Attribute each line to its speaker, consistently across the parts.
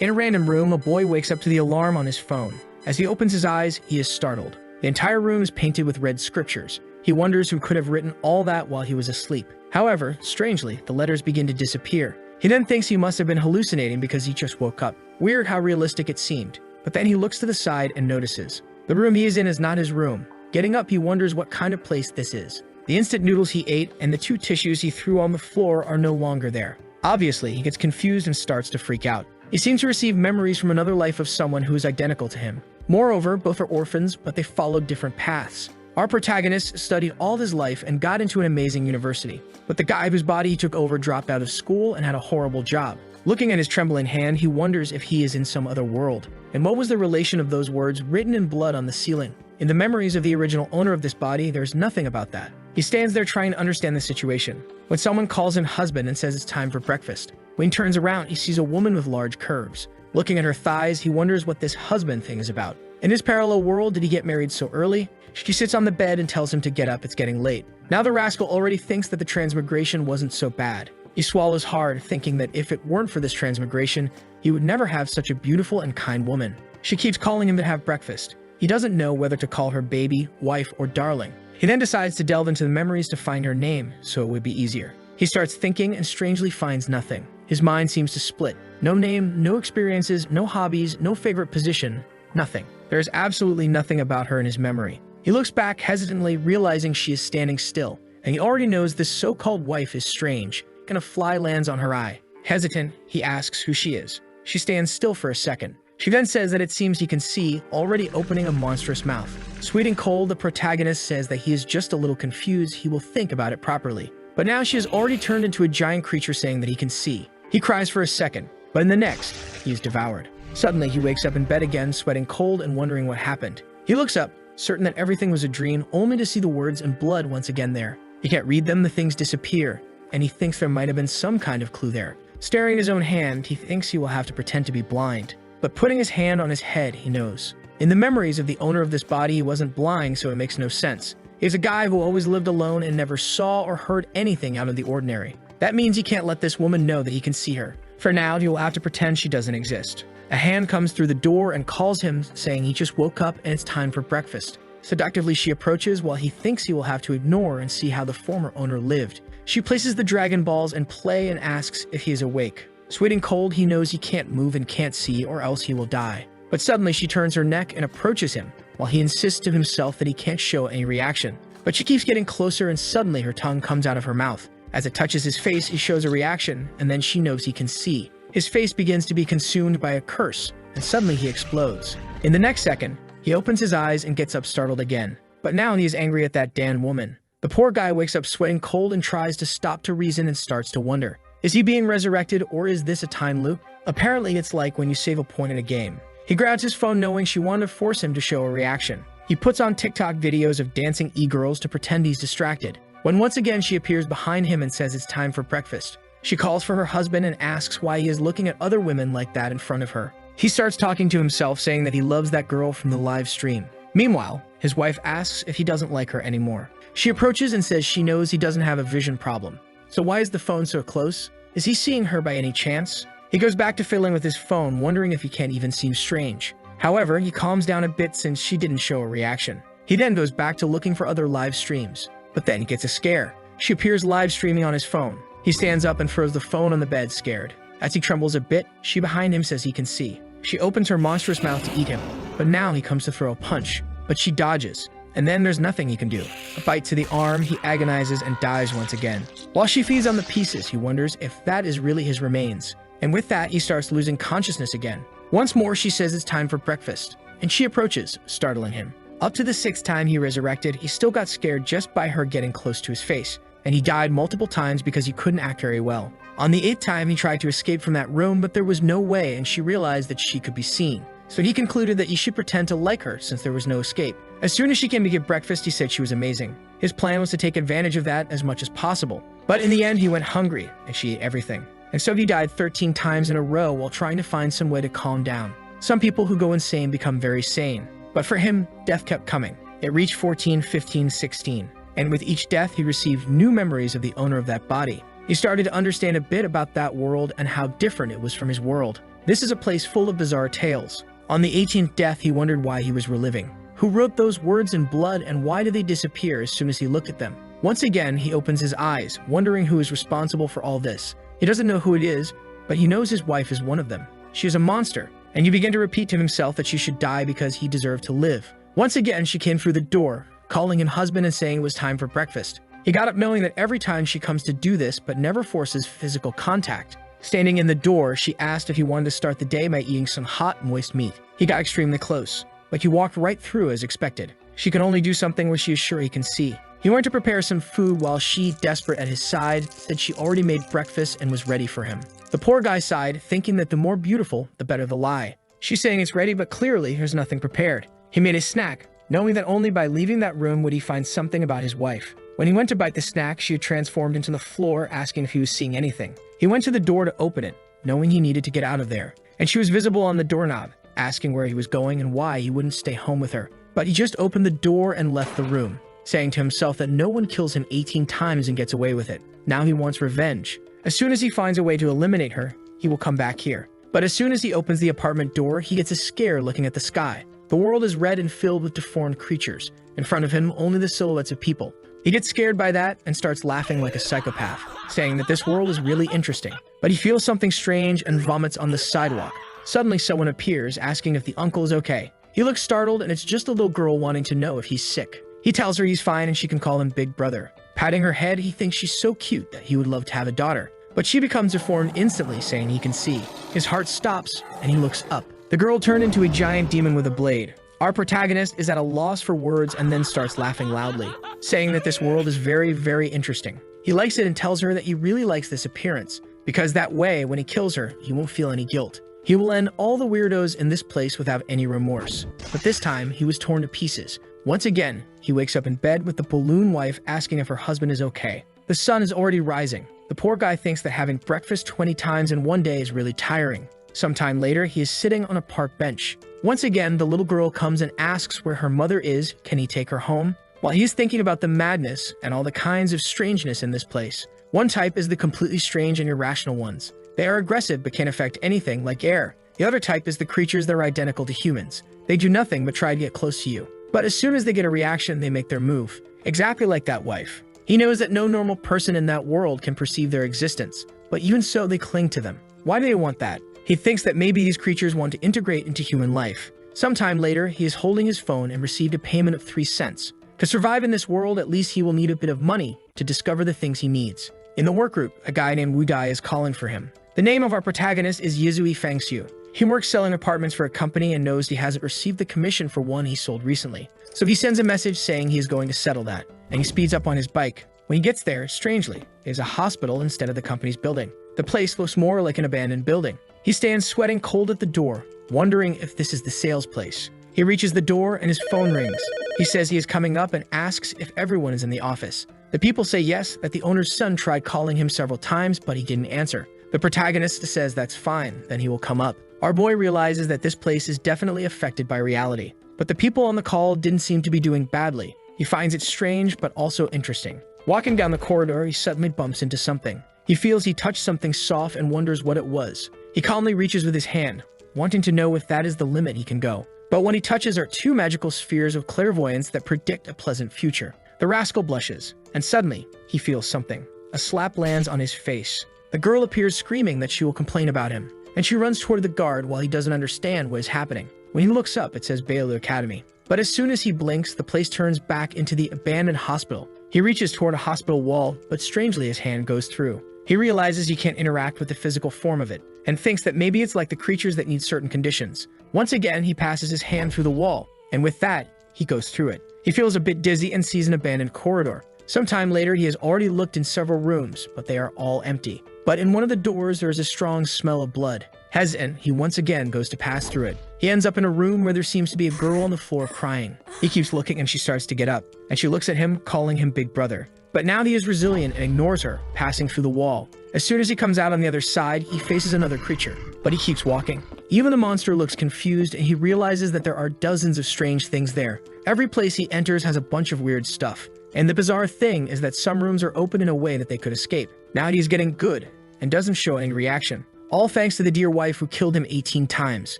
Speaker 1: In a random room, a boy wakes up to the alarm on his phone. As he opens his eyes, he is startled. The entire room is painted with red scriptures. He wonders who could have written all that while he was asleep. However, strangely, the letters begin to disappear. He then thinks he must have been hallucinating because he just woke up. Weird how realistic it seemed. But then he looks to the side and notices the room he is in is not his room. Getting up, he wonders what kind of place this is. The instant noodles he ate and the 2 tissues he threw on the floor are no longer there. Obviously, he gets confused and starts to freak out. He seems to receive memories from another life of someone who is identical to him. Moreover, both are orphans, but they followed different paths. Our protagonist studied all his life and got into an amazing university. But the guy whose body he took over dropped out of school and had a horrible job. Looking at his trembling hand, he wonders if he is in some other world. And what was the relation of those words written in blood on the ceiling? In the memories of the original owner of this body, there's nothing about that. He stands there trying to understand the situation, when someone calls him husband and says it's time for breakfast. When he turns around, he sees a woman with large curves. Looking at her thighs, he wonders what this husband thing is about. In his parallel world, did he get married so early? She sits on the bed and tells him to get up, it's getting late. Now the rascal already thinks that the transmigration wasn't so bad. He swallows hard, thinking that if it weren't for this transmigration, he would never have such a beautiful and kind woman. She keeps calling him to have breakfast. He doesn't know whether to call her baby, wife, or darling. He then decides to delve into the memories to find her name, so it would be easier. He starts thinking and strangely finds nothing. His mind seems to split. No name, no experiences, no hobbies, no favorite position, nothing. There is absolutely nothing about her in his memory. He looks back hesitantly, realizing she is standing still, and he already knows this so-called wife is strange. And a fly lands on her eye. Hesitant, he asks who she is. She stands still for a second. She then says that it seems he can see, already opening a monstrous mouth. Sweet and cold, the protagonist says that he is just a little confused, he will think about it properly. But now she has already turned into a giant creature saying that he can see. He cries for a second, but in the next, he is devoured. Suddenly, he wakes up in bed again, sweating cold and wondering what happened. He looks up, certain that everything was a dream, only to see the words in blood once again there. He can't read them, the things disappear, and he thinks there might have been some kind of clue there. Staring at his own hand, he thinks he will have to pretend to be blind. But putting his hand on his head, he knows. In the memories of the owner of this body, he wasn't blind, so it makes no sense. He's a guy who always lived alone and never saw or heard anything out of the ordinary. That means he can't let this woman know that he can see her. For now, he will have to pretend she doesn't exist. A hand comes through the door and calls him, saying he just woke up and it's time for breakfast. Seductively, she approaches while he thinks he will have to ignore and see how the former owner lived. She places the Dragon Balls in play and asks if he is awake. Sweet and cold, he knows he can't move and can't see or else he will die. But suddenly she turns her neck and approaches him, while he insists to himself that he can't show any reaction. But she keeps getting closer and suddenly her tongue comes out of her mouth. As it touches his face, he shows a reaction, and then she knows he can see. His face begins to be consumed by a curse, and suddenly he explodes. In the next second, he opens his eyes and gets up startled again. But now he is angry at that damn woman. The poor guy wakes up sweating cold and tries to stop to reason and starts to wonder. Is he being resurrected or is this a time loop? Apparently it's like when you save a point in a game. He grabs his phone knowing she wanted to force him to show a reaction. He puts on TikTok videos of dancing e-girls to pretend he's distracted. When once again she appears behind him and says it's time for breakfast. She calls for her husband and asks why he is looking at other women like that in front of her. He starts talking to himself, saying that he loves that girl from the live stream. Meanwhile, his wife asks if he doesn't like her anymore. She approaches and says she knows he doesn't have a vision problem. So why is the phone so close? Is he seeing her by any chance? He goes back to fiddling with his phone, wondering if he can't even seem strange. However, he calms down a bit since she didn't show a reaction. He then goes back to looking for other live streams. But then he gets a scare. She appears live streaming on his phone. He stands up and throws the phone on the bed, scared. As he trembles a bit, she behind him says he can see. She opens her monstrous mouth to eat him. But now he comes to throw a punch. But she dodges. And then there's nothing he can do. A bite to the arm, he agonizes and dies once again. While she feeds on the pieces, he wonders if that is really his remains. And with that, he starts losing consciousness again. Once more, she says it's time for breakfast. And she approaches, startling him. Up to the 6th time he resurrected, he still got scared just by her getting close to his face. And he died multiple times because he couldn't act very well. On the 8th time, he tried to escape from that room, but there was no way, and she realized that she could be seen. So he concluded that he should pretend to like her since there was no escape. As soon as she came to give breakfast, he said she was amazing. His plan was to take advantage of that as much as possible. But in the end, he went hungry, and she ate everything. And so he died 13 times in a row while trying to find some way to calm down. Some people who go insane become very sane. But for him, death kept coming. It reached 14, 15, 16. And with each death, he received new memories of the owner of that body. He started to understand a bit about that world and how different it was from his world. This is a place full of bizarre tales. On the 18th death, he wondered why he was reliving. Who wrote those words in blood, and why did they disappear as soon as he looked at them? Once again, he opens his eyes, wondering who is responsible for all this. He doesn't know who it is, but he knows his wife is one of them. She is a monster, and he began to repeat to himself that she should die because he deserved to live. Once again, she came through the door, calling him husband and saying it was time for breakfast. He got up knowing that every time she comes to do this, but never forces physical contact. Standing in the door, she asked if he wanted to start the day by eating some hot, moist meat. He got extremely close, but he walked right through as expected. She can only do something where she is sure he can see. He went to prepare some food while she, desperate at his side, said she already made breakfast and was ready for him. The poor guy sighed, thinking that the more beautiful, the better the lie. She's saying it's ready, but clearly there's nothing prepared. He made a snack, knowing that only by leaving that room would he find something about his wife. When he went to bite the snack, she had transformed into the floor, asking if he was seeing anything. He went to the door to open it, knowing he needed to get out of there, and she was visible on the doorknob, asking where he was going and why he wouldn't stay home with her. But he just opened the door and left the room, saying to himself that no one kills him 18 times and gets away with it. Now he wants revenge. As soon as he finds a way to eliminate her, he will come back here. But as soon as he opens the apartment door, he gets a scare looking at the sky. The world is red and filled with deformed creatures. In front of him, only the silhouettes of people. He gets scared by that and starts laughing like a psychopath, saying that this world is really interesting. But he feels something strange and vomits on the sidewalk. Suddenly, someone appears, asking if the uncle is okay. He looks startled, and it's just a little girl wanting to know if he's sick. He tells her he's fine and she can call him Big Brother. Patting her head, he thinks she's so cute that he would love to have a daughter. But she becomes deformed instantly, saying he can see. His heart stops, and he looks up. The girl turned into a giant demon with a blade. Our protagonist is at a loss for words and then starts laughing loudly, saying that this world is very, very interesting. He likes it and tells her that he really likes this appearance, because that way, when he kills her, he won't feel any guilt. He will end all the weirdos in this place without any remorse. But this time, he was torn to pieces. Once again, he wakes up in bed with the balloon wife asking if her husband is okay. The sun is already rising. The poor guy thinks that having breakfast 20 times in one day is really tiring. Sometime later, he is sitting on a park bench. Once again, the little girl comes and asks where her mother is, can he take her home? While he is thinking about the madness and all the kinds of strangeness in this place. One type is the completely strange and irrational ones. They are aggressive but can't affect anything, like air. The other type is the creatures that are identical to humans. They do nothing but try to get close to you. But as soon as they get a reaction, they make their move. Exactly like that wife. He knows that no normal person in that world can perceive their existence, but even so, they cling to them. Why do they want that? He thinks that maybe these creatures want to integrate into human life. Sometime later, he is holding his phone and received a payment of 3 cents. To survive in this world, at least he will need a bit of money to discover the things he needs. In the work group, a guy named Wudai is calling for him. The name of our protagonist is Yizui Fangxiu. He works selling apartments for a company and knows he hasn't received the commission for one he sold recently. So he sends a message saying he is going to settle that, and he speeds up on his bike. When he gets there, strangely, there's a hospital instead of the company's building. The place looks more like an abandoned building. He stands sweating cold at the door, wondering if this is the sales place. He reaches the door and his phone rings. He says he is coming up and asks if everyone is in the office. The people say yes, that the owner's son tried calling him several times, but he didn't answer. The protagonist says that's fine, then he will come up. Our boy realizes that this place is definitely affected by reality, but the people on the call didn't seem to be doing badly. He finds it strange, but also interesting. Walking down the corridor, he suddenly bumps into something. He feels he touched something soft and wonders what it was. He calmly reaches with his hand, wanting to know if that is the limit he can go. But when he touches are 2 magical spheres of clairvoyance that predict a pleasant future. The rascal blushes, and suddenly, he feels something. A slap lands on his face. The girl appears screaming that she will complain about him, and she runs toward the guard while he doesn't understand what is happening. When he looks up, it says Baylor Academy. But as soon as he blinks, the place turns back into the abandoned hospital. He reaches toward a hospital wall, but strangely his hand goes through. He realizes he can't interact with the physical form of it, and thinks that maybe it's like the creatures that need certain conditions. Once again, he passes his hand through the wall, and with that, he goes through it. He feels a bit dizzy and sees an abandoned corridor. Sometime later, he has already looked in several rooms, but they are all empty. But in one of the doors, there is a strong smell of blood. Hesitant, he once again goes to pass through it. He ends up in a room where there seems to be a girl on the floor crying. He keeps looking and she starts to get up, and she looks at him, calling him Big Brother. But now he is resilient and ignores her, passing through the wall. As soon as he comes out on the other side, he faces another creature, but he keeps walking. Even the monster looks confused, and he realizes that there are dozens of strange things there. Every place he enters has a bunch of weird stuff. And the bizarre thing is that some rooms are open in a way that they could escape. Now he is getting good, and doesn't show any reaction. all thanks to the dear wife who killed him 18 times.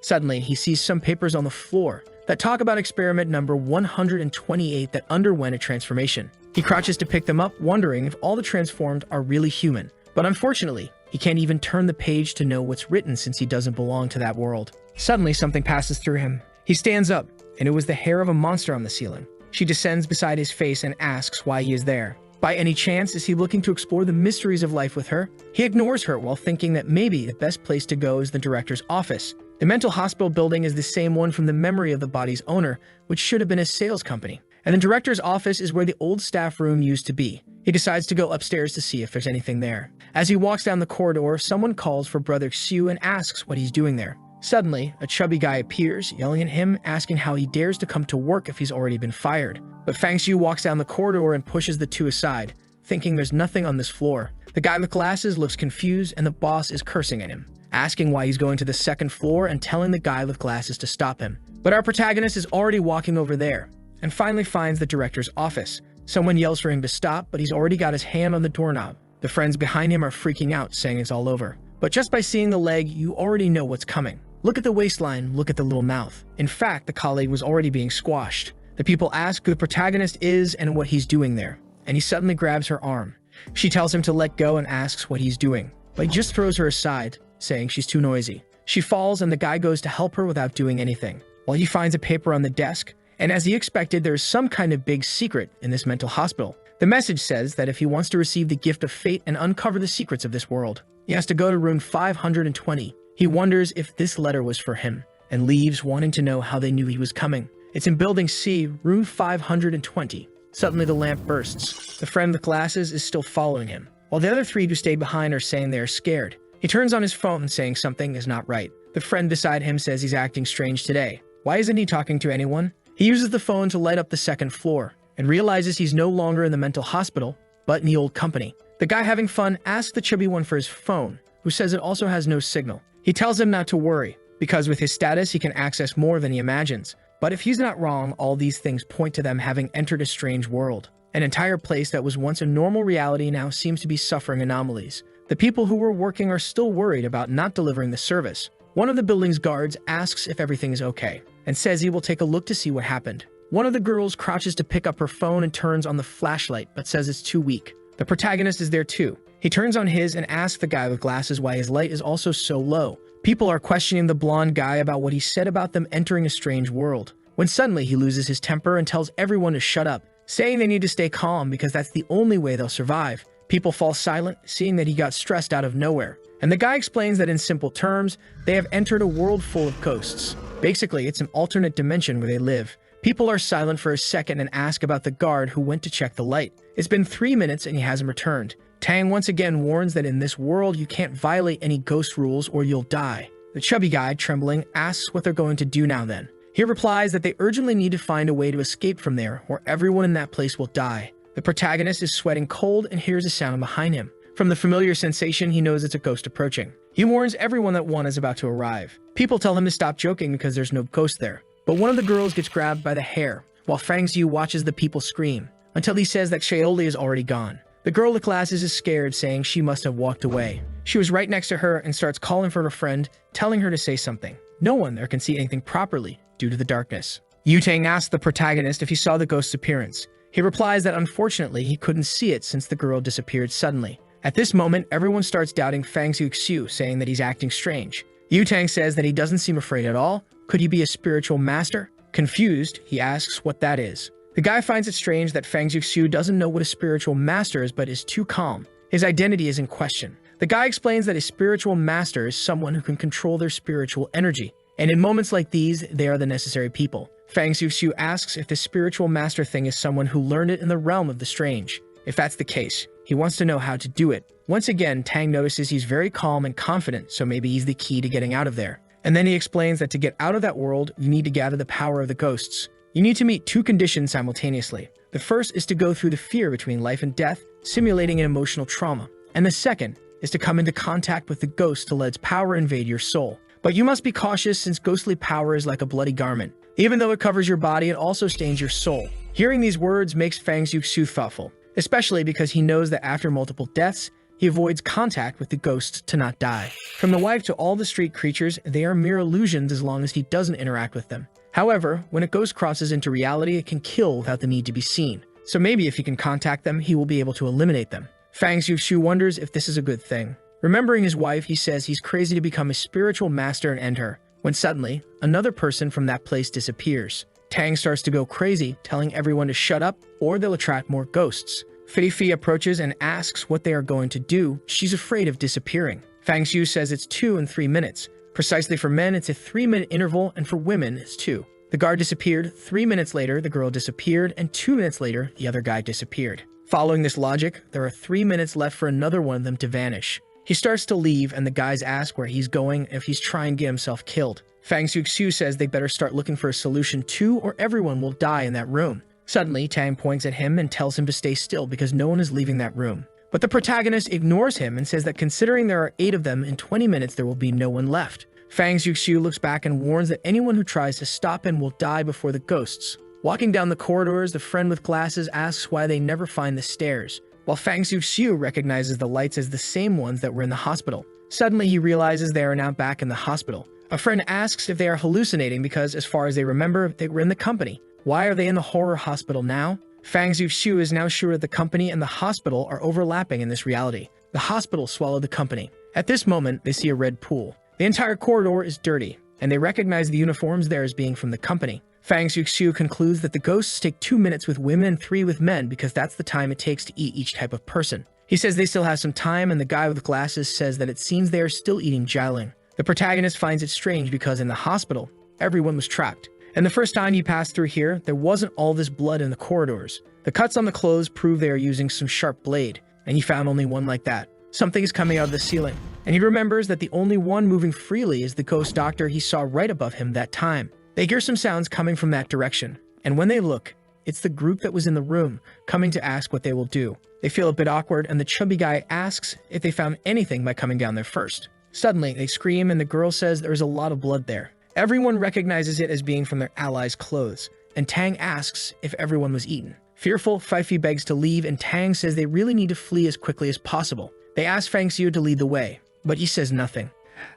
Speaker 1: Suddenly, he sees some papers on the floor that talk about experiment number 128 that underwent a transformation. He crouches to pick them up, wondering if all the transformed are really human. But unfortunately, he can't even turn the page to know what's written since he doesn't belong to that world. Suddenly, something passes through him. He stands up, and it was the hair of a monster on the ceiling. She descends beside his face and asks why he is there. By any chance, is he looking to explore the mysteries of life with her? He ignores her while thinking that maybe the best place to go is the director's office. The mental hospital building is the same one from the memory of the body's owner, which should have been a sales company. And the director's office is where the old staff room used to be. He decides to go upstairs to see if there's anything there. As he walks down the corridor, someone calls for Brother Xiu and asks what he's doing there. Suddenly, a chubby guy appears, yelling at him, asking how he dares to come to work if he's already been fired. But Fang Xiu walks down the corridor and pushes the two aside, thinking there's nothing on this floor. The guy with glasses looks confused and the boss is cursing at him, asking why he's going to the second floor and telling the guy with glasses to stop him. But our protagonist is already walking over there and finally finds the director's office. Someone yells for him to stop, but he's already got his hand on the doorknob. The friends behind him are freaking out, saying it's all over. But just by seeing the leg, you already know what's coming. Look at the waistline, look at the little mouth. In fact, the colleague was already being squashed. The people ask who the protagonist is and what he's doing there, and he suddenly grabs her arm. She tells him to let go and asks what he's doing, but he just throws her aside, saying she's too noisy. She falls and the guy goes to help her without doing anything, while he finds a paper on the desk, and as he expected, there is some kind of big secret in this mental hospital. The message says that if he wants to receive the gift of fate and uncover the secrets of this world, he has to go to room 520. He wonders if this letter was for him, and leaves wanting to know how they knew he was coming. It's in Building C, room 520. Suddenly the lamp bursts. The friend with glasses is still following him, while the other three who stayed behind are saying they are scared. He turns on his phone saying something is not right. The friend beside him says he's acting strange today. Why isn't he talking to anyone? He uses the phone to light up the second floor, and realizes he's no longer in the mental hospital, but in the old company. The guy having fun asks the chubby one for his phone, who says it also has no signal. He tells him not to worry, because with his status he can access more than he imagines. But if he's not wrong, all these things point to them having entered a strange world. An entire place that was once a normal reality now seems to be suffering anomalies. The people who were working are still worried about not delivering the service. One of the building's guards asks if everything is okay, and says he will take a look to see what happened. One of the girls crouches to pick up her phone and turns on the flashlight, but says it's too weak. The protagonist is there too. He turns on his and asks the guy with glasses why his light is also so low. People are questioning the blonde guy about what he said about them entering a strange world, when suddenly he loses his temper and tells everyone to shut up, saying they need to stay calm because that's the only way they'll survive. People fall silent, seeing that he got stressed out of nowhere. And the guy explains that in simple terms, they have entered a world full of ghosts. Basically, it's an alternate dimension where they live. People are silent for a second and ask about the guard who went to check the light. It's been 3 minutes and he hasn't returned. Tang once again warns that in this world you can't violate any ghost rules or you'll die. The chubby guy, trembling, asks what they're going to do now then. He replies that they urgently need to find a way to escape from there or everyone in that place will die. The protagonist is sweating cold and hears a sound behind him. From the familiar sensation, he knows it's a ghost approaching. He warns everyone that one is about to arrive. People tell him to stop joking because there's no ghost there. But one of the girls gets grabbed by the hair, while Fang Xiu watches the people scream, until he says that Shaoli is already gone. The girl with glasses is scared, saying she must have walked away. She was right next to her and starts calling for her friend, telling her to say something. No one there can see anything properly due to the darkness. Yu Tang asks the protagonist if he saw the ghost's appearance. He replies that unfortunately he couldn't see it since the girl disappeared suddenly. At this moment, everyone starts doubting Fang Xiu, saying that he's acting strange. Yu Tang says that he doesn't seem afraid at all. Could he be a spiritual master? Confused, he asks what that is. The guy finds it strange that Fang Xiu doesn't know what a spiritual master is but is too calm. His identity is in question. The guy explains that a spiritual master is someone who can control their spiritual energy, and in moments like these, they are the necessary people. Fang Xiu asks if the spiritual master thing is someone who learned it in the realm of the strange. If that's the case, he wants to know how to do it. Once again, Tang notices he's very calm and confident, so maybe he's the key to getting out of there. And then he explains that to get out of that world, you need to gather the power of the ghosts. You need to meet 2 conditions simultaneously. The first is to go through the fear between life and death, simulating an emotional trauma. And the second is to come into contact with the ghost to let its power invade your soul. But you must be cautious since ghostly power is like a bloody garment. Even though it covers your body, it also stains your soul. Hearing these words makes Fang Xiu thoughtful, especially because he knows that after multiple deaths, He avoids contact with the ghosts to not die. From the wife to all the street creatures, they are mere illusions as long as he doesn't interact with them. However, when a ghost crosses into reality, it can kill without the need to be seen. So maybe if he can contact them, he will be able to eliminate them. Fang Xiu wonders if this is a good thing. Remembering his wife, he says he's crazy to become a spiritual master and end her, when suddenly, another person from that place disappears. Tang starts to go crazy, telling everyone to shut up or they'll attract more ghosts. Fifi approaches and asks what they are going to do. She's afraid of disappearing. Fang Xiu says it's 2 and 3 minutes. Precisely for men, it's a 3-minute interval, and for women, it's 2. The guard disappeared, 3 minutes later, the girl disappeared, and 2 minutes later, the other guy disappeared. Following this logic, there are 3 minutes left for another one of them to vanish. He starts to leave, and the guys ask where he's going and if he's trying to get himself killed. Fang Xiu says they better start looking for a solution too, or everyone will die in that room. Suddenly, Tang points at him and tells him to stay still because no one is leaving that room. But the protagonist ignores him and says that considering there are 8 of them, in 20 minutes there will be no one left. Fang Xiu looks back and warns that anyone who tries to stop him will die before the ghosts. Walking down the corridors, the friend with glasses asks why they never find the stairs, while Fang Xiu recognizes the lights as the same ones that were in the hospital. Suddenly, he realizes they are now back in the hospital. A friend asks if they are hallucinating because, as far as they remember, they were in the company. Why are they in the horror hospital now? Fang Xiu is now sure that the company and the hospital are overlapping in this reality. The hospital swallowed the company. At this moment, they see a red pool. The entire corridor is dirty, and they recognize the uniforms there as being from the company. Fang Xiu concludes that the ghosts take 2 minutes with women and 3 with men because that's the time it takes to eat each type of person. He says they still have some time, and the guy with glasses says that it seems they are still eating jialing. The protagonist finds it strange because in the hospital, everyone was trapped. And the first time he passed through here, there wasn't all this blood in the corridors. The cuts on the clothes prove they are using some sharp blade, and he found only one like that. Something is coming out of the ceiling, and he remembers that the only one moving freely is the ghost doctor he saw right above him that time. They hear some sounds coming from that direction, and when they look, it's the group that was in the room, coming to ask what they will do. They feel a bit awkward, and the chubby guy asks if they found anything by coming down there first. Suddenly, they scream, and the girl says there is a lot of blood there. Everyone recognizes it as being from their allies' clothes, and Tang asks if everyone was eaten. Fearful, Fifi begs to leave, and Tang says they really need to flee as quickly as possible. They ask Fang Xiu to lead the way, but he says nothing.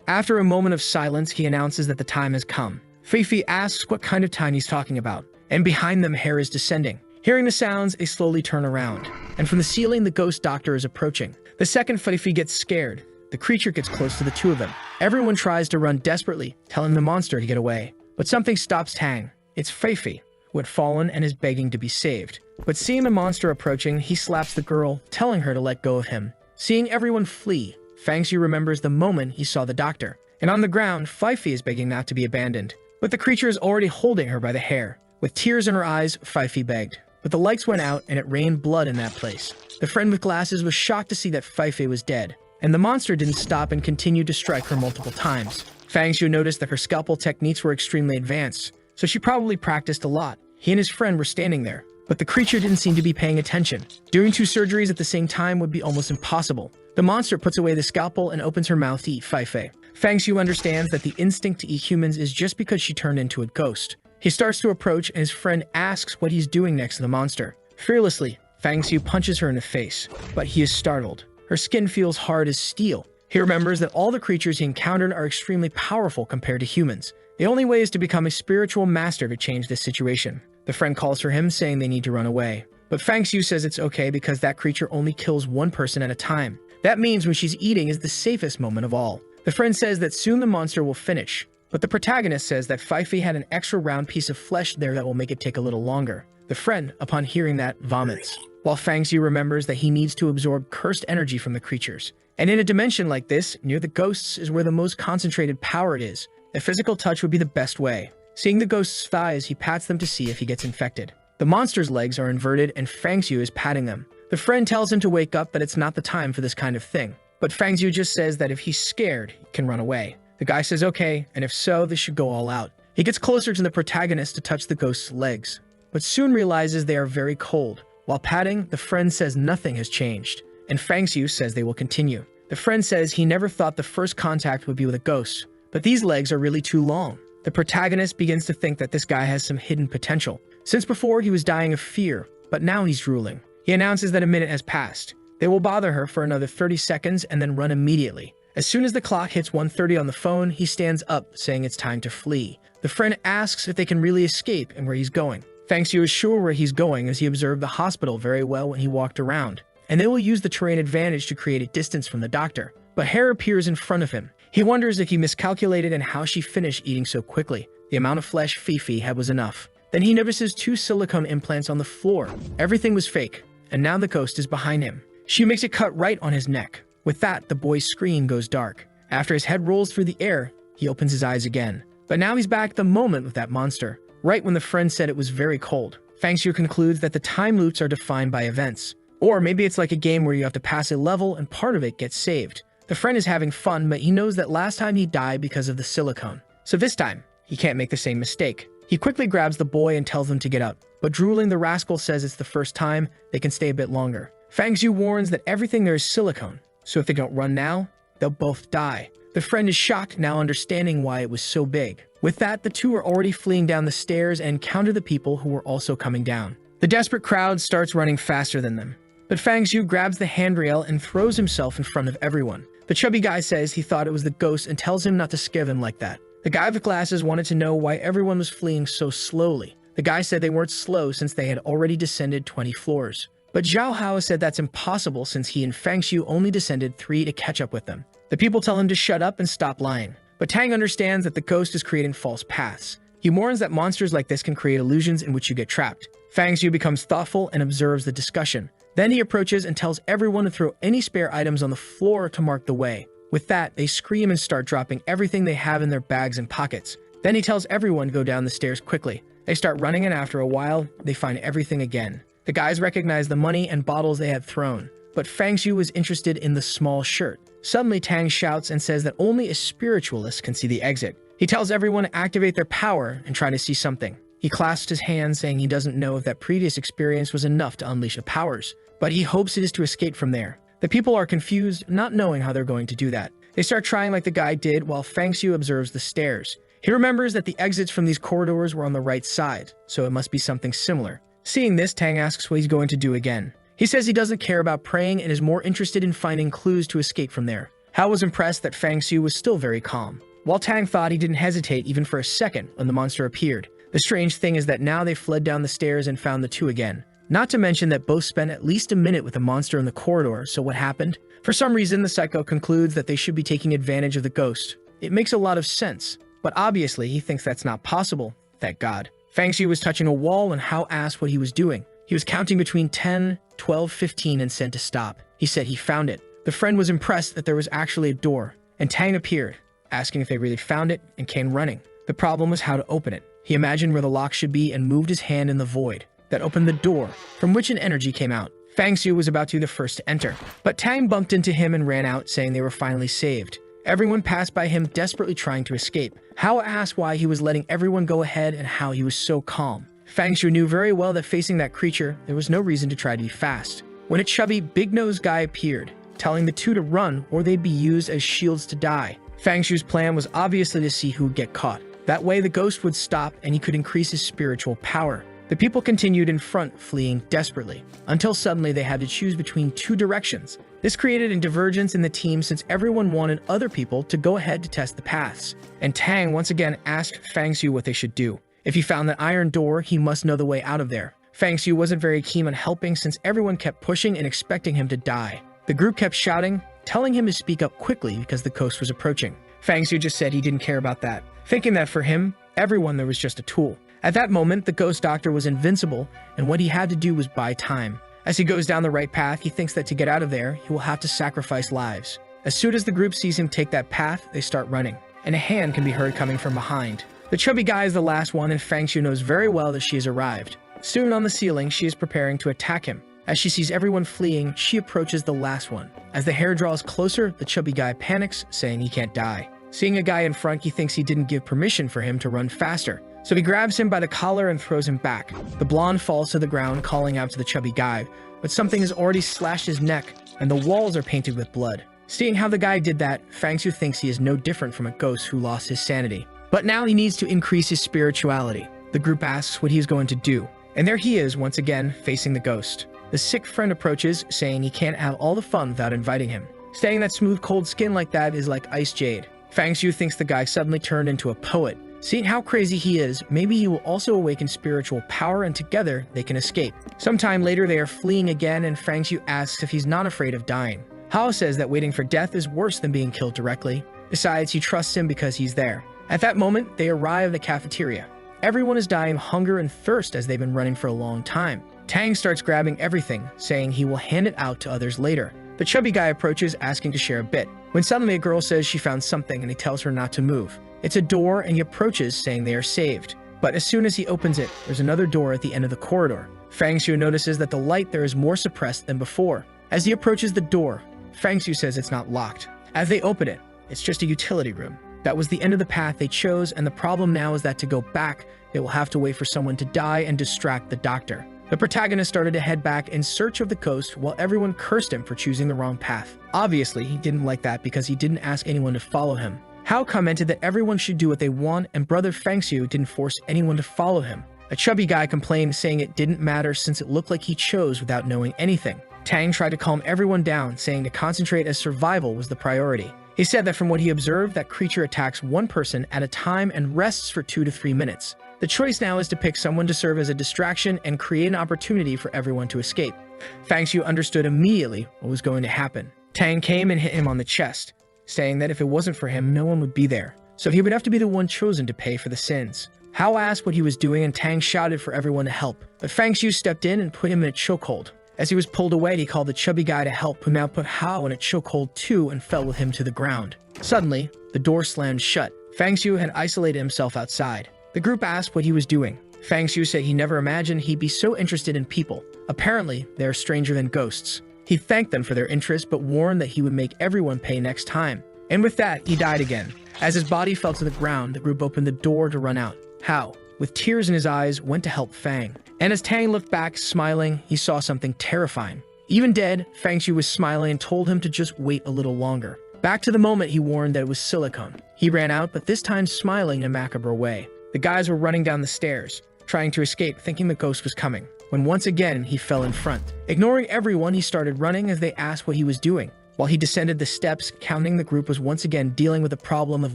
Speaker 1: After a moment of silence, he announces that the time has come. Fifi asks what kind of time he's talking about, and behind them, hair is descending. Hearing the sounds, they slowly turn around, and from the ceiling, the ghost doctor is approaching. The second Fifi gets scared, the creature gets close to the 2 of them. Everyone tries to run desperately, telling the monster to get away. But something stops Tang. It's Fifi, who had fallen and is begging to be saved. But seeing the monster approaching, he slaps the girl, telling her to let go of him. Seeing everyone flee, Fang Xiu remembers the moment he saw the doctor. And on the ground, Fifi is begging not to be abandoned. But the creature is already holding her by the hair. With tears in her eyes, Fifi begged. But the lights went out and it rained blood in that place. The friend with glasses was shocked to see that Fifi was dead. And the monster didn't stop and continued to strike her multiple times. Fang Xiu noticed that her scalpel techniques were extremely advanced, so she probably practiced a lot. He and his friend were standing there, but the creature didn't seem to be paying attention. Doing 2 surgeries at the same time would be almost impossible. The monster puts away the scalpel and opens her mouth to eat Fifi. Fang Xiu understands that the instinct to eat humans is just because she turned into a ghost. He starts to approach and his friend asks what he's doing next to the monster. Fearlessly, Fang Xiu punches her in the face, but he is startled. Her skin feels hard as steel. He remembers that all the creatures he encountered are extremely powerful compared to humans. The only way is to become a spiritual master to change this situation. The friend calls for him, saying they need to run away. But Fang Xiu says it's okay because that creature only kills 1 person at a time. That means when she's eating is the safest moment of all. The friend says that soon the monster will finish. But the protagonist says that Fifi had an extra round piece of flesh there that will make it take a little longer. The friend, upon hearing that, vomits. While Fang Xiu remembers that he needs to absorb cursed energy from the creatures. And in a dimension like this, near the ghosts is where the most concentrated power it is. A physical touch would be the best way. Seeing the ghost's thighs, he pats them to see if he gets infected. The monster's legs are inverted and Fang Xiu is patting them. The friend tells him to wake up, that it's not the time for this kind of thing. But Fang Xiu just says that if he's scared, he can run away. The guy says okay, and if so, they should go all out. He gets closer to the protagonist to touch the ghost's legs, but soon realizes they are very cold. While patting, the friend says nothing has changed, and Fang Xiu says they will continue. The friend says he never thought the first contact would be with a ghost, but these legs are really too long. The protagonist begins to think that this guy has some hidden potential. Since before he was dying of fear, but now he's drooling. He announces that a minute has passed. They will bother her for another 30 seconds and then run immediately. As soon as the clock hits 1:30 on the phone, he stands up, saying it's time to flee. The friend asks if they can really escape and where he's going. Fang Xiu is sure where he's going as he observed the hospital very well when he walked around, and they will use the terrain advantage to create a distance from the doctor. But hair appears in front of him. He wonders if he miscalculated and how she finished eating so quickly. The amount of flesh Fifi had was enough. Then he notices 2 silicone implants on the floor. Everything was fake, and now the ghost is behind him. She makes it cut right on his neck. With that, the boy's screen goes dark. After his head rolls through the air, he opens his eyes again. But now he's back at the moment with that monster, right when the friend said it was very cold. Fang Xiu concludes that the time loops are defined by events. Or maybe it's like a game where you have to pass a level and part of it gets saved. The friend is having fun, but he knows that last time he died because of the silicone. So this time, he can't make the same mistake. He quickly grabs the boy and tells them to get up. But drooling, the rascal says it's the first time, they can stay a bit longer. Fang Xiu warns that everything there is silicone, so if they don't run now, they'll both die. The friend is shocked, now understanding why it was so big. With that, the two are already fleeing down the stairs and encounter the people who were also coming down. The desperate crowd starts running faster than them. But Fang Xiu grabs the handrail and throws himself in front of everyone. The chubby guy says he thought it was the ghost and tells him not to scare them like that. The guy with glasses wanted to know why everyone was fleeing so slowly. The guy said they weren't slow since they had already descended 20 floors. But Zhao Hao said that's impossible since he and Fang Xiu only descended 3 to catch up with them. The people tell him to shut up and stop lying. But Tang understands that the ghost is creating false paths. He warns that monsters like this can create illusions in which you get trapped. Fang Xiu becomes thoughtful and observes the discussion. Then he approaches and tells everyone to throw any spare items on the floor to mark the way. With that, they scream and start dropping everything they have in their bags and pockets. Then he tells everyone to go down the stairs quickly. They start running, and after a while, they find everything again. The guys recognize the money and bottles they had thrown, but Fang Xiu was interested in the small shirt. Suddenly, Tang shouts and says that only a spiritualist can see the exit. He tells everyone to activate their power and try to see something. He clasps his hands, saying he doesn't know if that previous experience was enough to unleash the powers, but he hopes it is to escape from there. The people are confused, not knowing how they're going to do that. They start trying like the guy did while Fang Xiu observes the stairs. He remembers that the exits from these corridors were on the right side, so it must be something similar. Seeing this, Tang asks what he's going to do again. He says he doesn't care about praying and is more interested in finding clues to escape from there. Hao was impressed that Fang Xiu was still very calm, while Tang thought he didn't hesitate even for a second when the monster appeared. The strange thing is that now they fled down the stairs and found the two again. Not to mention that both spent at least a minute with the monster in the corridor, so what happened? For some reason, the psycho concludes that they should be taking advantage of the ghost. It makes a lot of sense, but obviously he thinks that's not possible, thank God. Fang Xiu was touching a wall and Hao asked what he was doing. He was counting between 10, 12, 15 and said to stop. He said he found it. The friend was impressed that there was actually a door, and Tang appeared, asking if they really found it, and came running. The problem was how to open it. He imagined where the lock should be and moved his hand in the void. That opened the door, from which an energy came out. Fang Xiu was about to be the first to enter, but Tang bumped into him and ran out, saying they were finally saved. Everyone passed by him, desperately trying to escape. Hao asked why he was letting everyone go ahead and how he was so calm. Fang Xiu knew very well that facing that creature, there was no reason to try to be fast. When a chubby, big-nosed guy appeared, telling the two to run or they'd be used as shields to die. Fang Xiu's plan was obviously to see who would get caught. That way the ghost would stop and he could increase his spiritual power. The people continued in front, fleeing desperately, until suddenly they had to choose between 2 directions. This created a divergence in the team since everyone wanted other people to go ahead to test the paths. And Tang once again asked Fang Xiu what they should do. If he found that iron door, he must know the way out of there. Fang Xiu wasn't very keen on helping since everyone kept pushing and expecting him to die. The group kept shouting, telling him to speak up quickly because the ghost was approaching. Fang Xiu just said he didn't care about that, thinking that for him, everyone there was just a tool. At that moment, the ghost doctor was invincible, and what he had to do was buy time. As he goes down the right path, he thinks that to get out of there, he will have to sacrifice lives. As soon as the group sees him take that path, they start running, and a hand can be heard coming from behind. The chubby guy is the last one, and Fang Xiu knows very well that she has arrived. Soon on the ceiling, she is preparing to attack him. As she sees everyone fleeing, she approaches the last one. As the hair draws closer, the chubby guy panics, saying he can't die. Seeing a guy in front, he thinks he didn't give permission for him to run faster. So he grabs him by the collar and throws him back. The blonde falls to the ground, calling out to the chubby guy, but something has already slashed his neck, and the walls are painted with blood. Seeing how the guy did that, Fang Xiu thinks he is no different from a ghost who lost his sanity. But now he needs to increase his spirituality. The group asks what he is going to do, and there he is once again, facing the ghost. The sick friend approaches, saying he can't have all the fun without inviting him, saying that smooth cold skin like that is like ice jade. Fang Xiu thinks the guy suddenly turned into a poet. Seeing how crazy he is, maybe he will also awaken spiritual power and together they can escape. Sometime later they are fleeing again and Fang Xiu asks if he's not afraid of dying. Hao says that waiting for death is worse than being killed directly. Besides, he trusts him because he's there. At that moment, they arrive at the cafeteria. Everyone is dying of hunger and thirst as they've been running for a long time. Tang starts grabbing everything, saying he will hand it out to others later. The chubby guy approaches, asking to share a bit, when suddenly a girl says she found something and he tells her not to move. It's a door and he approaches, saying they are saved. But as soon as he opens it, there's another door at the end of the corridor. Fang Xiu notices that the light there is more suppressed than before. As he approaches the door, Fang Xiu says it's not locked. As they open it, it's just a utility room. That was the end of the path they chose, and the problem now is that to go back, they will have to wait for someone to die and distract the doctor. The protagonist started to head back in search of the ghost while everyone cursed him for choosing the wrong path. Obviously, he didn't like that because he didn't ask anyone to follow him. Hao commented that everyone should do what they want, and brother Fang Xiu didn't force anyone to follow him. A chubby guy complained, saying it didn't matter since it looked like he chose without knowing anything. Tang tried to calm everyone down, saying to concentrate as survival was the priority. He said that from what he observed, that creature attacks one person at a time and rests for 2 to 3 minutes. The choice now is to pick someone to serve as a distraction and create an opportunity for everyone to escape. Fang Xiu understood immediately what was going to happen. Tang came and hit him on the chest, saying that if it wasn't for him, no one would be there, so he would have to be the one chosen to pay for the sins. Hao asked what he was doing and Tang shouted for everyone to help, but Fang Xiu stepped in and put him in a chokehold. As he was pulled away, he called the chubby guy to help, who now put Hao in a chokehold too and fell with him to the ground. Suddenly, the door slammed shut. Fang Xiu had isolated himself outside. The group asked what he was doing. Fang Xiu said he never imagined he'd be so interested in people. Apparently, they are stranger than ghosts. He thanked them for their interest, but warned that he would make everyone pay next time. And with that, he died again. As his body fell to the ground, the group opened the door to run out. Hao, with tears in his eyes, went to help Fang. And as Tang looked back, smiling, he saw something terrifying. Even dead, Fang Xiu was smiling and told him to just wait a little longer. Back to the moment, he warned that it was silicone. He ran out, but this time smiling in a macabre way. The guys were running down the stairs, trying to escape, thinking the ghost was coming, when once again he fell in front. Ignoring everyone, he started running as they asked what he was doing. While he descended the steps, counting, the group was once again dealing with the problem of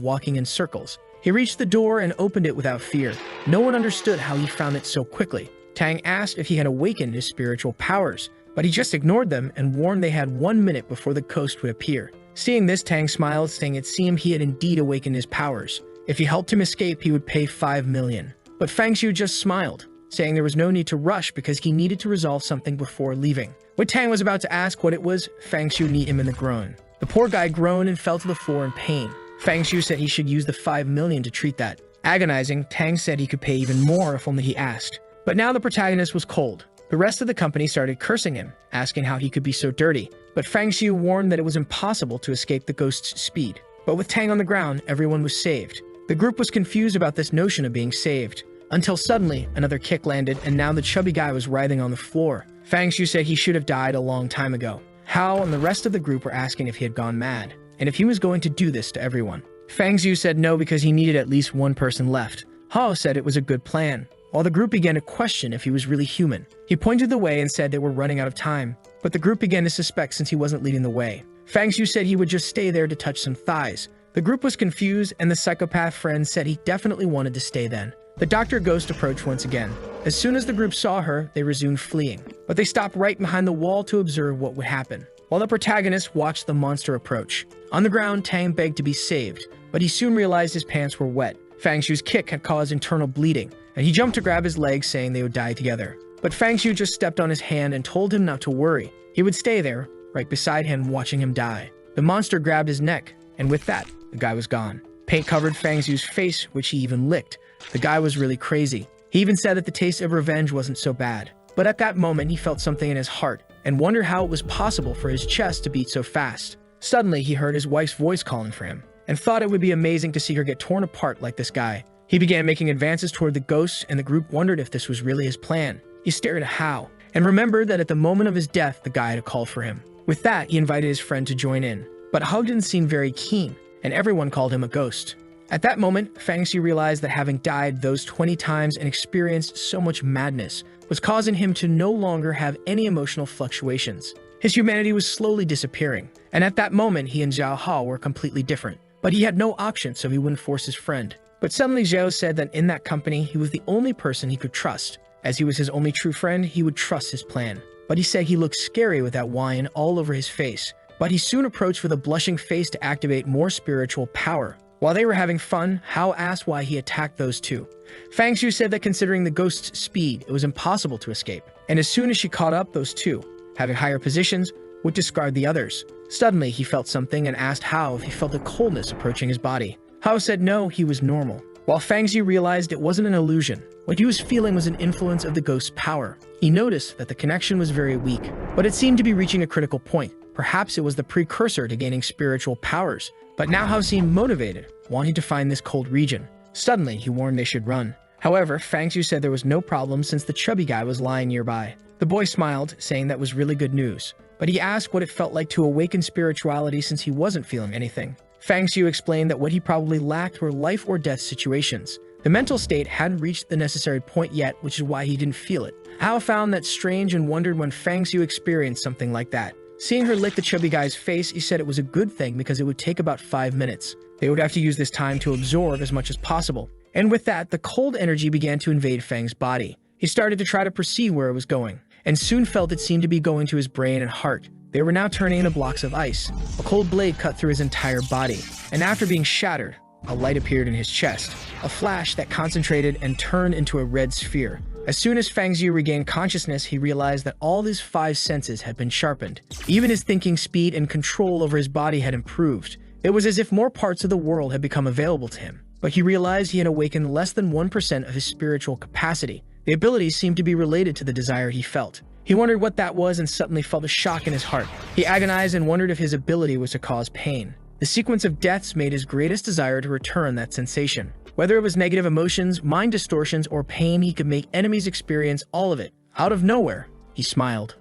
Speaker 1: walking in circles. He reached the door and opened it without fear. No one understood how he found it so quickly. Tang asked if he had awakened his spiritual powers, but he just ignored them and warned they had 1 minute before the ghost would appear. Seeing this, Tang smiled, saying it seemed he had indeed awakened his powers. If he helped him escape, he would pay 5 million. But Fang Xiu just smiled, saying there was no need to rush because he needed to resolve something before leaving. When Tang was about to ask what it was, Fang Xiu kneed him in the groin. The poor guy groaned and fell to the floor in pain. Fang Xiu said he should use the 5 million to treat that. Agonizing, Tang said he could pay even more if only he asked. But now the protagonist was cold. The rest of the company started cursing him, asking how he could be so dirty. But Fang Xiu warned that it was impossible to escape the ghost's speed. But with Tang on the ground, everyone was saved. The group was confused about this notion of being saved, until suddenly another kick landed and now the chubby guy was writhing on the floor. Fang Xiu said he should have died a long time ago. Hao and the rest of the group were asking if he had gone mad, and if he was going to do this to everyone. Fang Xiu said no because he needed at least one person left. Hao said it was a good plan, while the group began to question if he was really human. He pointed the way and said they were running out of time, but the group began to suspect since he wasn't leading the way. Fang Xiu said he would just stay there to touch some thighs. The group was confused, and the psychopath friend said he definitely wanted to stay then. The Dr. Ghost approached once again. As soon as the group saw her, they resumed fleeing, but they stopped right behind the wall to observe what would happen, while the protagonist watched the monster approach. On the ground, Tang begged to be saved, but he soon realized his pants were wet. Fang Xiu's kick had caused internal bleeding, and he jumped to grab his legs, saying they would die together. But Fang Xiu just stepped on his hand and told him not to worry. He would stay there, right beside him, watching him die. The monster grabbed his neck, and with that, the guy was gone. Paint covered Fang Xiu's face, which he even licked. The guy was really crazy. He even said that the taste of revenge wasn't so bad. But at that moment, he felt something in his heart and wondered how it was possible for his chest to beat so fast. Suddenly, he heard his wife's voice calling for him and thought it would be amazing to see her get torn apart like this guy. He began making advances toward the ghost, and the group wondered if this was really his plan. He stared at Hao and remembered that at the moment of his death, the guy had called for him. With that, he invited his friend to join in. But Hao didn't seem very keen, and everyone called him a ghost. At that moment, Fang Xiu realized that having died those 20 times and experienced so much madness was causing him to no longer have any emotional fluctuations. His humanity was slowly disappearing, and at that moment he and Zhao Hao were completely different. But he had no option, so he wouldn't force his friend. But suddenly Zhao said that in that company he was the only person he could trust. As he was his only true friend, he would trust his plan. But he said he looked scary with that wine all over his face. But he soon approached with a blushing face to activate more spiritual power. While they were having fun, Hao asked why he attacked those two. Fang Xiu said that considering the ghost's speed, it was impossible to escape. And as soon as she caught up, those two, having higher positions, would discard the others. Suddenly, he felt something and asked Hao if he felt a coldness approaching his body. Hao said no, he was normal. While Fang Xiu realized it wasn't an illusion, what he was feeling was an influence of the ghost's power. He noticed that the connection was very weak, but it seemed to be reaching a critical point. Perhaps it was the precursor to gaining spiritual powers. But now Hao seemed motivated, wanting to find this cold region. Suddenly, he warned they should run. However, Fang Xiu said there was no problem since the chubby guy was lying nearby. The boy smiled, saying that was really good news. But he asked what it felt like to awaken spirituality since he wasn't feeling anything. Fang Xiu explained that what he probably lacked were life or death situations. The mental state hadn't reached the necessary point yet, which is why he didn't feel it. Hao found that strange and wondered when Fang Xiu experienced something like that. Seeing her lick the chubby guy's face, he said it was a good thing because it would take about 5 minutes. They would have to use this time to absorb as much as possible. And with that, the cold energy began to invade Fang's body. He started to try to perceive where it was going, and soon felt it seemed to be going to his brain and heart. They were now turning into blocks of ice. A cold blade cut through his entire body, and after being shattered, a light appeared in his chest, a flash that concentrated and turned into a red sphere. As soon as Fang Xiu regained consciousness, he realized that all his 5 senses had been sharpened. Even his thinking speed and control over his body had improved. It was as if more parts of the world had become available to him. But he realized he had awakened less than 1% of his spiritual capacity. The abilities seemed to be related to the desire he felt. He wondered what that was and suddenly felt a shock in his heart. He agonized and wondered if his ability was to cause pain. The sequence of deaths made his greatest desire to return that sensation. Whether it was negative emotions, mind distortions, or pain, he could make enemies experience all of it. Out of nowhere, he smiled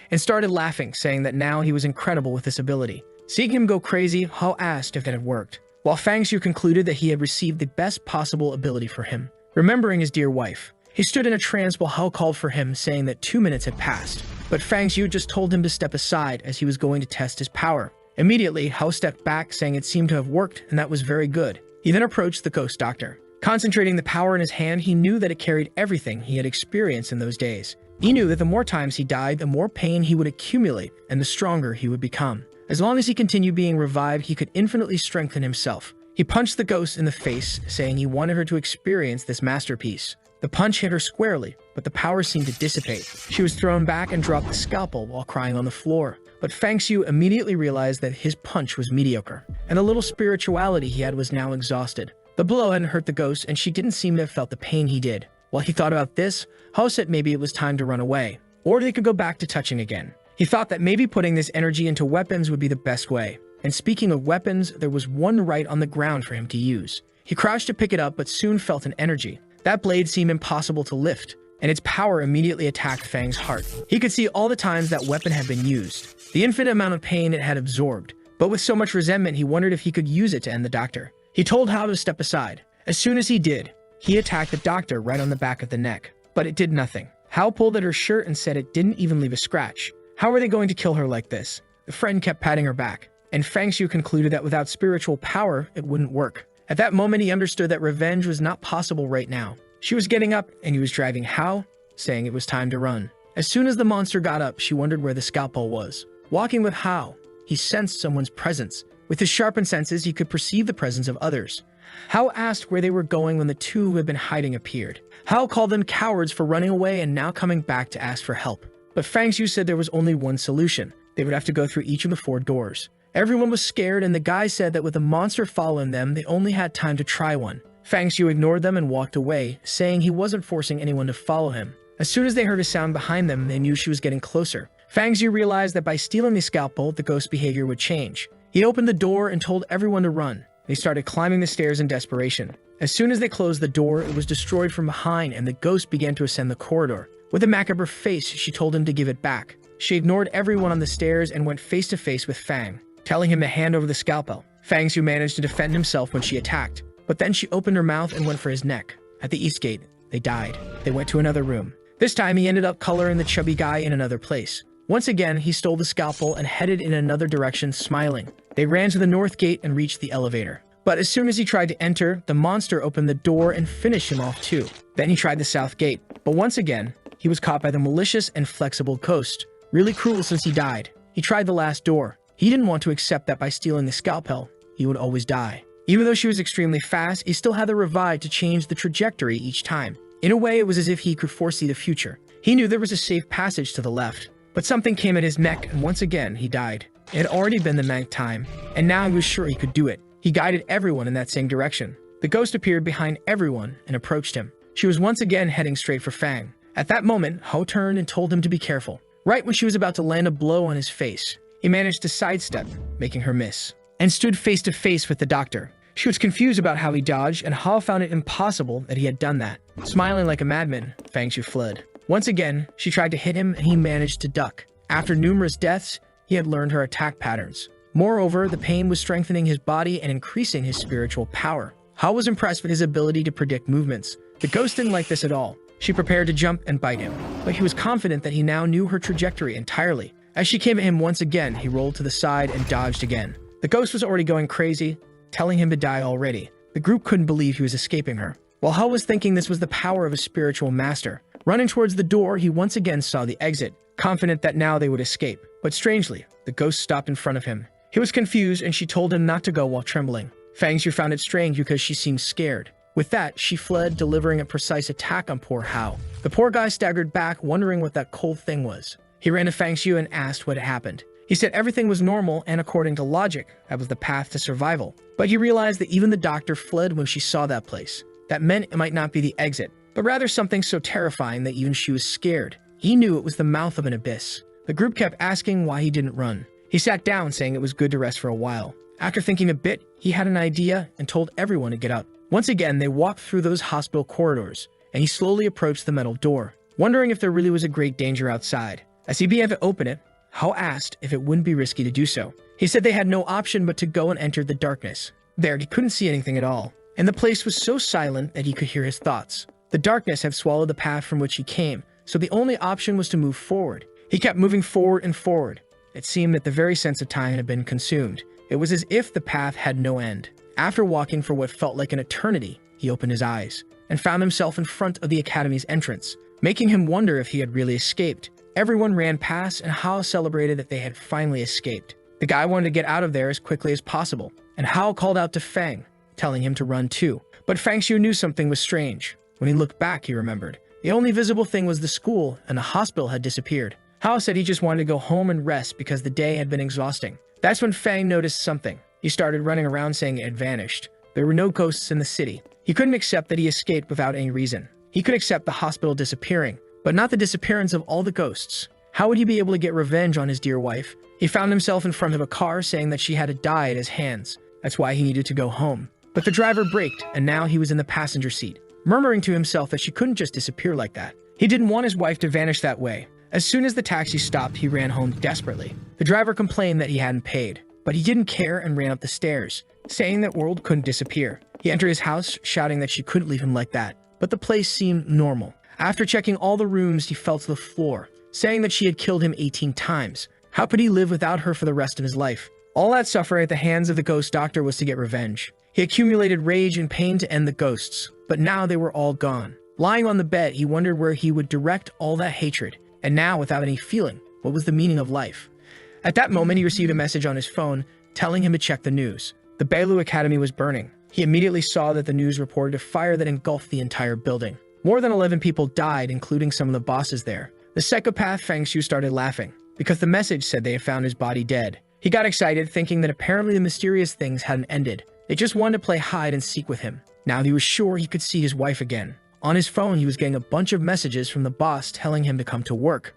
Speaker 1: and started laughing, saying that now he was incredible with this ability. Seeing him go crazy, Hao asked if that had worked, while Fang Xiu concluded that he had received the best possible ability for him. Remembering his dear wife, he stood in a trance while Hao called for him, saying that 2 minutes had passed. But Fang Xiu just told him to step aside as he was going to test his power. Immediately, Hao stepped back, saying it seemed to have worked, and that was very good. He then approached the ghost doctor. Concentrating the power in his hand, he knew that it carried everything he had experienced in those days. He knew that the more times he died, the more pain he would accumulate, and the stronger he would become. As long as he continued being revived, he could infinitely strengthen himself. He punched the ghost in the face, saying he wanted her to experience this masterpiece. The punch hit her squarely, but the power seemed to dissipate. She was thrown back and dropped the scalpel while crying on the floor. But Fang Xiu immediately realized that his punch was mediocre, and the little spirituality he had was now exhausted. The blow hadn't hurt the ghost, and she didn't seem to have felt the pain he did. While he thought about this, Hao said maybe it was time to run away, or they could go back to touching again. He thought that maybe putting this energy into weapons would be the best way. And speaking of weapons, there was one right on the ground for him to use. He crouched to pick it up, but soon felt an energy. That blade seemed impossible to lift, and its power immediately attacked Fang's heart. He could see all the times that weapon had been used, the infinite amount of pain it had absorbed, but with so much resentment, he wondered if he could use it to end the doctor. He told Hao to step aside. As soon as he did, he attacked the doctor right on the back of the neck, but it did nothing. Hao pulled at her shirt and said it didn't even leave a scratch. How were they going to kill her like this? The friend kept patting her back, and Fang Xiu concluded that without spiritual power, it wouldn't work. At that moment, he understood that revenge was not possible right now. She was getting up, and he was driving Hao, saying it was time to run. As soon as the monster got up, she wondered where the scalpel was. Walking with Hao, he sensed someone's presence. With his sharpened senses, he could perceive the presence of others. Hao asked where they were going when the two who had been hiding appeared. Hao called them cowards for running away and now coming back to ask for help. But Fang Xiu said there was only one solution. They would have to go through each of the 4 doors. Everyone was scared, and the guy said that with the monster following them, they only had time to try one. Fang Xiu ignored them and walked away, saying he wasn't forcing anyone to follow him. As soon as they heard a sound behind them, they knew she was getting closer. Fang Xiu realized that by stealing the scalpel, the ghost's behavior would change. He opened the door and told everyone to run. They started climbing the stairs in desperation. As soon as they closed the door, it was destroyed from behind, and the ghost began to ascend the corridor. With a macabre face, she told him to give it back. She ignored everyone on the stairs and went face to face with Fang, telling him to hand over the scalpel. Fang Xiu managed to defend himself when she attacked. but then she opened her mouth and went for his neck. At the east gate, they died. They went to another room. This time, he ended up coloring the chubby guy in another place. Once again, he stole the scalpel and headed in another direction, smiling. They ran to the north gate and reached the elevator. But as soon as he tried to enter, the monster opened the door and finished him off too. Then he tried the south gate. But once again, he was caught by the malicious and flexible ghost. Really cruel since he died. He tried the last door. He didn't want to accept that by stealing the scalpel, he would always die. Even though she was extremely fast, he still had the revive to change the trajectory each time. In a way, it was as if he could foresee the future. He knew there was a safe passage to the left. But something came at his neck, and once again, he died. It had already been the 9th time, and now he was sure he could do it. He guided everyone in that same direction. The ghost appeared behind everyone and approached him. She was once again heading straight for Fang. At that moment, Ho turned and told him to be careful. Right when she was about to land a blow on his face, he managed to sidestep, making her miss, and stood face to face with the doctor. She was confused about how he dodged, and Ho found it impossible that he had done that. Smiling like a madman, Fang Shu fled. Once again, she tried to hit him and he managed to duck. After numerous deaths, he had learned her attack patterns. Moreover, the pain was strengthening his body and increasing his spiritual power. Ho was impressed with his ability to predict movements. The ghost didn't like this at all. She prepared to jump and bite him, but he was confident that he now knew her trajectory entirely. As she came at him once again, he rolled to the side and dodged again. The ghost was already going crazy, telling him to die already. The group couldn't believe he was escaping her. While Ho was thinking this was the power of a spiritual master, running towards the door, he once again saw the exit, confident that now they would escape. But strangely, the ghost stopped in front of him. He was confused and she told him not to go while trembling. Fang Shu found it strange because she seemed scared. With that, she fled, delivering a precise attack on poor Hao. The poor guy staggered back, wondering what that cold thing was. He ran to Fang Shu and asked what had happened. He said everything was normal and according to logic, that was the path to survival. But he realized that even the doctor fled when she saw that place. That meant it might not be the exit, but rather something so terrifying that even she was scared. He knew it was the mouth of an abyss. The group kept asking why he didn't run. He sat down, saying it was good to rest for a while. After thinking a bit, he had an idea and told everyone to get up. Once again, they walked through those hospital corridors, and he slowly approached the metal door, wondering if there really was a great danger outside. As he began to open it, Ho asked if it wouldn't be risky to do so. He said they had no option but to go and enter the darkness. There, he couldn't see anything at all, and the place was so silent that he could hear his thoughts. The darkness had swallowed the path from which he came, so the only option was to move forward. He kept moving forward and forward. It seemed that the very sense of time had been consumed. It was as if the path had no end. After walking for what felt like an eternity, he opened his eyes and found himself in front of the academy's entrance, making him wonder if he had really escaped. Everyone ran past, and Hao celebrated that they had finally escaped. The guy wanted to get out of there as quickly as possible, and Hao called out to Fang, telling him to run too. But Fang Shu knew something was strange. When he looked back, he remembered. The only visible thing was the school, and the hospital had disappeared. Hao said he just wanted to go home and rest because the day had been exhausting. That's when Fang noticed something. He started running around saying it had vanished. There were no ghosts in the city. He couldn't accept that he escaped without any reason. He could accept the hospital disappearing, but not the disappearance of all the ghosts. How would he be able to get revenge on his dear wife? He found himself in front of a car saying that she had to die at his hands. That's why he needed to go home. But the driver braked, and now he was in the passenger seat, murmuring to himself that she couldn't just disappear like that. He didn't want his wife to vanish that way. As soon as the taxi stopped, he ran home desperately. The driver complained that he hadn't paid, but he didn't care and ran up the stairs, saying that World couldn't disappear. He entered his house, shouting that she couldn't leave him like that, but the place seemed normal. After checking all the rooms, he fell to the floor, saying that she had killed him 18 times. How could he live without her for the rest of his life? All that suffering at the hands of the ghost doctor was to get revenge. He accumulated rage and pain to end the ghosts, but now they were all gone. Lying on the bed, he wondered where he would direct all that hatred, and now, without any feeling, what was the meaning of life? At that moment, he received a message on his phone telling him to check the news. The Bailu Academy was burning. He immediately saw that the news reported a fire that engulfed the entire building. More than 11 people died, including some of the bosses there. The psychopath Fang Shu started laughing, because the message said they had found his body dead. He got excited, thinking that apparently the mysterious things hadn't ended. They just wanted to play hide and seek with him. Now he was sure he could see his wife again. On his phone, he was getting a bunch of messages from the boss telling him to come to work.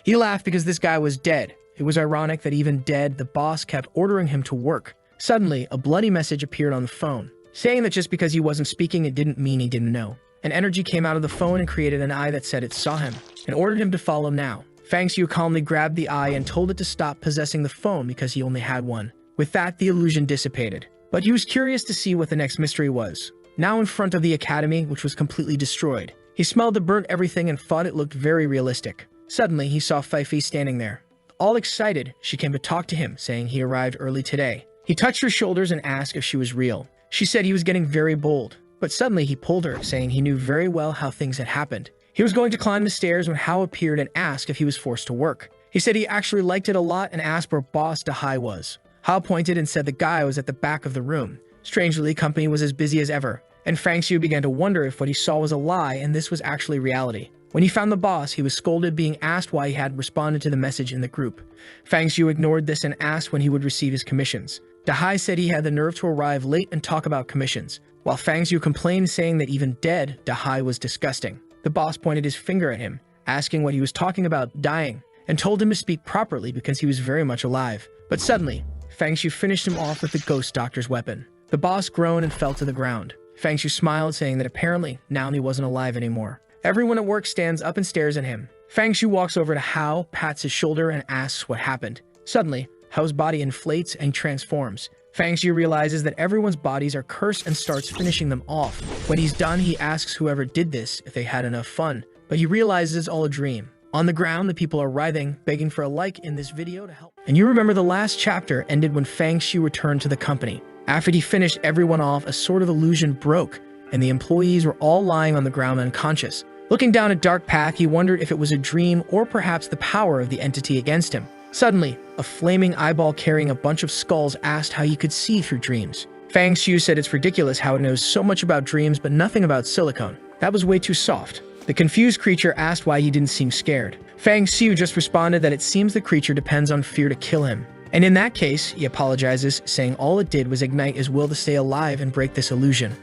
Speaker 1: He laughed because this guy was dead. It was ironic that even dead, the boss kept ordering him to work. Suddenly, a bloody message appeared on the phone, saying that just because he wasn't speaking, it didn't mean he didn't know. An energy came out of the phone and created an eye that said it saw him, and ordered him to follow now. Fang Shu calmly grabbed the eye and told it to stop possessing the phone because he only had one. With that, the illusion dissipated. but he was curious to see what the next mystery was. Now in front of the academy, which was completely destroyed, he smelled the burnt everything and thought it looked very realistic. Suddenly, he saw Fifi standing there. All excited, she came to talk to him, saying he arrived early today. He touched her shoulders and asked if she was real. She said he was getting very bold, but suddenly he pulled her, saying he knew very well how things had happened. He was going to climb the stairs when Hao appeared and asked if he was forced to work. He said he actually liked it a lot and asked where boss Dahai was. Hao pointed and said the guy was at the back of the room. Strangely, company was as busy as ever, and Fang Xiu began to wonder if what he saw was a lie and this was actually reality. When he found the boss, he was scolded, being asked why he had responded to the message in the group. Fang Xiu ignored this and asked when he would receive his commissions. Dahai said he had the nerve to arrive late and talk about commissions, while Fang Xiu complained, saying that even dead, Dahai was disgusting. The boss pointed his finger at him, asking what he was talking about dying, and told him to speak properly because he was very much alive. But suddenly, Fang Xiu finished him off with the ghost doctor's weapon. The boss groaned and fell to the ground. Fang Xiu smiled, saying that apparently now he wasn't alive anymore. Everyone at work stands up and stares at him. Fang Xiu walks over to Hao, pats his shoulder, and asks what happened. Suddenly, Hao's body inflates and transforms. Fang Xiu realizes that everyone's bodies are cursed and starts finishing them off. When he's done, he asks whoever did this if they had enough fun, but he realizes it's all a dream. On the ground, the people are writhing, begging for a like in this video to help. And you remember the last chapter ended when Fang Xiu returned to the company. After he finished everyone off, a sort of illusion broke, and the employees were all lying on the ground unconscious. Looking down a dark path, he wondered if it was a dream or perhaps the power of the entity against him. Suddenly, a flaming eyeball carrying a bunch of skulls asked how he could see through dreams. Fang Xiu said it's ridiculous how it knows so much about dreams but nothing about silicone. That was way too soft. The confused creature asked why he didn't seem scared. Fang Xiu just responded that it seems the creature depends on fear to kill him. And in that case, he apologizes, saying all it did was ignite his will to stay alive and break this illusion.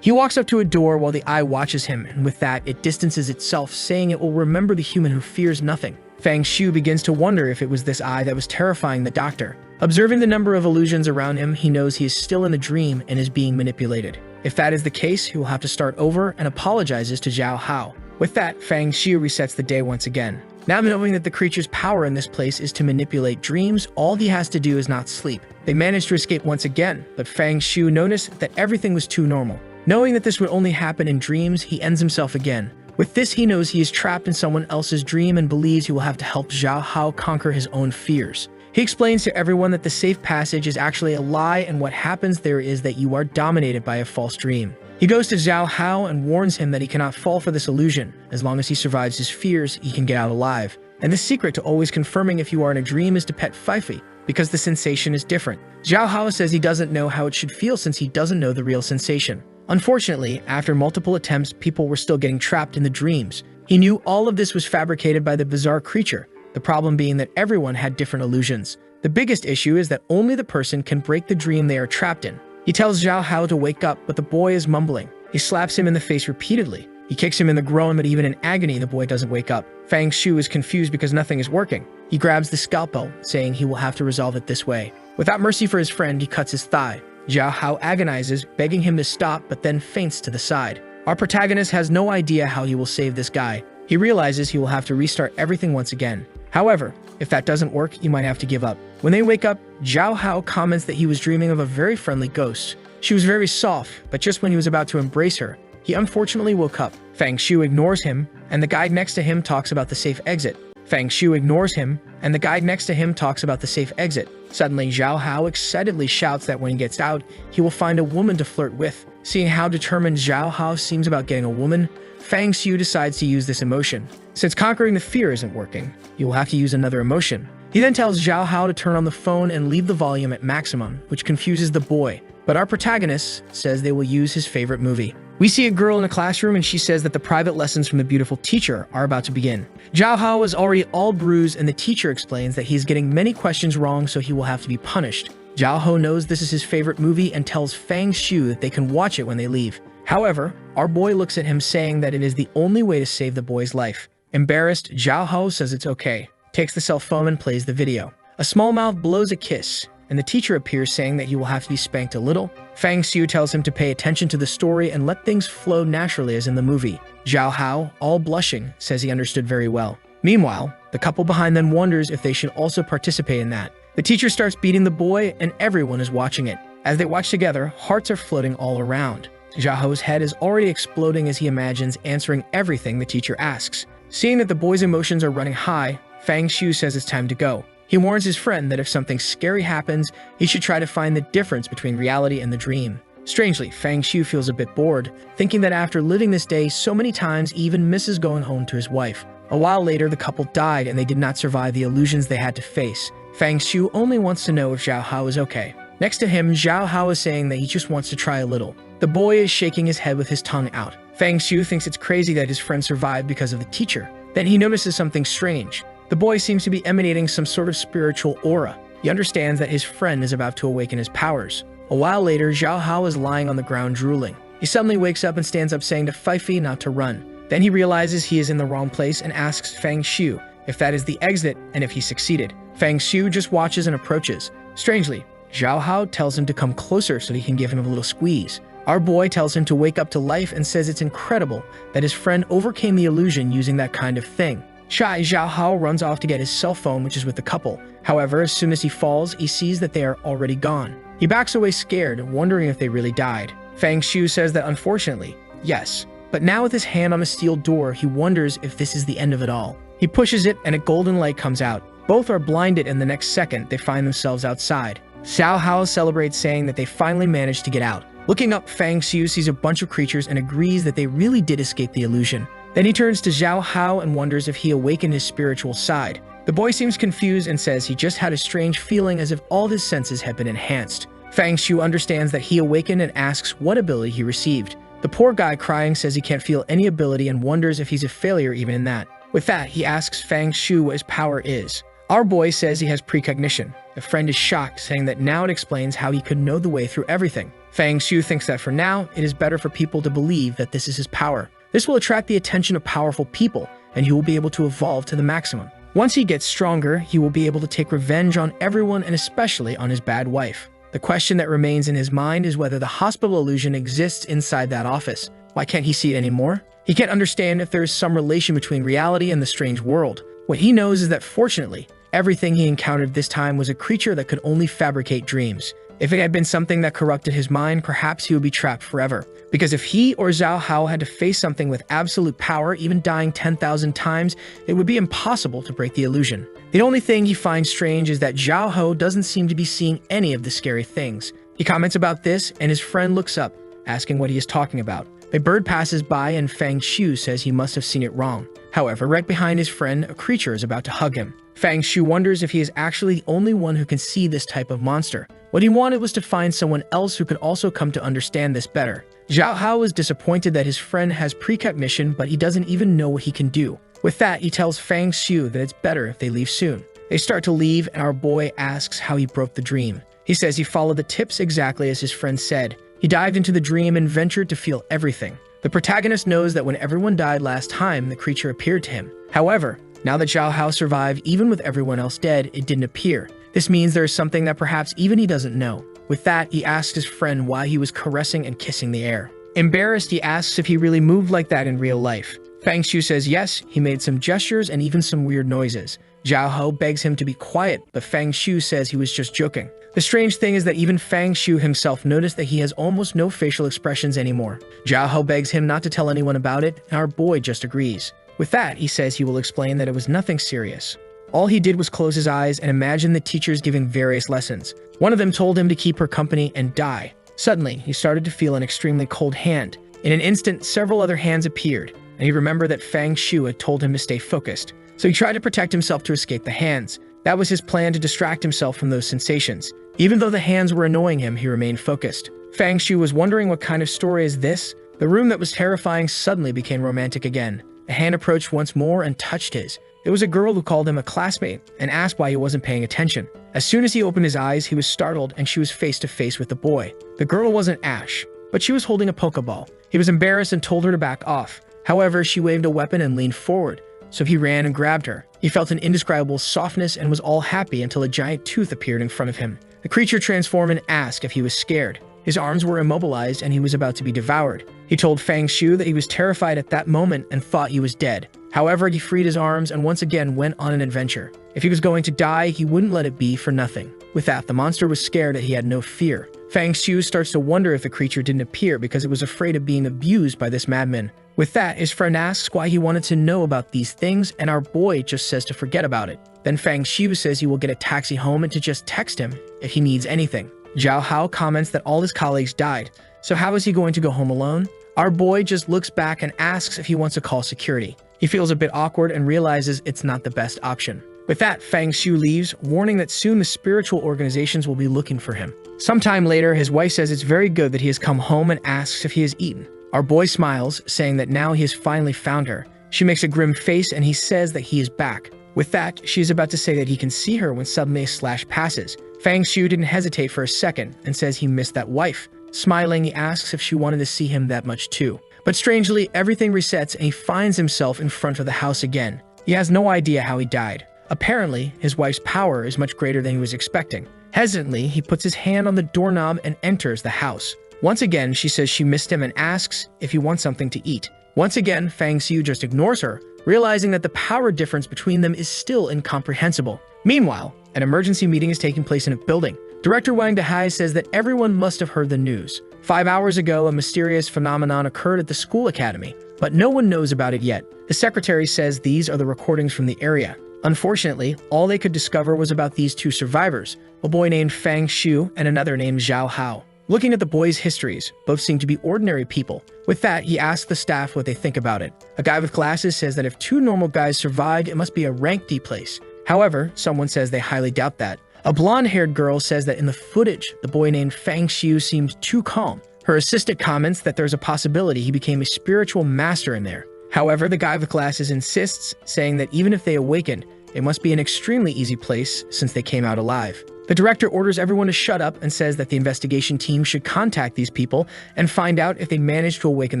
Speaker 1: He walks up to a door while the eye watches him, and with that, it distances itself, saying it will remember the human who fears nothing. Fang Xiu begins to wonder if it was this eye that was terrifying the doctor. Observing the number of illusions around him, he knows he is still in the dream and is being manipulated. If that is the case, he will have to start over and apologizes to Zhao Hao. With that, Fang Xiu resets the day once again. Now knowing that the creature's power in this place is to manipulate dreams, all he has to do is not sleep. They manage to escape once again, but Fang Xiu noticed that everything was too normal. Knowing that this would only happen in dreams, he ends himself again. With this, he knows he is trapped in someone else's dream and believes he will have to help Zhao Hao conquer his own fears. He explains to everyone that the safe passage is actually a lie and what happens there is that you are dominated by a false dream. He goes to Zhao Hao and warns him that he cannot fall for this illusion. As long as he survives his fears, he can get out alive. And the secret to always confirming if you are in a dream is to pet Fifi, because the sensation is different. Zhao Hao says he doesn't know how it should feel since he doesn't know the real sensation. Unfortunately, after multiple attempts, people were still getting trapped in the dreams. He knew all of this was fabricated by the bizarre creature, the problem being that everyone had different illusions. The biggest issue is that only the person can break the dream they are trapped in. He tells Zhao Hao to wake up, but the boy is mumbling. He slaps him in the face repeatedly. He kicks him in the groin, but even in agony, the boy doesn't wake up. Fang Xiu is confused because nothing is working. He grabs the scalpel, saying he will have to resolve it this way. Without mercy for his friend, he cuts his thigh. Zhao Hao agonizes, begging him to stop, but then faints to the side. Our protagonist has no idea how he will save this guy. He realizes he will have to restart everything once again. However, if that doesn't work, he might have to give up. When they wake up, Zhao Hao comments that he was dreaming of a very friendly ghost. She was very soft, but just when he was about to embrace her, he unfortunately woke up. Fang Xiu ignores him, and the guide next to him talks about the safe exit. Fang Xiu ignores him, and the guide next to him talks about the safe exit. Suddenly, Zhao Hao excitedly shouts that when he gets out, he will find a woman to flirt with. Seeing how determined Zhao Hao seems about getting a woman, Fang Xiu decides to use this emotion. Since conquering the fear isn't working, he will have to use another emotion. He then tells Zhao Hao to turn on the phone and leave the volume at maximum, which confuses the boy. But our protagonist says they will use his favorite movie. We see a girl in a classroom and she says that the private lessons from the beautiful teacher are about to begin. Zhao Hao is already all bruised and the teacher explains that he's getting many questions wrong, so he will have to be punished. Zhao Hao knows this is his favorite movie and tells Fang Xiu that they can watch it when they leave. However, our boy looks at him saying that it is the only way to save the boy's life. Embarrassed, Zhao Hao says it's okay, takes the cell phone and plays the video. A small mouth blows a kiss, and the teacher appears saying that he will have to be spanked a little. Fang Xiu tells him to pay attention to the story and let things flow naturally as in the movie. Zhao Hao, all blushing, says he understood very well. Meanwhile, the couple behind them wonders if they should also participate in that. The teacher starts beating the boy and everyone is watching it. As they watch together, hearts are floating all around. Xiaoho's head is already exploding as he imagines answering everything the teacher asks. Seeing that the boy's emotions are running high, Fang Xiu says it's time to go. He warns his friend that if something scary happens, he should try to find the difference between reality and the dream. Strangely, Fang Xiu feels a bit bored, thinking that after living this day so many times, he even misses going home to his wife. A while later, the couple died and they did not survive the illusions they had to face. Fang Xiu only wants to know if Xiao Hao is okay. Next to him, Xiao Hao is saying that he just wants to try a little. The boy is shaking his head with his tongue out. Fang Xiu thinks it's crazy that his friend survived because of the teacher. Then he notices something strange. The boy seems to be emanating some sort of spiritual aura. He understands that his friend is about to awaken his powers. A while later, Xiao Hao is lying on the ground drooling. He suddenly wakes up and stands up saying to Fifi not to run. Then he realizes he is in the wrong place and asks Fang Xiu if that is the exit and if he succeeded. Fang Xiu just watches and approaches. Strangely, Xiao Hao tells him to come closer so he can give him a little squeeze. Our boy tells him to wake up to life and says it's incredible that his friend overcame the illusion using that kind of thing. Shy Xiao Hao runs off to get his cell phone, which is with the couple. However, as soon as he falls, he sees that they are already gone. He backs away scared, wondering if they really died. Fang Xiu says that unfortunately, yes. But now with his hand on a steel door, he wonders if this is the end of it all. He pushes it and a golden light comes out. Both are blinded and the next second, they find themselves outside. Xiao Hao celebrates saying that they finally managed to get out. Looking up, Fang Xiu sees a bunch of creatures and agrees that they really did escape the illusion. Then he turns to Xiao Hao and wonders if he awakened his spiritual side. The boy seems confused and says he just had a strange feeling as if all his senses had been enhanced. Fang Xiu understands that he awakened and asks what ability he received. The poor guy crying says he can't feel any ability and wonders if he's a failure even in that. With that, he asks Fang Xiu what his power is. Our boy says he has precognition. The friend is shocked, saying that now it explains how he could know the way through everything. Fang Xiu thinks that for now, it is better for people to believe that this is his power. This will attract the attention of powerful people, and he will be able to evolve to the maximum. Once he gets stronger, he will be able to take revenge on everyone and especially on his bad wife. The question that remains in his mind is whether the hospital illusion exists inside that office. Why can't he see it anymore? He can't understand if there is some relation between reality and the strange world. What he knows is that fortunately, everything he encountered this time was a creature that could only fabricate dreams. If it had been something that corrupted his mind, perhaps he would be trapped forever. Because if he or Xiao Hao had to face something with absolute power, even dying 10,000 times, it would be impossible to break the illusion. The only thing he finds strange is that Xiao Hao doesn't seem to be seeing any of the scary things. He comments about this, and his friend looks up, asking what he is talking about. A bird passes by and Fang Xiu says he must have seen it wrong. However, right behind his friend, a creature is about to hug him. Fang Xiu wonders if he is actually the only one who can see this type of monster. What he wanted was to find someone else who could also come to understand this better. Xiao Hao is disappointed that his friend has precognition, but he doesn't even know what he can do. With that, he tells Fang Xiu that it's better if they leave soon. They start to leave, and our boy asks how he broke the dream. He says he followed the tips exactly as his friend said. He dived into the dream and ventured to feel everything. The protagonist knows that when everyone died last time, the creature appeared to him. However, now that Xiao Hao survived, even with everyone else dead, it didn't appear. This means there is something that perhaps even he doesn't know. With that, he asks his friend why he was caressing and kissing the air. Embarrassed, he asks if he really moved like that in real life. Fang Xiu says yes, he made some gestures and even some weird noises. Xiao Hao begs him to be quiet, but Fang Xiu says he was just joking. The strange thing is that even Fang Xiu himself noticed that he has almost no facial expressions anymore. Xiao Hao begs him not to tell anyone about it, and our boy just agrees. With that, he says he will explain that it was nothing serious. All he did was close his eyes and imagine the teachers giving various lessons. One of them told him to keep her company and die. Suddenly, he started to feel an extremely cold hand. In an instant, several other hands appeared, and he remembered that Fang Xiu had told him to stay focused. So he tried to protect himself to escape the hands. That was his plan to distract himself from those sensations. Even though the hands were annoying him, he remained focused. Fang Xiu was wondering what kind of story is this? The room that was terrifying suddenly became romantic again. A hand approached once more and touched his. It was a girl who called him a classmate and asked why he wasn't paying attention. As soon as he opened his eyes, he was startled and she was face to face with the boy. The girl wasn't Ash, but she was holding a Pokeball. He was embarrassed and told her to back off. However, she waved a weapon and leaned forward, so he ran and grabbed her. He felt an indescribable softness and was all happy until a giant tooth appeared in front of him. The creature transformed and asked if he was scared. His arms were immobilized and he was about to be devoured. He told Fang Xiu that he was terrified at that moment and thought he was dead. However, he freed his arms and once again went on an adventure. If he was going to die, he wouldn't let it be for nothing. With that, the monster was scared that he had no fear. Fang Xiu starts to wonder if the creature didn't appear because it was afraid of being abused by this madman. With that, his friend asks why he wanted to know about these things, and our boy just says to forget about it. Then Fang Xiu says he will get a taxi home and to just text him if he needs anything. Zhao Hao comments that all his colleagues died, so how is he going to go home alone? Our boy just looks back and asks if he wants to call security. He feels a bit awkward and realizes it's not the best option. With that, Fang Xiu leaves, warning that soon the spiritual organizations will be looking for him. Sometime later, his wife says it's very good that he has come home and asks if he has eaten. Our boy smiles, saying that now he has finally found her. She makes a grim face and he says that he is back. With that, she is about to say that he can see her when suddenly a slash passes. Fang Xiu didn't hesitate for a second and says he missed that wife. Smiling, he asks if she wanted to see him that much too. But strangely, everything resets and he finds himself in front of the house again. He has no idea how he died. Apparently, his wife's power is much greater than he was expecting. Hesitantly, he puts his hand on the doorknob and enters the house. Once again, she says she missed him and asks if he wants something to eat. Once again, Fang Xiu just ignores her, realizing that the power difference between them is still incomprehensible. Meanwhile, an emergency meeting is taking place in a building. Director Wang Dehai says that everyone must have heard the news. 5 hours ago, a mysterious phenomenon occurred at the school academy, but no one knows about it yet. The secretary says these are the recordings from the area. Unfortunately, all they could discover was about these two survivors, a boy named Fang Xiu and another named Zhao Hao. Looking at the boys' histories, both seem to be ordinary people. With that, he asks the staff what they think about it. A guy with glasses says that if two normal guys survived, it must be a rank D place. However, someone says they highly doubt that. A blonde-haired girl says that in the footage, the boy named Fang Xiu seemed too calm. Her assistant comments that there's a possibility he became a spiritual master in there. However, the guy with glasses insists, saying that even if they awakened, it must be an extremely easy place since they came out alive. The director orders everyone to shut up and says that the investigation team should contact these people and find out if they managed to awaken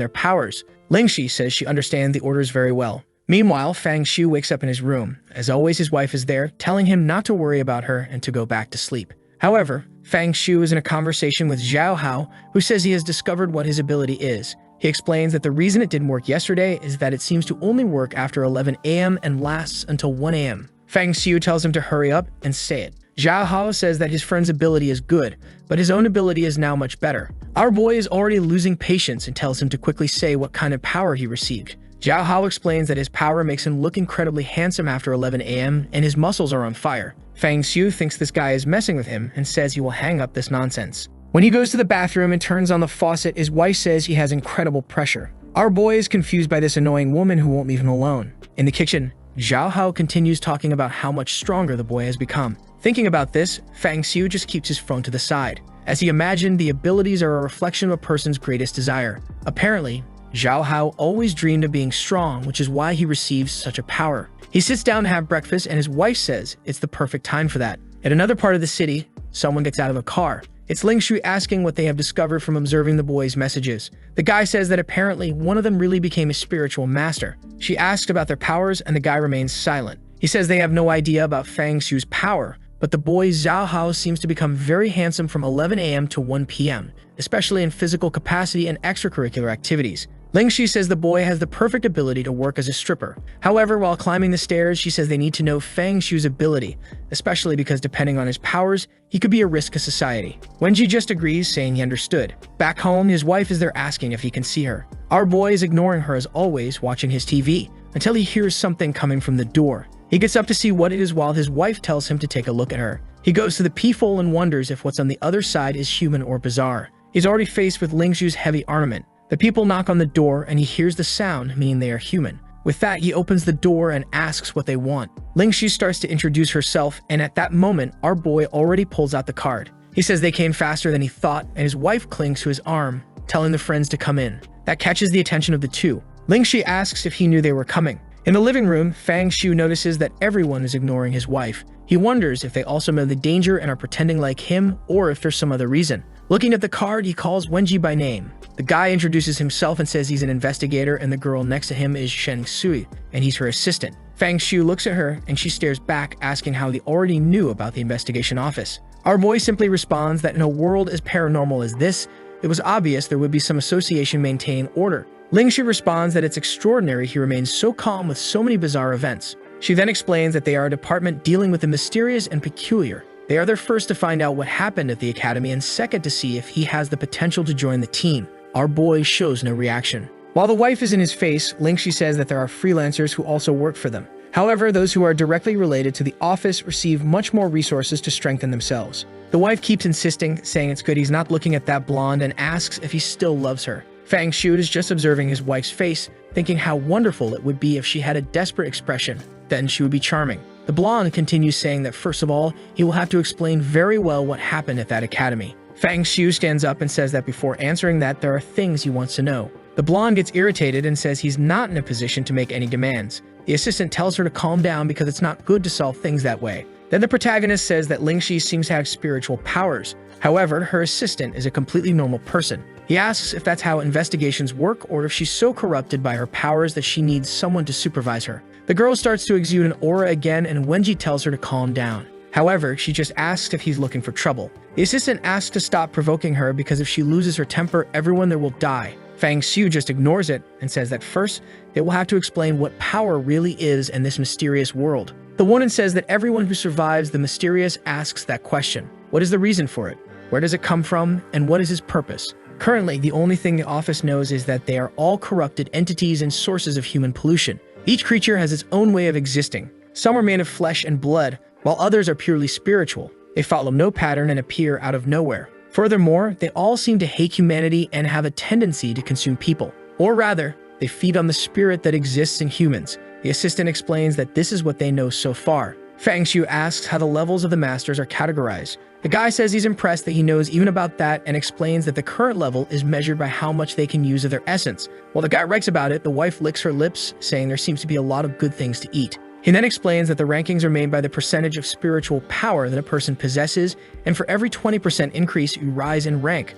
Speaker 1: their powers. Lingxi says she understands the orders very well. Meanwhile, Fang Xiu wakes up in his room. As always, his wife is there, telling him not to worry about her and to go back to sleep. However, Fang Xiu is in a conversation with Zhao Hao, who says he has discovered what his ability is. He explains that the reason it didn't work yesterday is that it seems to only work after 11 a.m. and lasts until 1 a.m. Fang Xiu tells him to hurry up and say it. Zhao Hao says that his friend's ability is good, but his own ability is now much better. Our boy is already losing patience and tells him to quickly say what kind of power he received. Zhao Hao explains that his power makes him look incredibly handsome after 11 a.m. and his muscles are on fire. Fang Xiu thinks this guy is messing with him and says he will hang up this nonsense. When he goes to the bathroom and turns on the faucet, his wife says he has incredible pressure. Our boy is confused by this annoying woman who won't leave him alone. In the kitchen, Zhao Hao continues talking about how much stronger the boy has become. Thinking about this, Fang Xiu just keeps his phone to the side, as he imagined the abilities are a reflection of a person's greatest desire. Apparently, Zhao Hao always dreamed of being strong, which is why he receives such a power. He sits down to have breakfast and his wife says it's the perfect time for that. At another part of the city, someone gets out of a car. It's Lingshu asking what they have discovered from observing the boys' messages. The guy says that apparently one of them really became a spiritual master. She asks about their powers and the guy remains silent. He says they have no idea about Fang Xiu's power, but the boy Zhao Hao seems to become very handsome from 11 a.m. to 1 p.m., especially in physical capacity and extracurricular activities. Lingxi says the boy has the perfect ability to work as a stripper. However, while climbing the stairs, she says they need to know Fang Xiu's ability, especially because depending on his powers, he could be a risk to society. Wenji just agrees, saying he understood. Back home, his wife is there asking if he can see her. Our boy is ignoring her as always, watching his TV, until he hears something coming from the door. He gets up to see what it is while his wife tells him to take a look at her. He goes to the peephole and wonders if what's on the other side is human or bizarre. He's already faced with Lingxu's heavy armament. The people knock on the door and he hears the sound, meaning they are human. With that, he opens the door and asks what they want. Lingxi starts to introduce herself, and at that moment, our boy already pulls out the card. He says they came faster than he thought, and his wife clings to his arm, telling the friends to come in. That catches the attention of the two. Lingxi asks if he knew they were coming. In the living room, Fang Xiu notices that everyone is ignoring his wife. He wonders if they also know the danger and are pretending like him, or if there's some other reason. Looking at the card, he calls Wenji by name. The guy introduces himself and says he's an investigator, and the girl next to him is Shen Sui, and he's her assistant. Fang Xiu looks at her, and she stares back, asking how they already knew about the investigation office. Our boy simply responds that in a world as paranormal as this, it was obvious there would be some association maintaining order. Lingxi responds that it's extraordinary he remains so calm with so many bizarre events. She then explains that they are a department dealing with the mysterious and peculiar. They are there first to find out what happened at the academy and second to see if he has the potential to join the team. Our boy shows no reaction. While the wife is in his face, Lingxi says that there are freelancers who also work for them. However, those who are directly related to the office receive much more resources to strengthen themselves. The wife keeps insisting, saying it's good he's not looking at that blonde, and asks if he still loves her. Fang Xiu is just observing his wife's face, thinking how wonderful it would be if she had a desperate expression. Then she would be charming. The blonde continues saying that first of all, he will have to explain very well what happened at that academy. Fang Xiu stands up and says that before answering that, there are things he wants to know. The blonde gets irritated and says he's not in a position to make any demands. The assistant tells her to calm down because it's not good to solve things that way. Then the protagonist says that Lingxi seems to have spiritual powers. However, her assistant is a completely normal person. He asks if that's how investigations work or if she's so corrupted by her powers that she needs someone to supervise her. The girl starts to exude an aura again and Wenji tells her to calm down. However, she just asks if he's looking for trouble. The assistant asks to stop provoking her because if she loses her temper, everyone there will die. Fang Xiu just ignores it and says that first, they will have to explain what power really is in this mysterious world. The woman says that everyone who survives the mysterious asks that question. What is the reason for it? Where does it come from? And what is its purpose? Currently, the only thing the office knows is that they are all corrupted entities and sources of human pollution. Each creature has its own way of existing. Some are made of flesh and blood, while others are purely spiritual. They follow no pattern and appear out of nowhere. Furthermore, they all seem to hate humanity and have a tendency to consume people. Or rather, they feed on the spirit that exists in humans. The assistant explains that this is what they know so far. Fang Xiu asks how the levels of the masters are categorized. The guy says he's impressed that he knows even about that and explains that the current level is measured by how much they can use of their essence. While the guy writes about it, the wife licks her lips, saying there seems to be a lot of good things to eat. He then explains that the rankings are made by the percentage of spiritual power that a person possesses, and for every 20% increase, you rise in rank.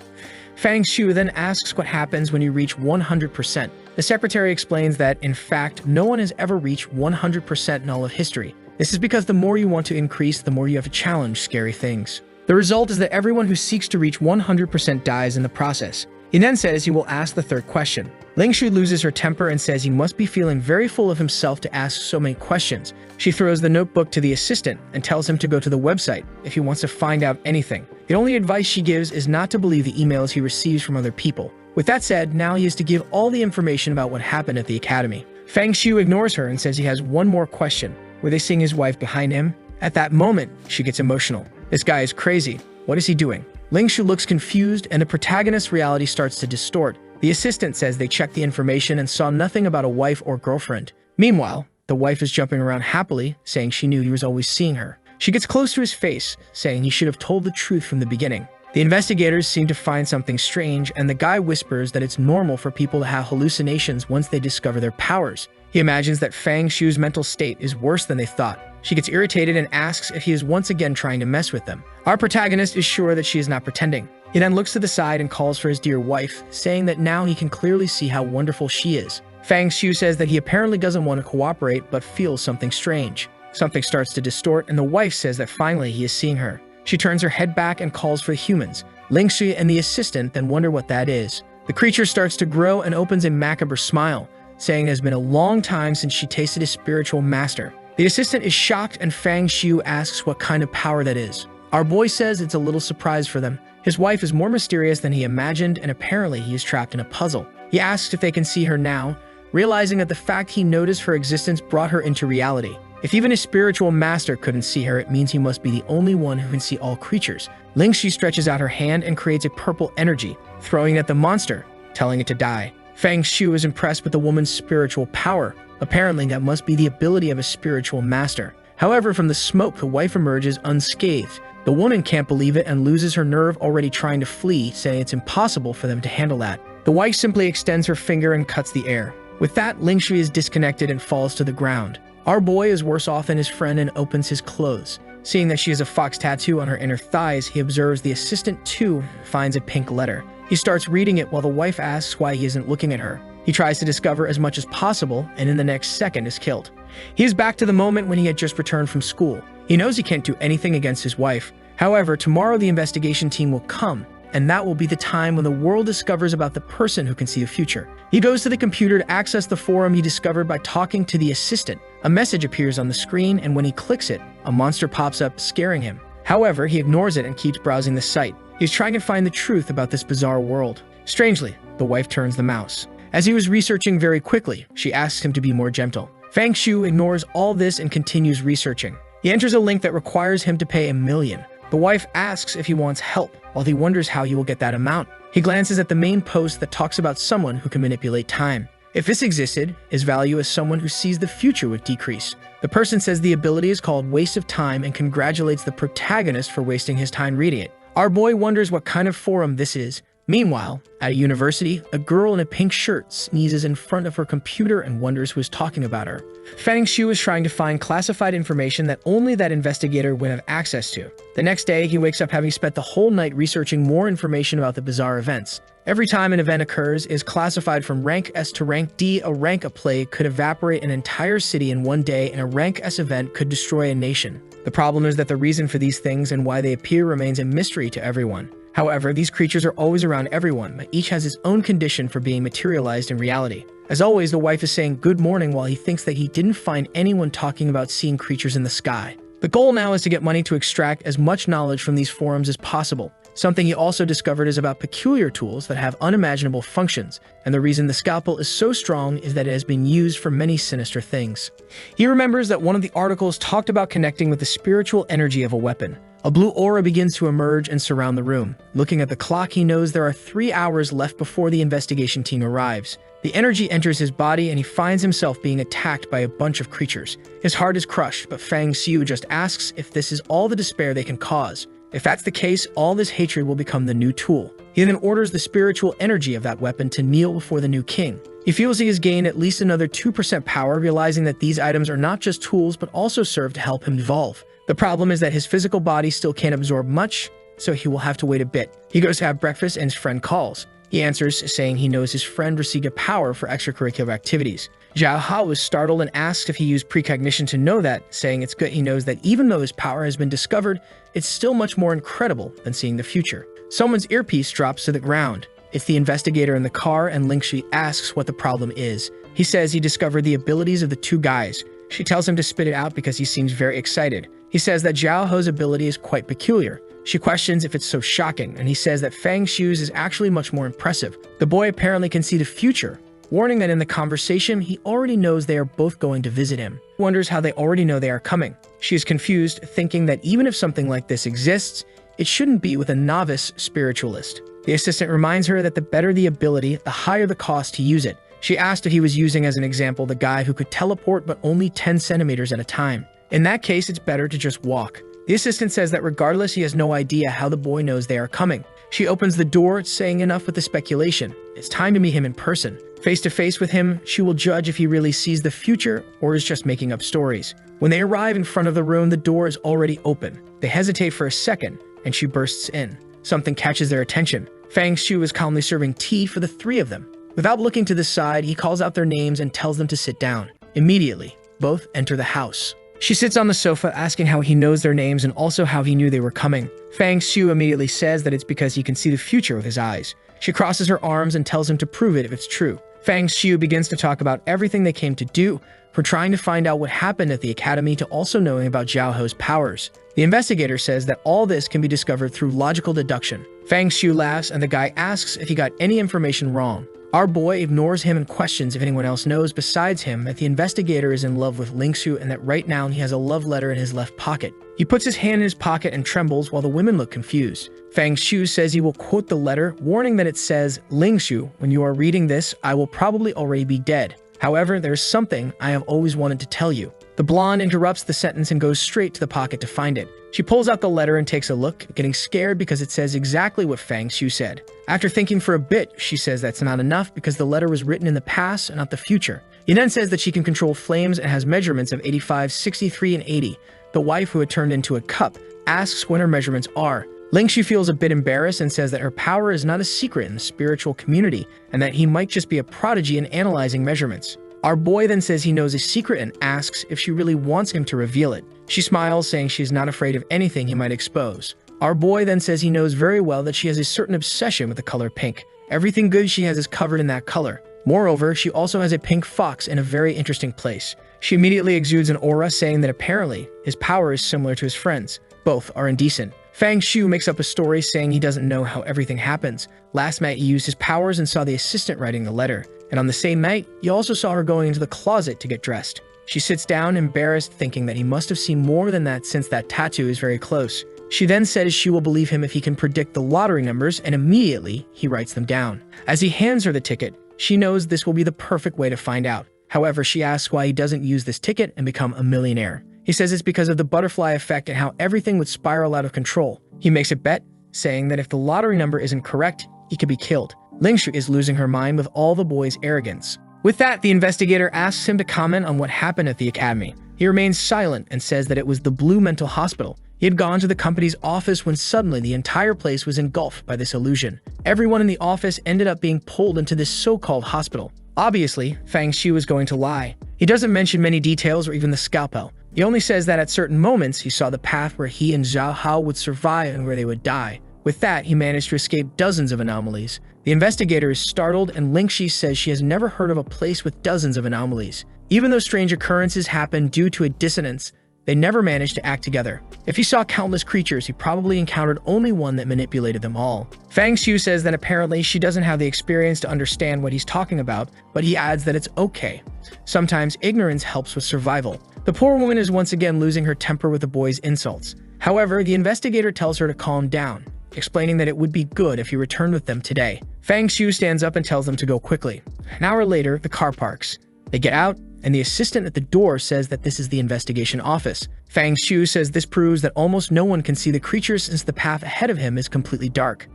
Speaker 1: Fang Xiu then asks what happens when you reach 100%. The secretary explains that, in fact, no one has ever reached 100% in all of history. This is because the more you want to increase, the more you have to challenge scary things. The result is that everyone who seeks to reach 100% dies in the process. He then says he will ask the third question. Lingxi loses her temper and says he must be feeling very full of himself to ask so many questions. She throws the notebook to the assistant and tells him to go to the website if he wants to find out anything. The only advice she gives is not to believe the emails he receives from other people. With that said, now he is to give all the information about what happened at the academy. Fang Xiu ignores her and says he has one more question. Were they seeing his wife behind him? At that moment, she gets emotional. This guy is crazy. What is he doing? Lingxi looks confused and the protagonist's reality starts to distort. The assistant says they checked the information and saw nothing about a wife or girlfriend. Meanwhile, the wife is jumping around happily, saying she knew he was always seeing her. She gets close to his face, saying he should have told the truth from the beginning. The investigators seem to find something strange, and the guy whispers that it's normal for people to have hallucinations once they discover their powers. He imagines that Fang Xiu's mental state is worse than they thought. She gets irritated and asks if he is once again trying to mess with them. Our protagonist is sure that she is not pretending. He then looks to the side and calls for his dear wife, saying that now he can clearly see how wonderful she is. Fang Xiu says that he apparently doesn't want to cooperate but feels something strange. Something starts to distort and the wife says that finally he is seeing her. She turns her head back and calls for the humans. Lingxi and the assistant then wonder what that is. The creature starts to grow and opens a macabre smile, saying it has been a long time since she tasted a spiritual master. The assistant is shocked and Fang Xiu asks what kind of power that is. Our boy says it's a little surprise for them. His wife is more mysterious than he imagined and apparently he is trapped in a puzzle. He asks if they can see her now, realizing that the fact he noticed her existence brought her into reality. If even his spiritual master couldn't see her, it means he must be the only one who can see all creatures. Lingxi stretches out her hand and creates a purple energy, throwing it at the monster, telling it to die. Fang Xiu is impressed with the woman's spiritual power. Apparently, that must be the ability of a spiritual master. However, from the smoke, the wife emerges unscathed. The woman can't believe it and loses her nerve, already trying to flee, saying it's impossible for them to handle that. The wife simply extends her finger and cuts the air. With that, Lingxi is disconnected and falls to the ground. Our boy is worse off than his friend and opens his clothes. Seeing that she has a fox tattoo on her inner thighs, he observes the assistant too finds a pink letter. He starts reading it while the wife asks why he isn't looking at her. He tries to discover as much as possible and in the next second is killed. He is back to the moment when he had just returned from school. He knows he can't do anything against his wife. However, tomorrow the investigation team will come, and that will be the time when the world discovers about the person who can see the future. He goes to the computer to access the forum he discovered by talking to the assistant. A message appears on the screen, and when he clicks it, a monster pops up, scaring him. However, he ignores it and keeps browsing the site. He's trying to find the truth about this bizarre world. Strangely, the wife turns the mouse. As he was researching very quickly, she asks him to be more gentle. Fang Xiu ignores all this and continues researching. He enters a link that requires him to pay $1 million. The wife asks if he wants help, while he wonders how he will get that amount. He glances at the main post that talks about someone who can manipulate time. If this existed, his value as someone who sees the future would decrease. The person says the ability is called Waste of Time and congratulates the protagonist for wasting his time reading it. Our boy wonders what kind of forum this is. Meanwhile, at a university, a girl in a pink shirt sneezes in front of her computer and wonders who is talking about her. Fang Xiu is trying to find classified information that only that investigator would have access to. The next day, he wakes up having spent the whole night researching more information about the bizarre events. Every time an event occurs, it is classified from rank S to rank D. A rank A plague could evaporate an entire city in one day, and a rank S event could destroy a nation. The problem is that the reason for these things and why they appear remains a mystery to everyone. However, these creatures are always around everyone, but each has its own condition for being materialized in reality. As always, the wife is saying good morning while he thinks that he didn't find anyone talking about seeing creatures in the sky. The goal now is to get money to extract as much knowledge from these forums as possible. Something he also discovered is about peculiar tools that have unimaginable functions, and the reason the scalpel is so strong is that it has been used for many sinister things. He remembers that one of the articles talked about connecting with the spiritual energy of a weapon. A blue aura begins to emerge and surround the room. Looking at the clock, he knows there are 3 hours left before the investigation team arrives. The energy enters his body and he finds himself being attacked by a bunch of creatures. His heart is crushed, but Fang Xiu just asks if this is all the despair they can cause. If that's the case, all this hatred will become the new tool. He then orders the spiritual energy of that weapon to kneel before the new king. He feels he has gained at least another 2% power, realizing that these items are not just tools but also serve to help him evolve. The problem is that his physical body still can't absorb much, so he will have to wait a bit. He goes to have breakfast and his friend calls. He answers, saying he knows his friend received a power for extracurricular activities. Zhao Hao is startled and asks if he used precognition to know that, saying it's good he knows that even though his power has been discovered, it's still much more incredible than seeing the future. Someone's earpiece drops to the ground. It's the investigator in the car, and Ling Shi asks what the problem is. He says he discovered the abilities of the 2 guys. She tells him to spit it out because he seems very excited. He says that Zhao Ho's ability is quite peculiar. She questions if it's so shocking, and he says that Fang Xiu's is actually much more impressive. The boy apparently can see the future, warning that in the conversation, he already knows they are both going to visit him. He wonders how they already know they are coming. She is confused, thinking that even if something like this exists, it shouldn't be with a novice spiritualist. The assistant reminds her that the better the ability, the higher the cost to use it. She asked if he was using as an example the guy who could teleport but only 10 centimeters at a time. In that case, it's better to just walk. The assistant says that regardless, he has no idea how the boy knows they are coming. She opens the door, saying enough with the speculation. It's time to meet him in person. Face to face with him, she will judge if he really sees the future or is just making up stories. When they arrive in front of the room, the door is already open. They hesitate for a second, and she bursts in. Something catches their attention. Fang Xiu is calmly serving tea for the 3 of them. Without looking to the side, he calls out their names and tells them to sit down. Immediately, both enter the house. She sits on the sofa asking how he knows their names and also how he knew they were coming. Fang Xiu immediately says that it's because he can see the future with his eyes. She crosses her arms and tells him to prove it if it's true. Fang Xiu begins to talk about everything they came to do, from trying to find out what happened at the academy to also knowing about Zhao Ho's powers. The investigator says that all this can be discovered through logical deduction. Fang Xiu laughs and the guy asks if he got any information wrong. Our boy ignores him and questions if anyone else knows besides him that the investigator is in love with Ling Xiu and that right now he has a love letter in his left pocket. He puts his hand in his pocket and trembles while the women look confused. Fang Xiu says he will quote the letter, warning that it says, "Ling Xiu, when you are reading this, I will probably already be dead. However, there's something I have always wanted to tell you." The blonde interrupts the sentence and goes straight to the pocket to find it. She pulls out the letter and takes a look, getting scared because it says exactly what Fang Xiu said. After thinking for a bit, she says that's not enough because the letter was written in the past and not the future. He then says that she can control flames and has measurements of 85, 63, and 80. The wife, who had turned into a cup, asks when her measurements are. Ling Xiu feels a bit embarrassed and says that her power is not a secret in the spiritual community and that he might just be a prodigy in analyzing measurements. Our boy then says he knows a secret and asks if she really wants him to reveal it. She smiles, saying she is not afraid of anything he might expose. Our boy then says he knows very well that she has a certain obsession with the color pink. Everything good she has is covered in that color. Moreover, she also has a pink fox in a very interesting place. She immediately exudes an aura, saying that apparently his power is similar to his friend's. Both are indecent. Fang Xiu makes up a story saying he doesn't know how everything happens. Last night he used his powers and saw the assistant writing the letter. And on the same night, he also saw her going into the closet to get dressed. She sits down, embarrassed, thinking that he must have seen more than that since that tattoo is very close. She then says she will believe him if he can predict the lottery numbers, and immediately he writes them down. As he hands her the ticket, she knows this will be the perfect way to find out. However, she asks why he doesn't use this ticket and become a millionaire. He says it's because of the butterfly effect and how everything would spiral out of control. He makes a bet, saying that if the lottery number isn't correct, he could be killed. Lingshu is losing her mind with all the boy's arrogance. With that, the investigator asks him to comment on what happened at the academy. He remains silent and says that it was the Blue Mental Hospital. He had gone to the company's office when suddenly the entire place was engulfed by this illusion. Everyone in the office ended up being pulled into this so-called hospital. Obviously, Fang Xiu is going to lie. He doesn't mention many details or even the scalpel. He only says that at certain moments he saw the path where he and Zhao Hao would survive and where they would die. With that, he managed to escape dozens of anomalies. The investigator is startled, and Lingxi says she has never heard of a place with dozens of anomalies. Even though strange occurrences happen due to a dissonance, they never managed to act together. If he saw countless creatures, he probably encountered only one that manipulated them all. Fang Xiu says that apparently she doesn't have the experience to understand what he's talking about, but he adds that it's okay. Sometimes ignorance helps with survival. The poor woman is once again losing her temper with the boy's insults. However, the investigator tells her to calm down, explaining that it would be good if he returned with them today. Fang Xiu stands up and tells them to go quickly. An hour later, the car parks. They get out, and the assistant at the door says that this is the investigation office. Fang Xiu says this proves that almost no one can see the creatures since the path ahead of him is completely dark.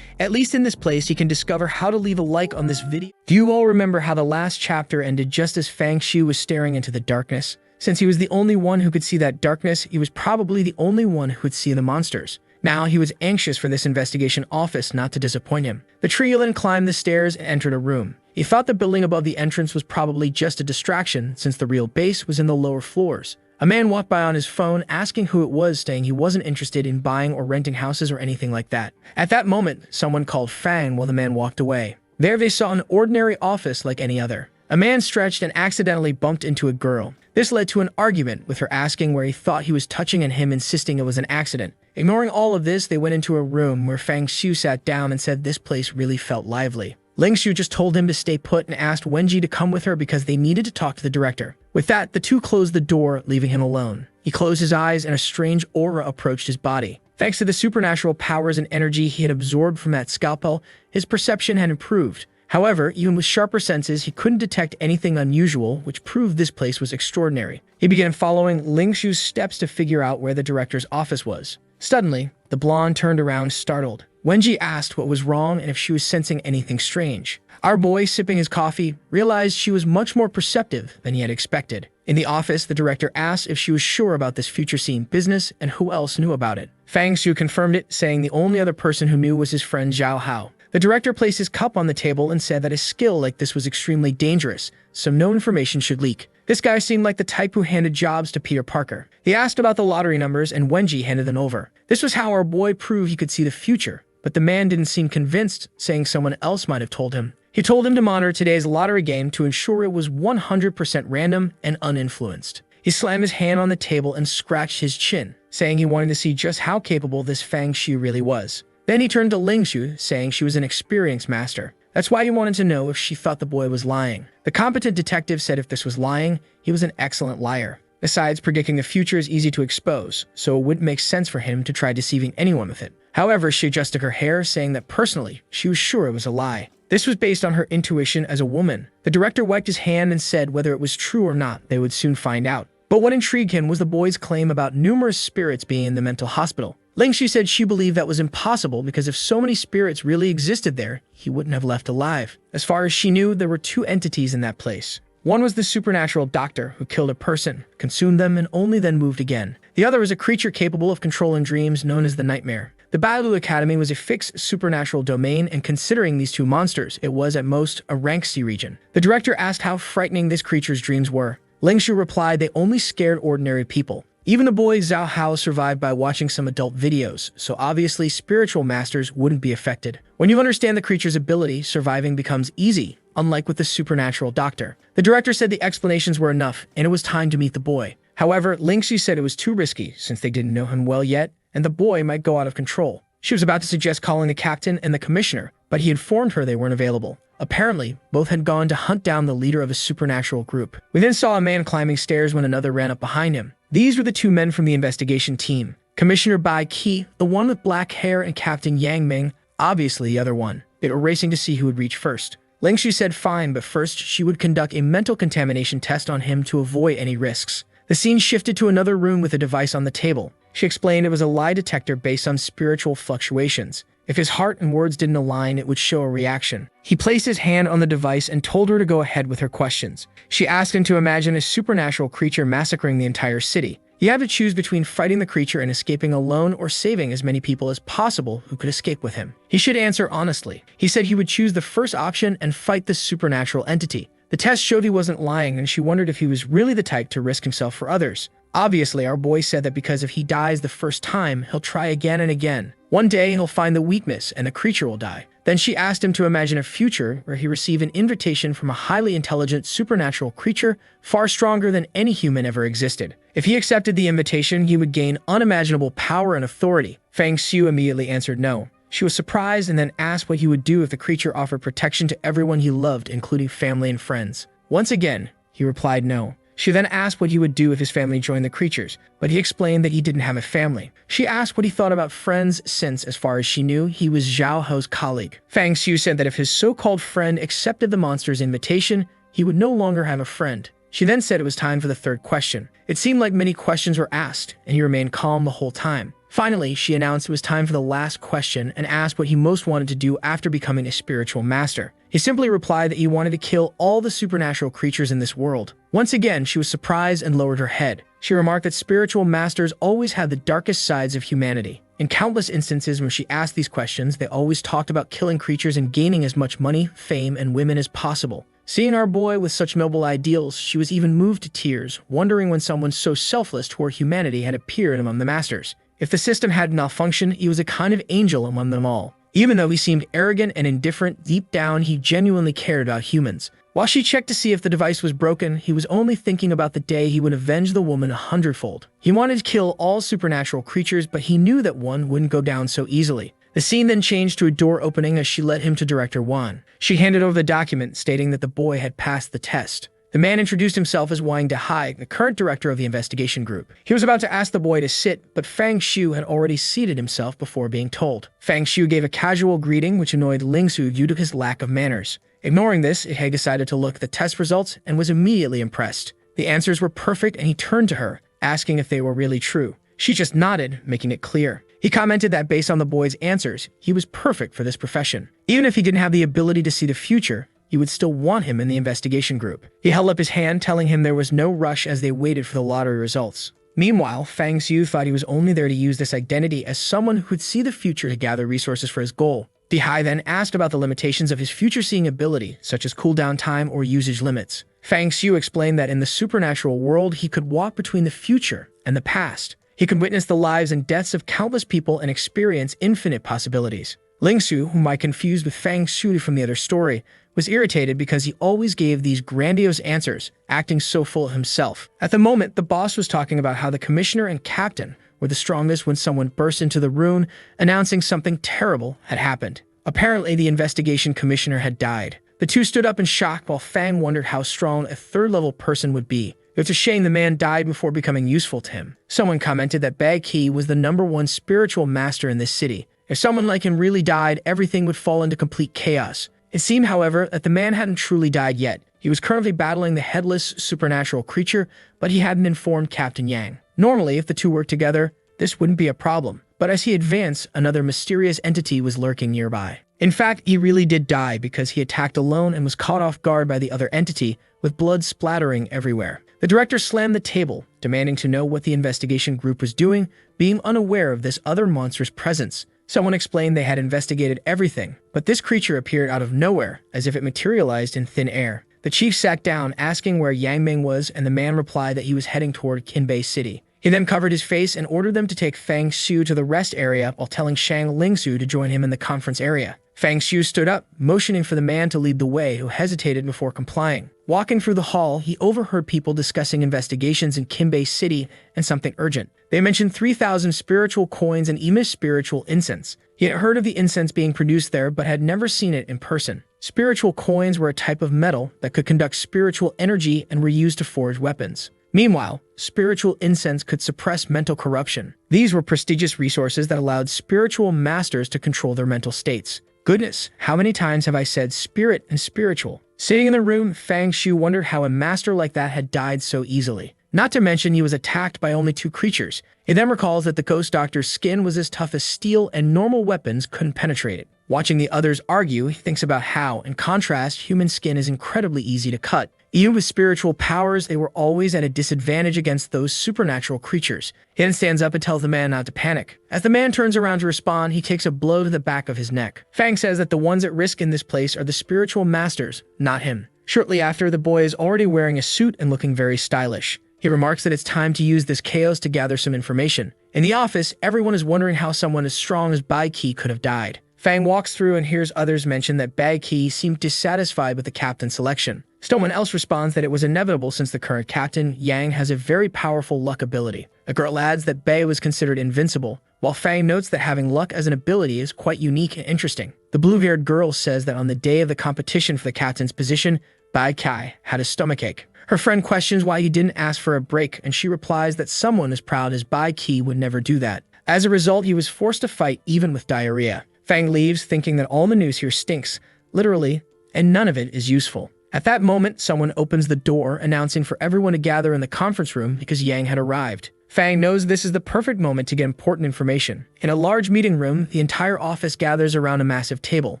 Speaker 1: At least in this place, he can discover how to leave a like on this video. Do you all remember how the last chapter ended just as Fang Xiu was staring into the darkness? Since he was the only one who could see that darkness, he was probably the only one who would see the monsters. Now he was anxious for this investigation office not to disappoint him. The trio then climbed the stairs and entered a room. He thought the building above the entrance was probably just a distraction since the real base was in the lower floors. A man walked by on his phone asking who it was, saying he wasn't interested in buying or renting houses or anything like that. At that moment, someone called Fang while the man walked away. There they saw an ordinary office like any other. A man stretched and accidentally bumped into a girl. This led to an argument, with her asking where he thought he was touching and him insisting it was an accident. Ignoring all of this, they went into a room where Fang Xiu sat down and said this place really felt lively. Ling Xiu just told him to stay put and asked Wenji to come with her because they needed to talk to the director. With that, the two closed the door, leaving him alone. He closed his eyes and a strange aura approached his body. Thanks to the supernatural powers and energy he had absorbed from that scalpel, his perception had improved. However, even with sharper senses, he couldn't detect anything unusual, which proved this place was extraordinary. He began following Ling Xiu's steps to figure out where the director's office was. Suddenly, the blonde turned around, startled. Wenji asked what was wrong and if she was sensing anything strange. Our boy, sipping his coffee, realized she was much more perceptive than he had expected. In the office, the director asked if she was sure about this future scene business and who else knew about it. Fang Xiu confirmed it, saying the only other person who knew was his friend Zhao Hao. The director placed his cup on the table and said that a skill like this was extremely dangerous, so no information should leak. This guy seemed like the type who handed jobs to Peter Parker. He asked about the lottery numbers and Wenji handed them over. This was how our boy proved he could see the future, but the man didn't seem convinced, saying someone else might have told him. He told him to monitor today's lottery game to ensure it was 100% random and uninfluenced. He slammed his hand on the table and scratched his chin, saying he wanted to see just how capable this Fang Xiu really was. Then he turned to Ling Xiu, saying she was an experienced master. That's why he wanted to know if she thought the boy was lying. The competent detective said if this was lying, he was an excellent liar. Besides, predicting the future is easy to expose, so it wouldn't make sense for him to try deceiving anyone with it. However, she adjusted her hair, saying that personally, she was sure it was a lie. This was based on her intuition as a woman. The director wiped his hand and said whether it was true or not, they would soon find out. But what intrigued him was the boy's claim about numerous spirits being in the mental hospital. Ling Xiu said she believed that was impossible because if so many spirits really existed there, he wouldn't have left alive. As far as she knew, there were two entities in that place. One was the supernatural doctor who killed a person, consumed them, and only then moved again. The other was a creature capable of controlling dreams known as the Nightmare. The Bailu Academy was a fixed supernatural domain, and considering these two monsters, it was at most a rank C region. The director asked how frightening this creature's dreams were. Ling Xiu replied they only scared ordinary people. Even the boy Zhao Hao survived by watching some adult videos, so obviously spiritual masters wouldn't be affected. When you understand the creature's ability, surviving becomes easy, unlike with the supernatural doctor. The director said the explanations were enough, and it was time to meet the boy. However, Ling Xiu said it was too risky since they didn't know him well yet, and the boy might go out of control. She was about to suggest calling the captain and the commissioner, but he informed her they weren't available. Apparently, both had gone to hunt down the leader of a supernatural group. We then saw a man climbing stairs when another ran up behind him. These were the two men from the investigation team. Commissioner Bai Qi, the one with black hair, and Captain Yang Ming, obviously the other one. They were racing to see who would reach first. Ling Xu said fine, but first she would conduct a mental contamination test on him to avoid any risks. The scene shifted to another room with a device on the table. She explained it was a lie detector based on spiritual fluctuations. If his heart and words didn't align, it would show a reaction. He placed his hand on the device and told her to go ahead with her questions. She asked him to imagine a supernatural creature massacring the entire city. He had to choose between fighting the creature and escaping alone or saving as many people as possible who could escape with him. He should answer honestly. He said he would choose the first option and fight the supernatural entity. The test showed he wasn't lying, and she wondered if he was really the type to risk himself for others. Obviously, our boy said that because if he dies the first time, he'll try again and again. One day, he'll find the weakness and the creature will die. Then she asked him to imagine a future where he received an invitation from a highly intelligent supernatural creature far stronger than any human ever existed. If he accepted the invitation, he would gain unimaginable power and authority. Fang Xiu immediately answered no. She was surprised and then asked what he would do if the creature offered protection to everyone he loved, including family and friends. Once again, he replied no. She then asked what he would do if his family joined the creatures, but he explained that he didn't have a family. She asked what he thought about friends since, as far as she knew, he was Zhao He's colleague. Fang Xiu said that if his so-called friend accepted the monster's invitation, he would no longer have a friend. She then said it was time for the third question. It seemed like many questions were asked, and he remained calm the whole time. Finally, she announced it was time for the last question and asked what he most wanted to do after becoming a spiritual master. He simply replied that he wanted to kill all the supernatural creatures in this world. Once again, she was surprised and lowered her head. She remarked that spiritual masters always had the darkest sides of humanity. In countless instances when she asked these questions, they always talked about killing creatures and gaining as much money, fame, and women as possible. Seeing our boy with such noble ideals, she was even moved to tears, wondering when someone so selfless toward humanity had appeared among the masters. If the system had malfunctioned, he was a kind of angel among them all. Even though he seemed arrogant and indifferent, deep down he genuinely cared about humans. While she checked to see if the device was broken, he was only thinking about the day he would avenge the woman 100-fold. He wanted to kill all supernatural creatures, but he knew that one wouldn't go down so easily. The scene then changed to a door opening as she led him to Director Wan. She handed over the document stating that the boy had passed the test. The man introduced himself as Wang Dehai, the current director of the investigation group. He was about to ask the boy to sit, but Fang Xiu had already seated himself before being told. Fang Xiu gave a casual greeting, which annoyed Ling Xu due to his lack of manners. Ignoring this, he decided to look at the test results and was immediately impressed. The answers were perfect, and he turned to her, asking if they were really true. She just nodded, making it clear. He commented that based on the boy's answers, he was perfect for this profession. Even if he didn't have the ability to see the future, he would still want him in the investigation group. He held up his hand, telling him there was no rush as they waited for the lottery results. Meanwhile, Fang Xiu thought he was only there to use this identity as someone who could see the future to gather resources for his goal. Dehai then asked about the limitations of his future-seeing ability, such as cooldown time or usage limits. Fang Xiu explained that in the supernatural world, he could walk between the future and the past. He could witness the lives and deaths of countless people and experience infinite possibilities. Ling Xu, whom I confused with Fang Xiu from the other story, was irritated because he always gave these grandiose answers, acting so full of himself. At the moment, the boss was talking about how the commissioner and captain were the strongest when someone burst into the room, announcing something terrible had happened. Apparently, the investigation commissioner had died. The two stood up in shock while Fang wondered how strong a third-level person would be. It's a shame the man died before becoming useful to him. Someone commented that Bai Qi was the #1 spiritual master in this city. If someone like him really died, everything would fall into complete chaos. It seemed, however, that the man hadn't truly died yet. He was currently battling the Headless supernatural creature, but he hadn't informed Captain Yang. Normally, if the two worked together, this wouldn't be a problem. But as he advanced, another mysterious entity was lurking nearby. In fact, he really did die because he attacked alone and was caught off guard by the other entity, with blood splattering everywhere. The director slammed the table, demanding to know what the investigation group was doing, being unaware of this other monster's presence. Someone explained they had investigated everything, but this creature appeared out of nowhere, as if it materialized in thin air. The chief sat down, asking where Yang Ming was, and the man replied that he was heading toward Qinbei City. He then covered his face and ordered them to take Fang Xiu to the rest area while telling Shang Lingsu to join him in the conference area. Fang Xiu stood up, motioning for the man to lead the way, who hesitated before complying. Walking through the hall, he overheard people discussing investigations in Kimbei City and something urgent. They mentioned 3,000 spiritual coins and even spiritual incense. He had heard of the incense being produced there, but had never seen it in person. Spiritual coins were a type of metal that could conduct spiritual energy and were used to forge weapons. Meanwhile, spiritual incense could suppress mental corruption. These were prestigious resources that allowed spiritual masters to control their mental states. Goodness, how many times have I said spirit and spiritual? Sitting in the room, Fang Shu wondered how a master like that had died so easily. Not to mention he was attacked by only 2 creatures. He then recalls that the ghost doctor's skin was as tough as steel and normal weapons couldn't penetrate it. Watching the others argue, he thinks about how, in contrast, human skin is incredibly easy to cut. Even with spiritual powers, they were always at a disadvantage against those supernatural creatures. He then stands up and tells the man not to panic. As the man turns around to respond, he takes a blow to the back of his neck. Fang says that the ones at risk in this place are the spiritual masters, not him. Shortly after, the boy is already wearing a suit and looking very stylish. He remarks that it's time to use this chaos to gather some information. In the office, everyone is wondering how someone as strong as Bai Qi could have died. Fang walks through and hears others mention that Bai Qi seemed dissatisfied with the captain's selection. Someone else responds that it was inevitable since the current captain, Yang, has a very powerful luck ability. A girl adds that Bai was considered invincible, while Fang notes that having luck as an ability is quite unique and interesting. The blue-haired girl says that on the day of the competition for the captain's position, Bai Qi had a stomachache. Her friend questions why he didn't ask for a break, and she replies that someone as proud as Bai Qi would never do that. As a result, he was forced to fight even with diarrhea. Fang leaves, thinking that all the news here stinks, literally, and none of it is useful. At that moment, someone opens the door, announcing for everyone to gather in the conference room because Yang had arrived. Fang knows this is the perfect moment to get important information. In a large meeting room, the entire office gathers around a massive table.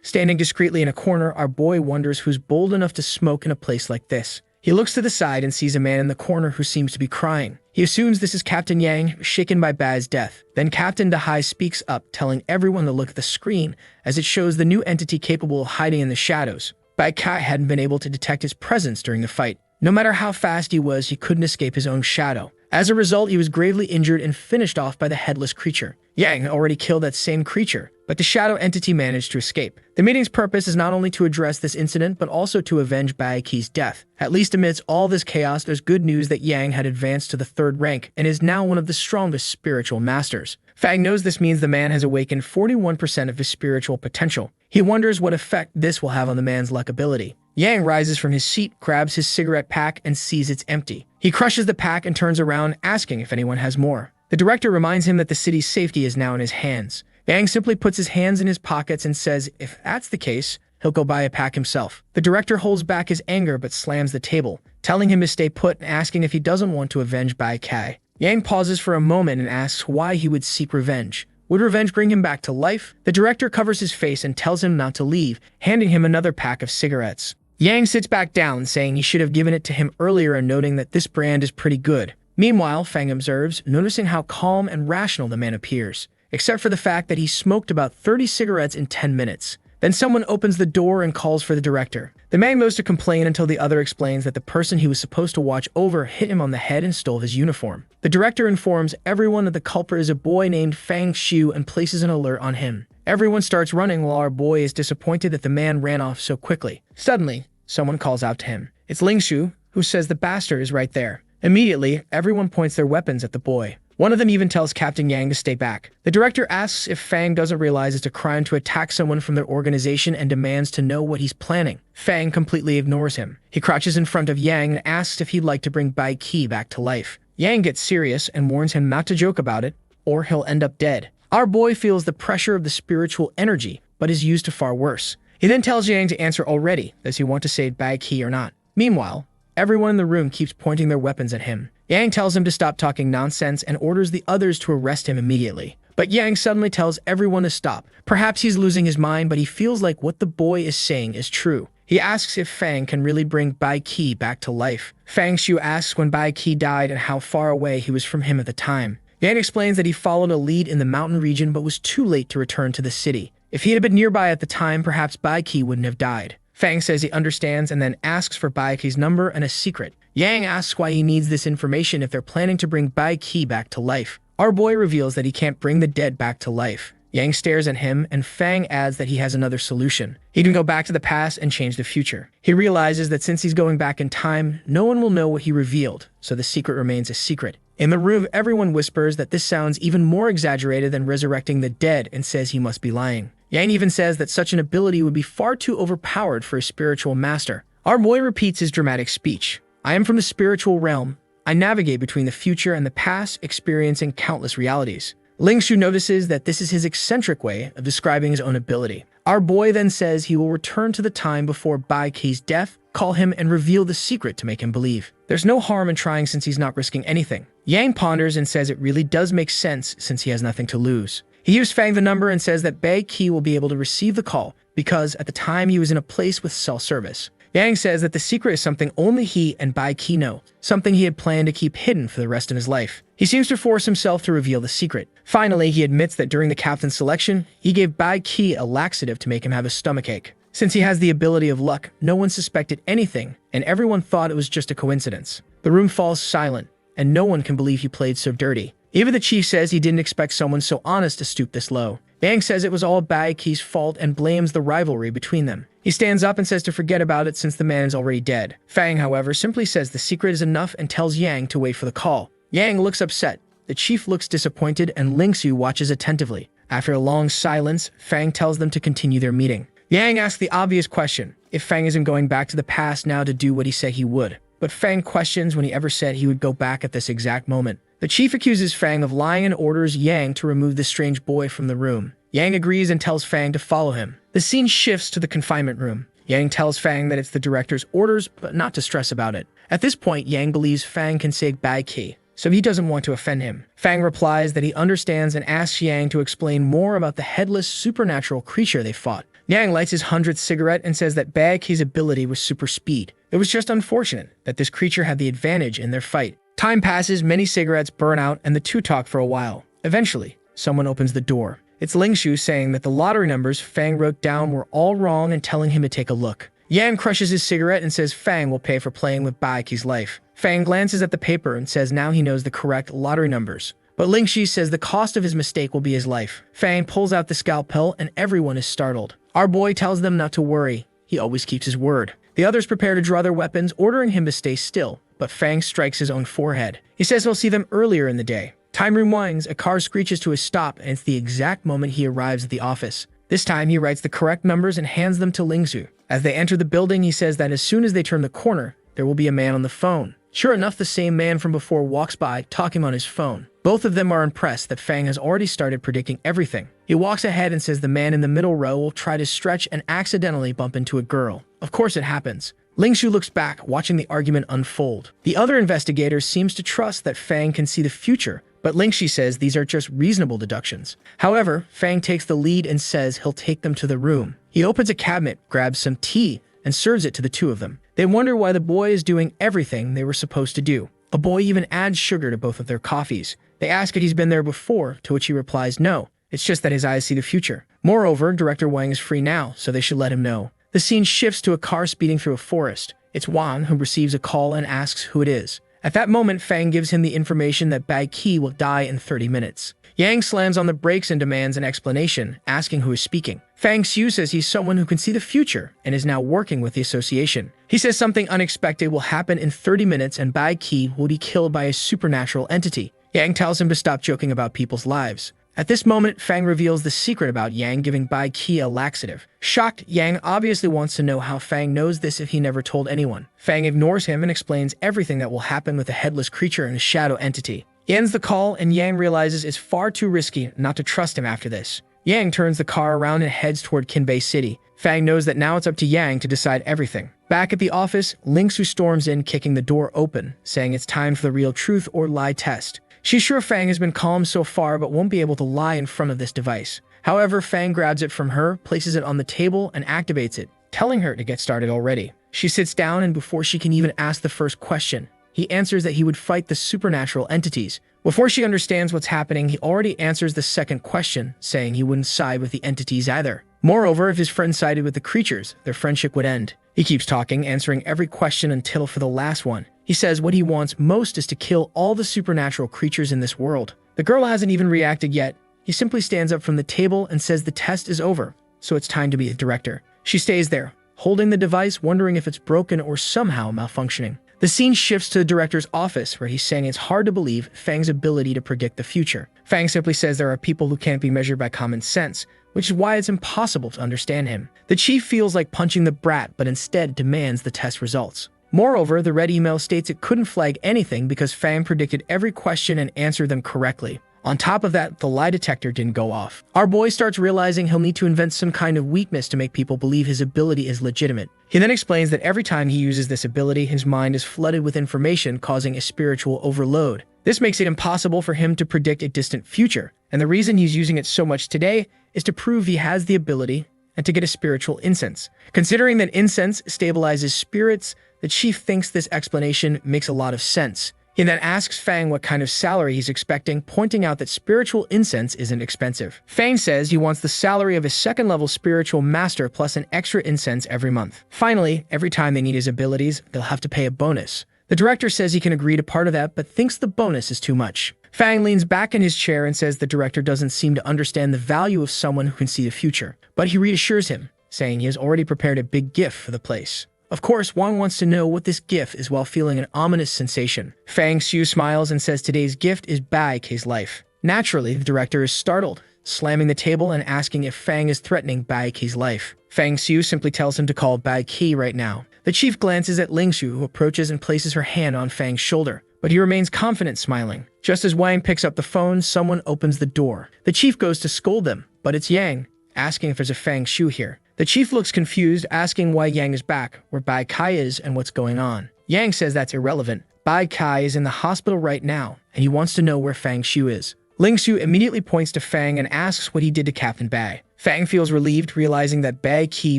Speaker 1: Standing discreetly in a corner, our boy wonders who's bold enough to smoke in a place like this. He looks to the side and sees a man in the corner who seems to be crying. He assumes this is Captain Yang, shaken by Bai's death. Then Captain Dahai speaks up, telling everyone to look at the screen, as it shows the new entity capable of hiding in the shadows. Bai Qi hadn't been able to detect his presence during the fight. No matter how fast he was, he couldn't escape his own shadow. As a result, he was gravely injured and finished off by the headless creature. Yang already killed that same creature, but the shadow entity managed to escape. The meeting's purpose is not only to address this incident, but also to avenge Bai Qi's death. At least amidst all this chaos, there's good news that Yang had advanced to the 3rd rank and is now one of the strongest spiritual masters. Fang knows this means the man has awakened 41% of his spiritual potential. He wonders what effect this will have on the man's luck ability. Yang rises from his seat, grabs his cigarette pack, and sees it's empty. He crushes the pack and turns around, asking if anyone has more. The director reminds him that the city's safety is now in his hands. Yang simply puts his hands in his pockets and says if that's the case, he'll go buy a pack himself. The director holds back his anger but slams the table, telling him to stay put and asking if he doesn't want to avenge Bai Qi. Yang pauses for a moment and asks why he would seek revenge. Would revenge bring him back to life? The director covers his face and tells him not to leave, handing him another pack of cigarettes. Yang sits back down, saying he should have given it to him earlier and noting that this brand is pretty good. Meanwhile, Fang observes, noticing how calm and rational the man appears, except for the fact that he smoked about 30 cigarettes in 10 minutes. Then someone opens the door and calls for the director. The man goes to complain until the other explains that the person he was supposed to watch over hit him on the head and stole his uniform. The director informs everyone that the culprit is a boy named Fang Shu and places an alert on him. Everyone starts running while our boy is disappointed that the man ran off so quickly. Suddenly, someone calls out to him. It's Ling Shu, who says the bastard is right there. Immediately, everyone points their weapons at the boy. One of them even tells Captain Yang to stay back. The director asks if Fang doesn't realize it's a crime to attack someone from their organization and demands to know what he's planning. Fang completely ignores him. He crouches in front of Yang and asks if he'd like to bring Bai Qi back to life. Yang gets serious and warns him not to joke about it, or he'll end up dead. Our boy feels the pressure of the spiritual energy, but is used to far worse. He then tells Yang to answer already, does he want to save Bai Qi or not? Meanwhile, everyone in the room keeps pointing their weapons at him. Yang tells him to stop talking nonsense and orders the others to arrest him immediately. But Yang suddenly tells everyone to stop. Perhaps he's losing his mind, but he feels like what the boy is saying is true. He asks if Fang can really bring Bai Qi back to life. Fang Shu asks when Bai Qi died and how far away he was from him at the time. Yang explains that he followed a lead in the mountain region but was too late to return to the city. If he had been nearby at the time, perhaps Bai Qi wouldn't have died. Fang says he understands and then asks for Bai Qi's number and a secret. Yang asks why he needs this information if they're planning to bring Bai Qi back to life. Our boy reveals that he can't bring the dead back to life. Yang stares at him, and Fang adds that he has another solution. He can go back to the past and change the future. He realizes that since he's going back in time, no one will know what he revealed, so the secret remains a secret. In the room, everyone whispers that this sounds even more exaggerated than resurrecting the dead and says he must be lying. Yang even says that such an ability would be far too overpowered for a spiritual master. Our boy repeats his dramatic speech. I am from the spiritual realm. I navigate between the future and the past, experiencing countless realities. Lingshu notices that this is his eccentric way of describing his own ability. Our boy then says he will return to the time before Bai Qi's death, call him, and reveal the secret to make him believe. There's no harm in trying since he's not risking anything. Yang ponders and says it really does make sense since he has nothing to lose. He gives Fang the number and says that Bai Qi will be able to receive the call because at the time he was in a place with cell service. Yang says that the secret is something only he and Bai Qi know, something he had planned to keep hidden for the rest of his life. He seems to force himself to reveal the secret. Finally, he admits that during the captain's selection, he gave Bai Qi a laxative to make him have a stomachache. Since he has the ability of luck, no one suspected anything, and everyone thought it was just a coincidence. The room falls silent, and no one can believe he played so dirty. Even the chief says he didn't expect someone so honest to stoop this low. Yang says it was all Bai Qi's fault and blames the rivalry between them. He stands up and says to forget about it since the man is already dead. Fang, however, simply says the secret is enough and tells Yang to wait for the call. Yang looks upset. The chief looks disappointed and Lingshu watches attentively. After a long silence, Fang tells them to continue their meeting. Yang asks the obvious question, if Fang isn't going back to the past now to do what he said he would. But Fang questions when he ever said he would go back at this exact moment. The chief accuses Fang of lying and orders Yang to remove the strange boy from the room. Yang agrees and tells Fang to follow him. The scene shifts to the confinement room. Yang tells Fang that it's the director's orders, but not to stress about it. At this point, Yang believes Fang can save Bai Qi, so he doesn't want to offend him. Fang replies that he understands and asks Yang to explain more about the headless supernatural creature they fought. Yang lights his 100th cigarette and says that Bai Qi's ability was super speed. It was just unfortunate that this creature had the advantage in their fight. Time passes, many cigarettes burn out, and the two talk for a while. Eventually, someone opens the door. It's Lingshu saying that the lottery numbers Fang wrote down were all wrong and telling him to take a look. Yang crushes his cigarette and says Fang will pay for playing with Bai Qi's life. Fang glances at the paper and says now he knows the correct lottery numbers. But Lingshu says the cost of his mistake will be his life. Fang pulls out the scalpel and everyone is startled. Our boy tells them not to worry. He always keeps his word. The others prepare to draw their weapons, ordering him to stay still, but Fang strikes his own forehead. He says he'll see them earlier in the day. Time rewinds, a car screeches to a stop, and it's the exact moment he arrives at the office. This time, he writes the correct numbers and hands them to Lingshu. As they enter the building, he says that as soon as they turn the corner, there will be a man on the phone. Sure enough, the same man from before walks by, talking on his phone. Both of them are impressed that Fang has already started predicting everything. He walks ahead and says the man in the middle row will try to stretch and accidentally bump into a girl. Of course it happens. Lingshu looks back, watching the argument unfold. The other investigator seems to trust that Fang can see the future, but Lingshu says these are just reasonable deductions. However, Fang takes the lead and says he'll take them to the room. He opens a cabinet, grabs some tea, and serves it to the two of them. They wonder why the boy is doing everything they were supposed to do. A boy even adds sugar to both of their coffees. They ask if he's been there before, to which he replies no. It's just that his eyes see the future. Moreover, Director Wang is free now, so they should let him know. The scene shifts to a car speeding through a forest. It's Wan who receives a call and asks who it is. At that moment, Fang gives him the information that Bai Qi will die in 30 minutes. Yang slams on the brakes and demands an explanation, asking who is speaking. Fang Xiu says he's someone who can see the future and is now working with the association. He says something unexpected will happen in 30 minutes and Bai Qi will be killed by a supernatural entity. Yang tells him to stop joking about people's lives. At this moment, Fang reveals the secret about Yang giving Bai Qi a laxative. Shocked, Yang obviously wants to know how Fang knows this if he never told anyone. Fang ignores him and explains everything that will happen with a headless creature and a shadow entity. He ends the call and Yang realizes it's far too risky not to trust him after this. Yang turns the car around and heads toward Kinbei City. Fang knows that now it's up to Yang to decide everything. Back at the office, Lingshu storms in, kicking the door open, saying it's time for the real truth or lie test. She's sure Fang has been calm so far but won't be able to lie in front of this device. However, Fang grabs it from her, places it on the table, and activates it, telling her to get started already. She sits down and before she can even ask the first question, he answers that he would fight the supernatural entities. Before she understands what's happening, he already answers the second question, saying he wouldn't side with the entities either. Moreover, if his friend sided with the creatures, their friendship would end. He keeps talking, answering every question until for the last one. He says what he wants most is to kill all the supernatural creatures in this world. The girl hasn't even reacted yet. he simply stands up from the table and says the test is over, so it's time to be a director. She stays there, holding the device, wondering if it's broken or somehow malfunctioning. The scene shifts to the director's office, where he's saying it's hard to believe Fang's ability to predict the future. Fang simply says there are people who can't be measured by common sense, which is why it's impossible to understand him. The chief feels like punching the brat, but instead demands the test results. Moreover, the red email states it couldn't flag anything because Fang predicted every question and answered them correctly. On top of that, the lie detector didn't go off. Our boy starts realizing he'll need to invent some kind of weakness to make people believe his ability is legitimate. He then explains that every time he uses this ability, his mind is flooded with information, causing a spiritual overload. This makes it impossible for him to predict a distant future, and the reason he's using it so much today is to prove he has the ability and to get a spiritual incense. Considering that incense stabilizes spirits, the chief thinks this explanation makes a lot of sense. He then asks Fang what kind of salary he's expecting, pointing out that spiritual incense isn't expensive. Fang says he wants the salary of a second-level spiritual master plus an extra incense every month. Finally, every time they need his abilities, they'll have to pay a bonus. The director says he can agree to part of that, but thinks the bonus is too much. Fang leans back in his chair and says the director doesn't seem to understand the value of someone who can see the future. But he reassures him, saying he has already prepared a big gift for the place. Of course, Wang wants to know what this gift is while feeling an ominous sensation. Fang Xiu smiles and says today's gift is Bai Kei's life. Naturally, the director is startled, slamming the table and asking if Fang is threatening Bai Kei's life. Fang Xiu simply tells him to call Bai Kei right now. The chief glances at Ling Xu, who approaches and places her hand on Fang's shoulder, but he remains confident, smiling. Just as Wang picks up the phone, someone opens the door. The chief goes to scold them, but it's Yang, asking if there's a Fang Xiu here. The chief looks confused, asking why Yang is back, where Bai Kai is, and what's going on. Yang says that's irrelevant. Bai Kai is in the hospital right now, and he wants to know where Fang Xiu is. Ling Xu immediately points to Fang and asks what he did to Captain Bai. Fang feels relieved, realizing that Bai Kei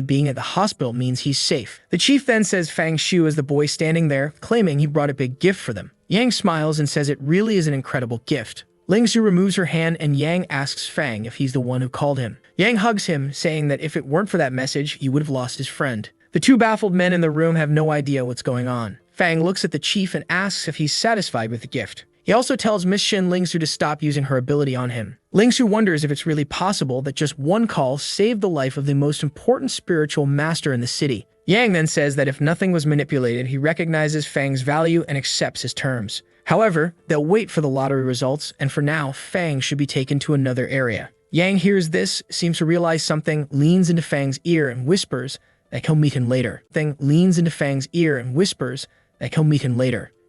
Speaker 1: being at the hospital means he's safe. The chief then says Fang Xiu is the boy standing there, claiming he brought a big gift for them. Yang smiles and says it really is an incredible gift. Ling Xu removes her hand and Yang asks Fang if he's the one who called him. Yang hugs him, saying that if it weren't for that message, he would have lost his friend. The two baffled men in the room have no idea what's going on. Fang looks at the chief and asks if he's satisfied with the gift. He also tells Miss Shin Ling Xu to stop using her ability on him. Ling Xu wonders if it's really possible that just one call saved the life of the most important spiritual master in the city. Yang then says that if nothing was manipulated, he recognizes Fang's value and accepts his terms. However, they'll wait for the lottery results, and for now, Fang should be taken to another area. Yang hears this, seems to realize something, leans into Fang's ear and whispers that he'll meet him later.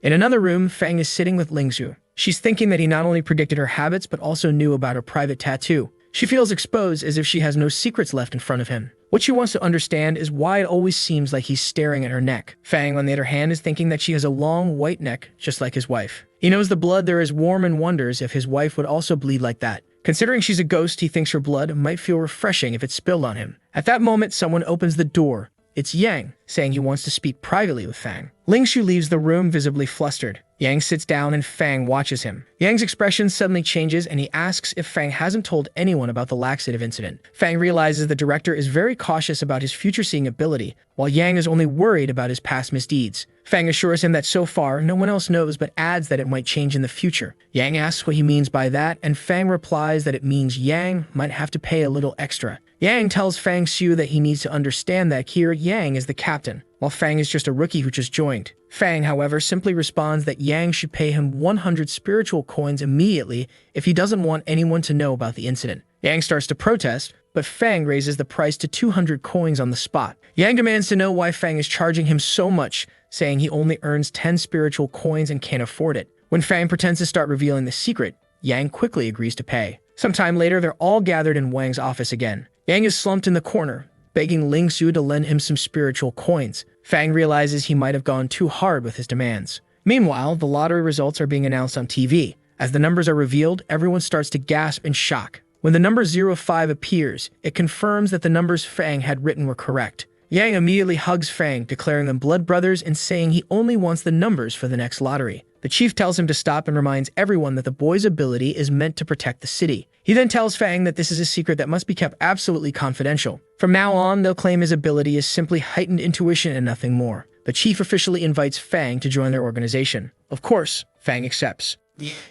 Speaker 1: In another room, Fang is sitting with Ling Xu. She's thinking that he not only predicted her habits, but also knew about her private tattoo. She feels exposed, as if she has no secrets left in front of him. What she wants to understand is why it always seems like he's staring at her neck. Fang, on the other hand, is thinking that she has a long, white neck, just like his wife. He knows the blood there is warm and wonders if his wife would also bleed like that. Considering she's a ghost, he thinks her blood might feel refreshing if it spilled on him. At that moment, someone opens the door. It's Yang, saying he wants to speak privately with Fang. Ling Xu leaves the room, visibly flustered. Yang sits down and Fang watches him. Yang's expression suddenly changes and he asks if Fang hasn't told anyone about the laxative incident. Fang realizes the director is very cautious about his future-seeing ability, while Yang is only worried about his past misdeeds. Fang assures him that so far, no one else knows, but adds that it might change in the future. Yang asks what he means by that, and Fang replies that it means Yang might have to pay a little extra. Yang tells Fang Xiu that he needs to understand that here Yang is the captain, while Fang is just a rookie who just joined. Fang, however, simply responds that Yang should pay him 100 spiritual coins immediately if he doesn't want anyone to know about the incident. Yang starts to protest, but Fang raises the price to 200 coins on the spot. Yang demands to know why Fang is charging him so much, saying he only earns 10 spiritual coins and can't afford it. When Fang pretends to start revealing the secret, Yang quickly agrees to pay. Sometime later, they're all gathered in Wang's office again. Yang is slumped in the corner, begging Ling Xu to lend him some spiritual coins. Fang realizes he might have gone too hard with his demands. Meanwhile, the lottery results are being announced on TV. As the numbers are revealed, everyone starts to gasp in shock. When the number 05 appears, it confirms that the numbers Fang had written were correct. Yang immediately hugs Fang, declaring them blood brothers and saying he only wants the numbers for the next lottery. The chief tells him to stop and reminds everyone that the boy's ability is meant to protect the city. He then tells Fang that this is a secret that must be kept absolutely confidential. From now on, they'll claim his ability is simply heightened intuition and nothing more. The chief officially invites Fang to join their organization. Of course, Fang accepts.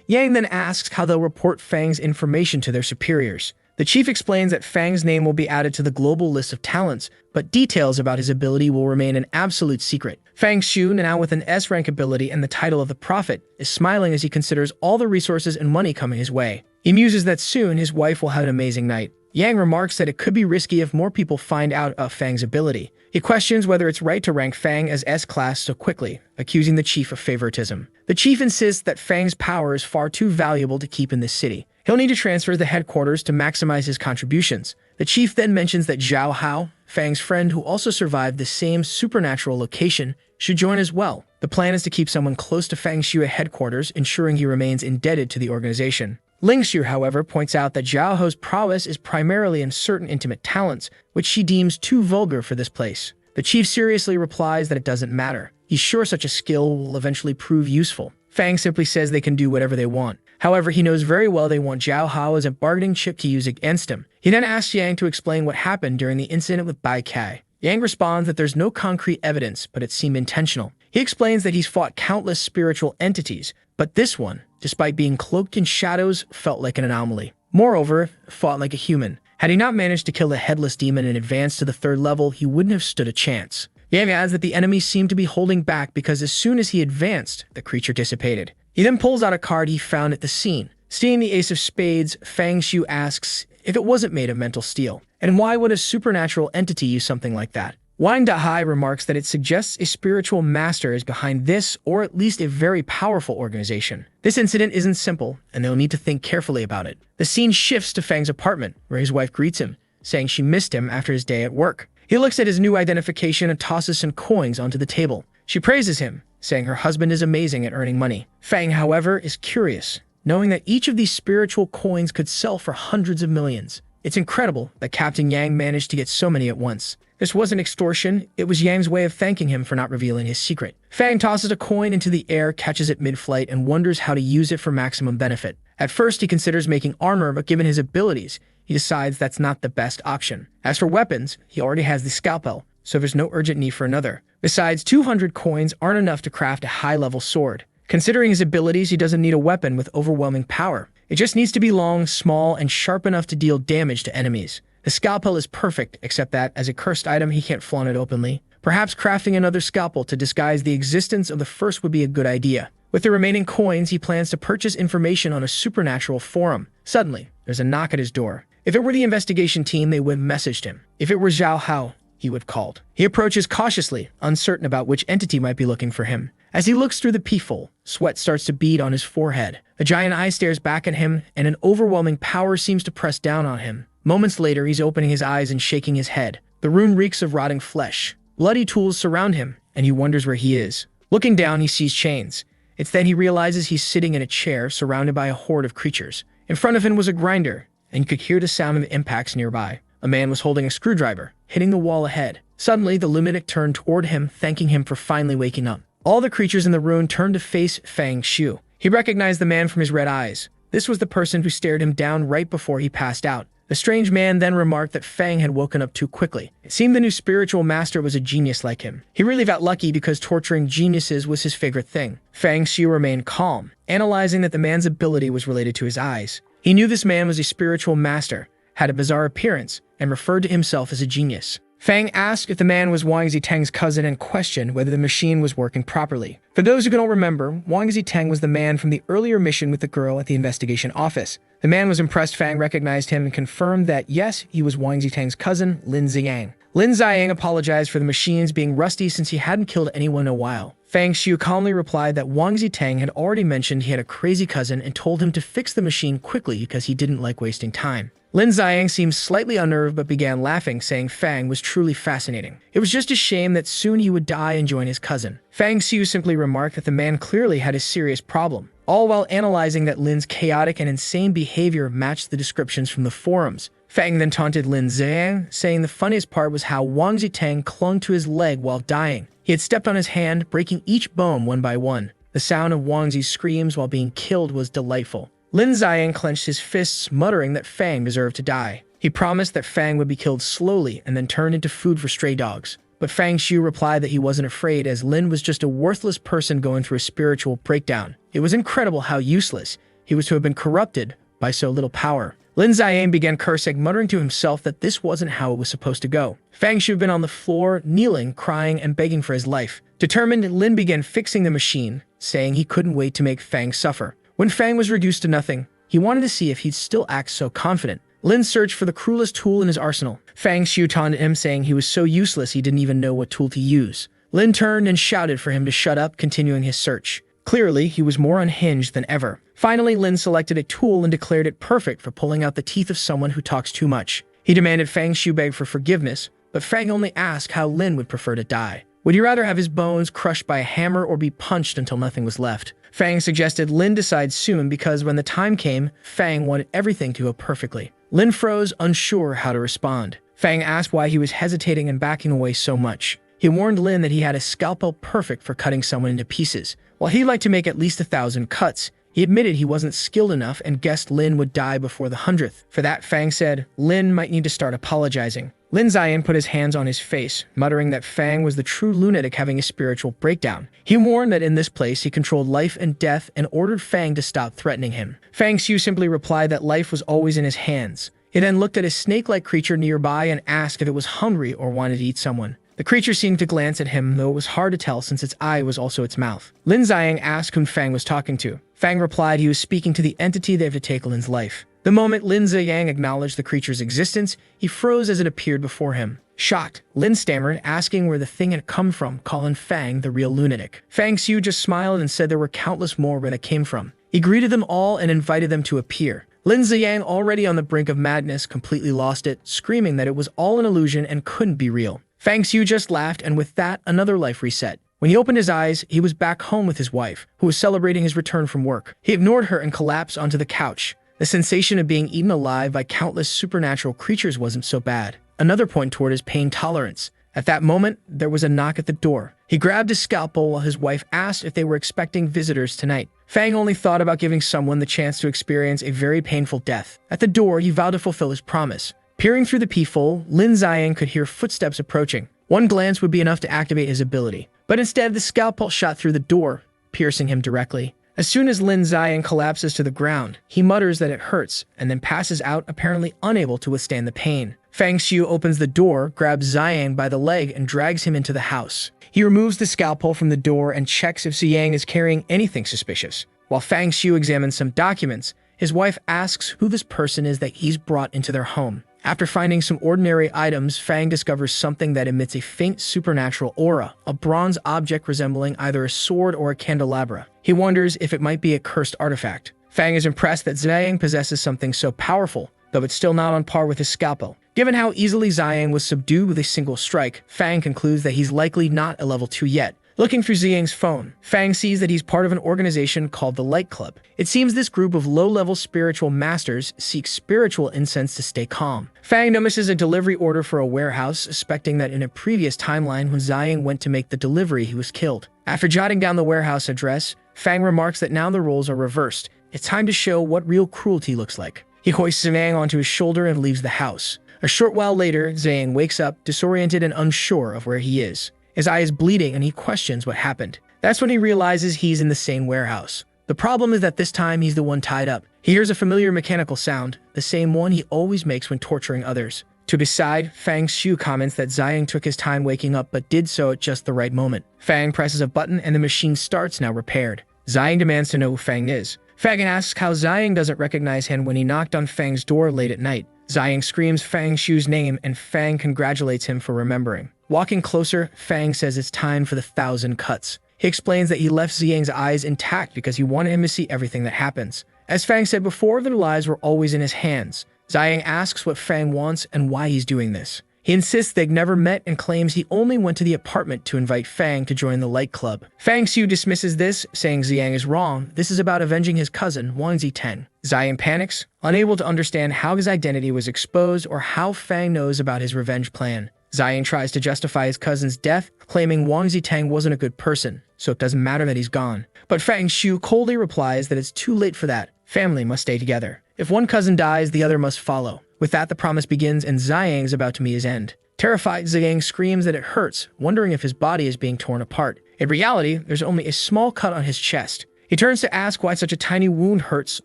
Speaker 1: Yang then asks how they'll report Fang's information to their superiors. The chief explains that Fang's name will be added to the global list of talents, but details about his ability will remain an absolute secret. Fang Xiu, now with an S-rank ability and the title of the Prophet, is smiling as he considers all the resources and money coming his way. He muses that soon his wife will have an amazing night. Yang remarks that it could be risky if more people find out of Fang's ability. He questions whether it's right to rank Fang as S-class so quickly, accusing the chief of favoritism. The chief insists that Fang's power is far too valuable to keep in this city. He'll need to transfer the headquarters to maximize his contributions. The chief then mentions that Zhao Hao, Fang's friend who also survived the same supernatural location, should join as well. The plan is to keep someone close to Fang Xiu at headquarters, ensuring he remains indebted to the organization. Ling Xiu, however, points out that Zhao Hao's prowess is primarily in certain intimate talents, which she deems too vulgar for this place. The chief seriously replies that it doesn't matter. He's sure such a skill will eventually prove useful. Fang simply says they can do whatever they want. However, he knows very well they want Zhao Hao as a bargaining chip to use against him. He then asks Yang to explain what happened during the incident with Bai Kai. Yang responds that there's no concrete evidence, but it seemed intentional. He explains that he's fought countless spiritual entities, but this one, despite being cloaked in shadows, felt like an anomaly. Moreover, fought like a human. Had he not managed to kill the Headless demon and advance to the 3rd level, he wouldn't have stood a chance. Yang adds that the enemy seemed to be holding back because as soon as he advanced, the creature dissipated. He then pulls out a card he found at the scene. Seeing the Ace of Spades, Fang Xiu asks if it wasn't made of mental steel. And why would a supernatural entity use something like that? Wang Dahai remarks that it suggests a spiritual master is behind this, or at least a very powerful organization. This incident isn't simple, and they'll need to think carefully about it. The scene shifts to Fang's apartment, where his wife greets him, saying she missed him after his day at work. He looks at his new identification and tosses some coins onto the table. She praises him, saying her husband is amazing at earning money. Fang, however, is curious, knowing that each of these spiritual coins could sell for hundreds of millions. It's incredible that Captain Yang managed to get so many at once. This wasn't extortion, it was Yang's way of thanking him for not revealing his secret. Fang tosses a coin into the air, catches it mid-flight, and wonders how to use it for maximum benefit. At first, he considers making armor, but given his abilities, he decides that's not the best option. As for weapons, he already has the scalpel, so there's no urgent need for another. Besides, 200 coins aren't enough to craft a high-level sword. Considering his abilities, he doesn't need a weapon with overwhelming power. It just needs to be long, small, and sharp enough to deal damage to enemies. The scalpel is perfect, except that, as a cursed item, he can't flaunt it openly. Perhaps crafting another scalpel to disguise the existence of the first would be a good idea. With the remaining coins, he plans to purchase information on a supernatural forum. Suddenly, there's a knock at his door. If it were the investigation team, they would have messaged him. If it were Zhao Hao, he would have called. He approaches cautiously, uncertain about which entity might be looking for him. As he looks through the peephole, sweat starts to bead on his forehead. A giant eye stares back at him, and an overwhelming power seems to press down on him. Moments later, he's opening his eyes and shaking his head. The room reeks of rotting flesh. Bloody tools surround him, and he wonders where he is. Looking down, he sees chains. It's then he realizes he's sitting in a chair surrounded by a horde of creatures. In front of him was a grinder, and you could hear the sound of impacts nearby. A man was holding a screwdriver, hitting the wall ahead. Suddenly, the lunatic turned toward him, thanking him for finally waking up. All the creatures in the room turned to face Fang Xiu. He recognized the man from his red eyes. This was the person who stared him down right before he passed out. The strange man then remarked that Fang had woken up too quickly. It seemed the new spiritual master was a genius like him. He really got lucky because torturing geniuses was his favorite thing. Fang Xiu remained calm, analyzing that the man's ability was related to his eyes. He knew this man was a spiritual master, had a bizarre appearance, and referred to himself as a genius. Fang asked if the man was Wang Zitang's cousin and questioned whether the machine was working properly. For those who don't remember, Wang Zitang was the man from the earlier mission with the girl at the investigation office. The man was impressed. Fang recognized him and confirmed that yes, he was Wang Zitang's cousin, Lin Ziyang. Lin Ziyang apologized for the machines being rusty since he hadn't killed anyone in a while. Fang Xiu calmly replied that Wang Zitang had already mentioned he had a crazy cousin and told him to fix the machine quickly because he didn't like wasting time. Lin Ziyang seemed slightly unnerved but began laughing, saying Fang was truly fascinating. It was just a shame that soon he would die and join his cousin. Fang Xiu simply remarked that the man clearly had a serious problem, all while analyzing that Lin's chaotic and insane behavior matched the descriptions from the forums. Fang then taunted Lin Ziyang, saying the funniest part was how Wang Zitang clung to his leg while dying. He had stepped on his hand, breaking each bone one by one. The sound of Wang Zi's screams while being killed was delightful. Lin Ziyang clenched his fists, muttering that Fang deserved to die. He promised that Fang would be killed slowly and then turned into food for stray dogs. But Fang Xiu replied that he wasn't afraid as Lin was just a worthless person going through a spiritual breakdown. It was incredible how useless he was to have been corrupted by so little power. Lin Ziang began cursing, muttering to himself that this wasn't how it was supposed to go. Fang should have been on the floor, kneeling, crying, and begging for his life. Determined, Lin began fixing the machine, saying he couldn't wait to make Fang suffer. When Fang was reduced to nothing, he wanted to see if he'd still act so confident. Lin searched for the cruelest tool in his arsenal. Fang Xiu taunted him, saying he was so useless he didn't even know what tool to use. Lin turned and shouted for him to shut up, continuing his search. Clearly, he was more unhinged than ever. Finally, Lin selected a tool and declared it perfect for pulling out the teeth of someone who talks too much. He demanded Fang Xiu beg for forgiveness, but Fang only asked how Lin would prefer to die. Would he rather have his bones crushed by a hammer or be punched until nothing was left? Fang suggested Lin decide soon because when the time came, Fang wanted everything to go perfectly. Lin froze, unsure how to respond. Fang asked why he was hesitating and backing away so much. He warned Lin that he had a scalpel perfect for cutting someone into pieces. While he'd like to make at least 1,000 cuts, he admitted he wasn't skilled enough and guessed Lin would die before the 100th. For that, Fang said Lin might need to start apologizing. Lin Ziyan put his hands on his face, muttering that Fang was the true lunatic having a spiritual breakdown. He warned that in this place he controlled life and death and ordered Fang to stop threatening him. Fang Xiu simply replied that life was always in his hands. He then looked at a snake-like creature nearby and asked if it was hungry or wanted to eat someone. The creature seemed to glance at him, though it was hard to tell since its eye was also its mouth. Lin Ziyan asked whom Fang was talking to. Fang replied he was speaking to the entity that had to take Lin's life. The moment Lin Ziyang acknowledged the creature's existence, he froze as it appeared before him. Shocked, Lin stammered, asking where the thing had come from, calling Fang the real lunatic. Fang Xiu just smiled and said there were countless more where that came from. He greeted them all and invited them to appear. Lin Ziyang, already on the brink of madness, completely lost it, screaming that it was all an illusion and couldn't be real. Fang Xiu just laughed, and with that, another life reset. When he opened his eyes, he was back home with his wife, who was celebrating his return from work. He ignored her and collapsed onto the couch. The sensation of being eaten alive by countless supernatural creatures wasn't so bad. Another point toward his pain tolerance. At that moment, there was a knock at the door. He grabbed his scalpel while his wife asked if they were expecting visitors tonight. Fang only thought about giving someone the chance to experience a very painful death. At the door, he vowed to fulfill his promise. Peering through the peephole, Lin Ziyang could hear footsteps approaching. One glance would be enough to activate his ability. But instead, the scalpel shot through the door, piercing him directly. As soon as Lin Ziyang collapses to the ground, he mutters that it hurts, and then passes out, apparently unable to withstand the pain. Fang Xiu opens the door, grabs Ziyang by the leg, and drags him into the house. He removes the scalpel from the door and checks if Ziyang is carrying anything suspicious. While Fang Xiu examines some documents, his wife asks who this person is that he's brought into their home. After finding some ordinary items, Fang discovers something that emits a faint supernatural aura, a bronze object resembling either a sword or a candelabra. He wonders if it might be a cursed artifact. Fang is impressed that Ziyang possesses something so powerful, though it's still not on par with his scalpel. Given how easily Ziyang was subdued with a single strike, Fang concludes that he's likely not a level 2 yet. Looking through Ziyang's phone, Fang sees that he's part of an organization called the Light Club. It seems this group of low-level spiritual masters seeks spiritual incense to stay calm. Fang notices a delivery order for a warehouse, suspecting that in a previous timeline when Ziyang went to make the delivery, he was killed. After jotting down the warehouse address, Fang remarks that now the roles are reversed. It's time to show what real cruelty looks like. He hoists Ziyang onto his shoulder and leaves the house. A short while later, Ziyang wakes up, disoriented and unsure of where he is. His eye is bleeding and he questions what happened. That's when he realizes he's in the same warehouse. The problem is that this time he's the one tied up. He hears a familiar mechanical sound, the same one he always makes when torturing others. To his side, Fang Xiu comments that Ziyang took his time waking up but did so at just the right moment. Fang presses a button and the machine starts, now repaired. Ziyang demands to know who Fang is. Fang asks how Ziyang doesn't recognize him when he knocked on Fang's door late at night. Ziyang screams Fang Xiu's name and Fang congratulates him for remembering. Walking closer, Fang says it's time for the 1,000 cuts. He explains that he left Ziyang's eyes intact because he wanted him to see everything that happens. As Fang said before, their lives were always in his hands. Ziyang asks what Fang wants and why he's doing this. He insists they've never met and claims he only went to the apartment to invite Fang to join the Light Club. Fang Xiu dismisses this, saying Ziyang is wrong. This is about avenging his cousin, Wang Ziteng. Ziyang panics, unable to understand how his identity was exposed or how Fang knows about his revenge plan. Ziyang tries to justify his cousin's death, claiming Wang Ziteng wasn't a good person, so it doesn't matter that he's gone. But Fang Xiu coldly replies that it's too late for that. Family must stay together. If one cousin dies, the other must follow. With that, the promise begins and Ziyang is about to meet his end. Terrified, Ziyang screams that it hurts, wondering if his body is being torn apart. In reality, there's only a small cut on his chest. He turns to ask why such a tiny wound hurts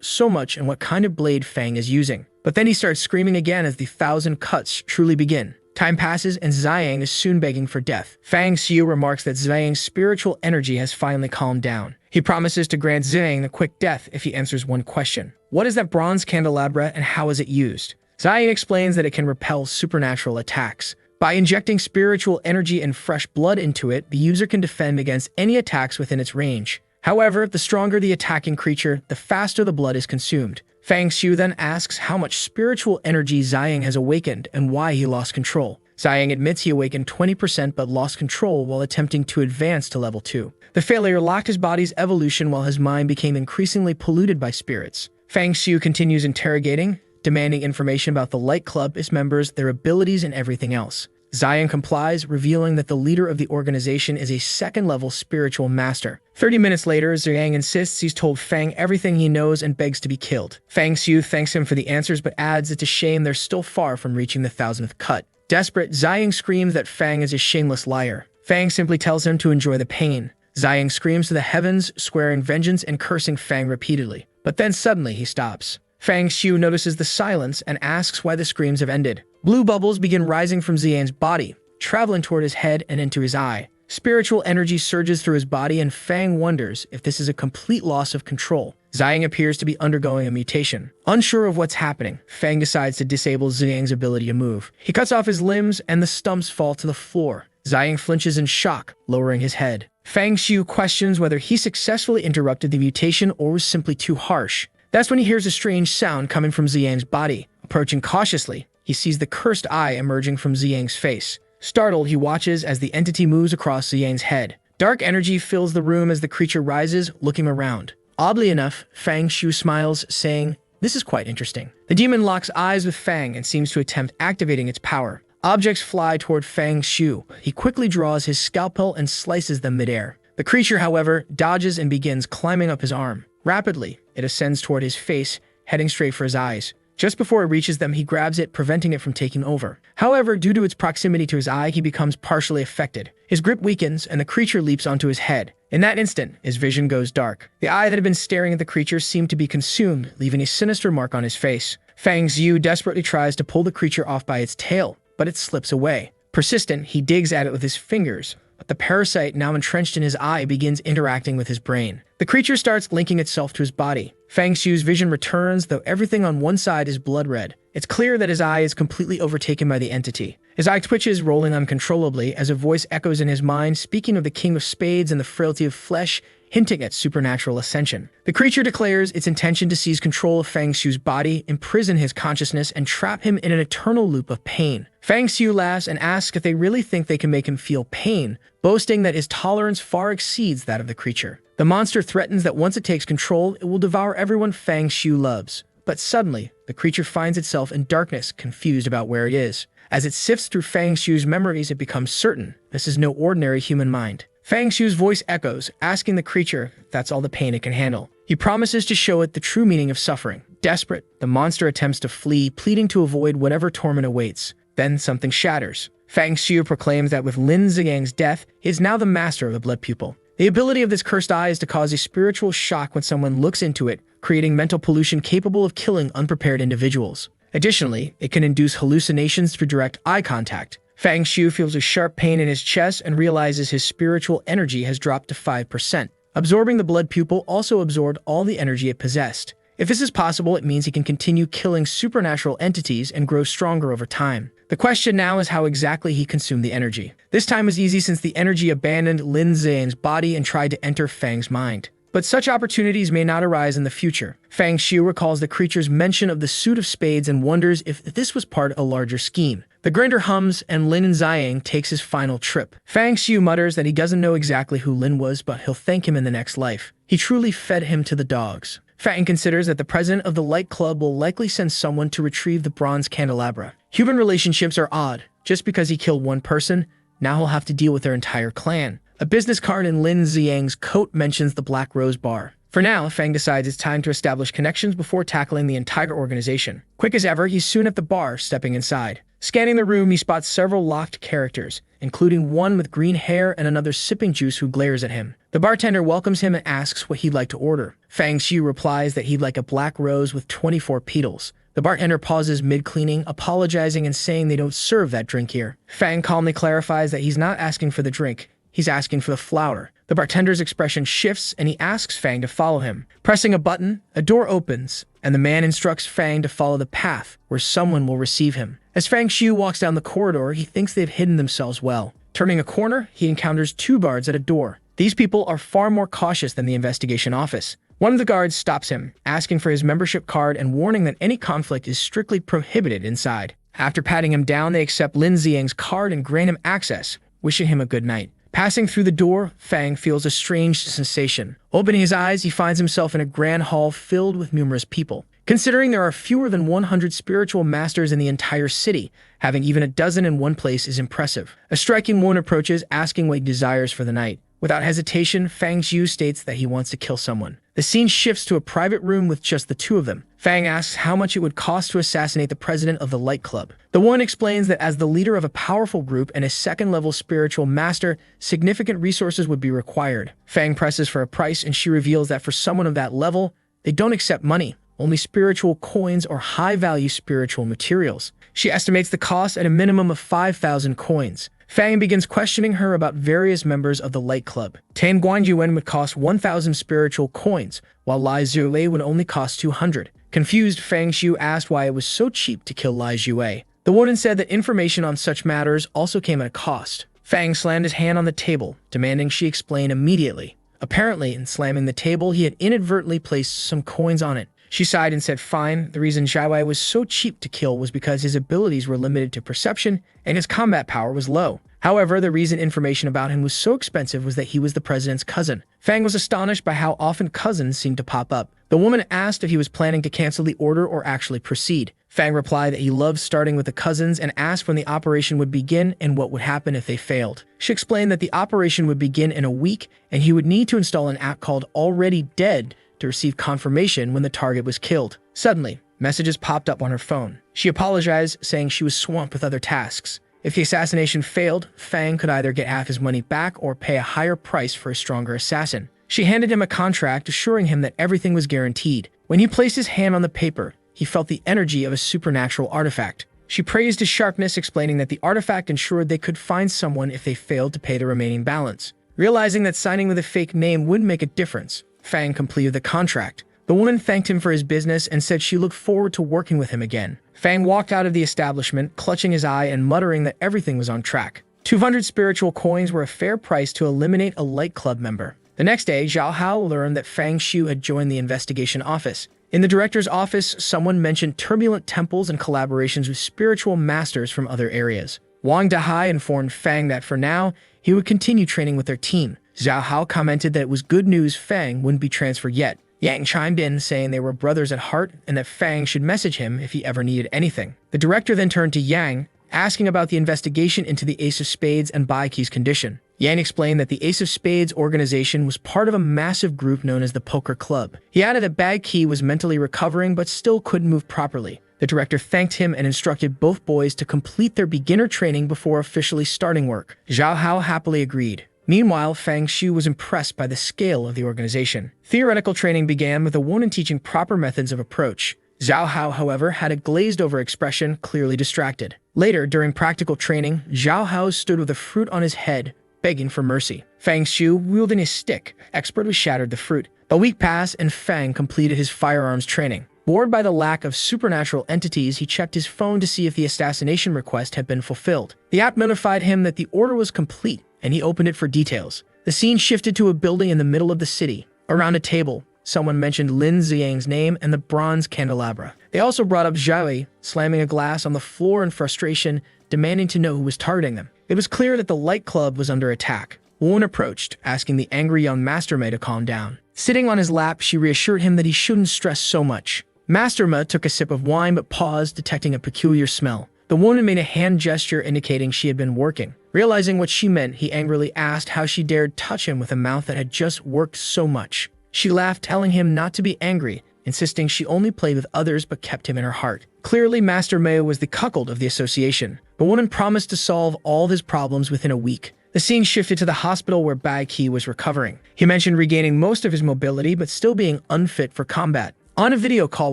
Speaker 1: so much and what kind of blade Fang is using. But then he starts screaming again as the 1,000 cuts truly begin. Time passes and Ziyang is soon begging for death. Fang Xiu remarks that Ziyang's spiritual energy has finally calmed down. He promises to grant Ziyang a quick death if he answers one question. What is that bronze candelabra and how is it used? Ziyang explains that it can repel supernatural attacks. By injecting spiritual energy and fresh blood into it, the user can defend against any attacks within its range. However, the stronger the attacking creature, the faster the blood is consumed. Fang Xiu then asks how much spiritual energy Ziyang has awakened and why he lost control. Ziyang admits he awakened 20% but lost control while attempting to advance to level 2. The failure locked his body's evolution while his mind became increasingly polluted by spirits. Fang Xiu continues interrogating, demanding information about the Light Club, its members, their abilities, and everything else. Ziyang complies, revealing that the leader of the organization is a second-level spiritual master. 30 minutes later, Ziyang insists he's told Fang everything he knows and begs to be killed. Fang Xiu thanks him for the answers but adds it's a shame they're still far from reaching the 1,000th cut. Desperate, Ziyang screams that Fang is a shameless liar. Fang simply tells him to enjoy the pain. Ziyang screams to the heavens, swearing vengeance and cursing Fang repeatedly. But then suddenly he stops. Fang Xiu notices the silence and asks why the screams have ended. Blue bubbles begin rising from Ziyang's body, traveling toward his head and into his eye. Spiritual energy surges through his body and Fang wonders if this is a complete loss of control. Ziyang appears to be undergoing a mutation. Unsure of what's happening, Fang decides to disable Ziyang's ability to move. He cuts off his limbs and the stumps fall to the floor. Ziyang flinches in shock, lowering his head. Fang Xiu questions whether he successfully interrupted the mutation or was simply too harsh. That's when he hears a strange sound coming from Ziyang's body. Approaching cautiously, he sees the cursed eye emerging from Ziyang's face. Startled, he watches as the entity moves across Ziyang's head. Dark energy fills the room as the creature rises, looking around. Oddly enough, Fang Xiu smiles, saying, "This is quite interesting." The demon locks eyes with Fang and seems to attempt activating its power. Objects fly toward Fang Xiu. He quickly draws his scalpel and slices them midair. The creature, however, dodges and begins climbing up his arm. Rapidly, it ascends toward his face, heading straight for his eyes. Just before it reaches them, he grabs it, preventing it from taking over. However, due to its proximity to his eye, he becomes partially affected. His grip weakens, and the creature leaps onto his head. In that instant, his vision goes dark. The eye that had been staring at the creature seemed to be consumed, leaving a sinister mark on his face. Fang Xiu desperately tries to pull the creature off by its tail, but it slips away. Persistent, he digs at it with his fingers, but the parasite, now entrenched in his eye, begins interacting with his brain. The creature starts linking itself to his body. Fang Xiu's vision returns, though everything on one side is blood red. It's clear that his eye is completely overtaken by the entity. His eye twitches, rolling uncontrollably, as a voice echoes in his mind, speaking of the King of Spades and the frailty of flesh, hinting at supernatural ascension. The creature declares its intention to seize control of Fang Xiu's body, imprison his consciousness, and trap him in an eternal loop of pain. Fang Xiu laughs and asks if they really think they can make him feel pain, boasting that his tolerance far exceeds that of the creature. The monster threatens that once it takes control, it will devour everyone Fang Xiu loves. But suddenly, the creature finds itself in darkness, confused about where it is. As it sifts through Fang Xiu's memories, it becomes certain this is no ordinary human mind. Fang Xiu's voice echoes, asking the creature if that's all the pain it can handle. He promises to show it the true meaning of suffering. Desperate, the monster attempts to flee, pleading to avoid whatever torment awaits. Then something shatters. Fang Xiu proclaims that with Lin Ziyang's death, he is now the master of the blood pupil. The ability of this cursed eye is to cause a spiritual shock when someone looks into it, creating mental pollution capable of killing unprepared individuals. Additionally, it can induce hallucinations through direct eye contact. Fang Xiu feels a sharp pain in his chest and realizes his spiritual energy has dropped to 5%. Absorbing the blood pupil also absorbed all the energy it possessed. If this is possible, it means he can continue killing supernatural entities and grow stronger over time. The question now is how exactly he consumed the energy. This time was easy since the energy abandoned Lin Ziyang's body and tried to enter Fang's mind. But such opportunities may not arise in the future. Fang Xiu recalls the creature's mention of the suit of spades and wonders if this was part of a larger scheme. The grinder hums and Lin Ziyang takes his final trip. Fang Xiu mutters that he doesn't know exactly who Lin was, but he'll thank him in the next life. He truly fed him to the dogs. Fang considers that the president of the Light Club will likely send someone to retrieve the bronze candelabra. Human relationships are odd. Just because he killed one person, now he'll have to deal with their entire clan. A business card in Lin Ziyang's coat mentions the Black Rose Bar. For now, Fang decides it's time to establish connections before tackling the entire organization. Quick as ever, he's soon at the bar, stepping inside. Scanning the room, he spots several locked characters, including one with green hair and another sipping juice who glares at him. The bartender welcomes him and asks what he'd like to order. Fang Xiu replies that he'd like a black rose with 24 petals. The bartender pauses mid-cleaning, apologizing and saying they don't serve that drink here. Fang calmly clarifies that he's not asking for the drink, he's asking for the flower. The bartender's expression shifts and he asks Fang to follow him. Pressing a button, a door opens, and the man instructs Fang to follow the path where someone will receive him. As Fang Xiu walks down the corridor, he thinks they've hidden themselves well. Turning a corner, he encounters two guards at a door. These people are far more cautious than the investigation office. One of the guards stops him, asking for his membership card and warning that any conflict is strictly prohibited inside. After patting him down, they accept Lin Ziang's card and grant him access, wishing him a good night. Passing through the door, Fang feels a strange sensation. Opening his eyes, he finds himself in a grand hall filled with numerous people. Considering there are fewer than 100 spiritual masters in the entire city, having even a dozen in one place is impressive. A striking woman approaches, asking what he desires for the night. Without hesitation, Fang Xiu states that he wants to kill someone. The scene shifts to a private room with just the two of them. Fang asks how much it would cost to assassinate the president of the Light Club. The woman explains that as the leader of a powerful group and a second-level spiritual master, significant resources would be required. Fang presses for a price and she reveals that for someone of that level, they don't accept money, only spiritual coins or high-value spiritual materials. She estimates the cost at a minimum of 5,000 coins. Fang begins questioning her about various members of the Light Club. Tan Guanyuan would cost 1,000 spiritual coins, while Lai Zhuwei would only cost 200. Confused, Fang Xiu asked why it was so cheap to kill Lai Zhuwei. The woman said that information on such matters also came at a cost. Fang slammed his hand on the table, demanding she explain immediately. Apparently, in slamming the table, he had inadvertently placed some coins on it. She sighed and said fine. The reason Zhuwei was so cheap to kill was because his abilities were limited to perception and his combat power was low. However, the reason information about him was so expensive was that he was the president's cousin. Fang was astonished by how often cousins seemed to pop up. The woman asked if he was planning to cancel the order or actually proceed. Fang replied that he loved starting with the cousins and asked when the operation would begin and what would happen if they failed. She explained that the operation would begin in a week and he would need to install an app called Already Dead to receive confirmation when the target was killed. Suddenly, messages popped up on her phone. She apologized, saying she was swamped with other tasks. If the assassination failed, Fang could either get half his money back or pay a higher price for a stronger assassin. She handed him a contract, assuring him that everything was guaranteed. When he placed his hand on the paper, he felt the energy of a supernatural artifact. She praised his sharpness, explaining that the artifact ensured they could find someone if they failed to pay the remaining balance. Realizing that signing with a fake name wouldn't make a difference, Fang completed the contract. The woman thanked him for his business and said she looked forward to working with him again. Fang walked out of the establishment, clutching his eye and muttering that everything was on track. 200 spiritual coins were a fair price to eliminate a Light Club member. The next day, Zhao Hao learned that Fang Xiu had joined the investigation office. In the director's office, someone mentioned turbulent temples and collaborations with spiritual masters from other areas. Wang Dahai informed Fang that for now, he would continue training with their team. Zhao Hao commented that it was good news Fang wouldn't be transferred yet. Yang chimed in, saying they were brothers at heart and that Fang should message him if he ever needed anything. The director then turned to Yang, asking about the investigation into the Ace of Spades and Bai Qi's condition. Yang explained that the Ace of Spades organization was part of a massive group known as the Poker Club. He added that Bai Qi was mentally recovering but still couldn't move properly. The director thanked him and instructed both boys to complete their beginner training before officially starting work. Zhao Hao happily agreed. Meanwhile, Fang Xiu was impressed by the scale of the organization. Theoretical training began with the woman teaching proper methods of approach. Zhao Hao, however, had a glazed-over expression, clearly distracted. Later, during practical training, Zhao Hao stood with a fruit on his head, begging for mercy. Fang Xiu, wielding his stick, expertly shattered the fruit. A week passed, and Fang completed his firearms training. Bored by the lack of supernatural entities, he checked his phone to see if the assassination request had been fulfilled. The app notified him that the order was complete, and he opened it for details. The scene shifted to a building in the middle of the city. Around a table, someone mentioned Lin Ziang's name and the bronze candelabra. They also brought up Zhuwei, slamming a glass on the floor in frustration, demanding to know who was targeting them. It was clear that the Light Club was under attack. Woman approached, asking the angry young Master Mei to calm down. Sitting on his lap, she reassured him that he shouldn't stress so much. Master Mei took a sip of wine but paused, detecting a peculiar smell. The woman made a hand gesture indicating she had been working. Realizing what she meant, he angrily asked how she dared touch him with a mouth that had just worked so much. She laughed, telling him not to be angry, insisting she only played with others but kept him in her heart. Clearly, Master Mei was the cuckold of the association. The woman promised to solve all of his problems within a week. The scene shifted to the hospital where Bai Qi was recovering. He mentioned regaining most of his mobility but still being unfit for combat. On a video call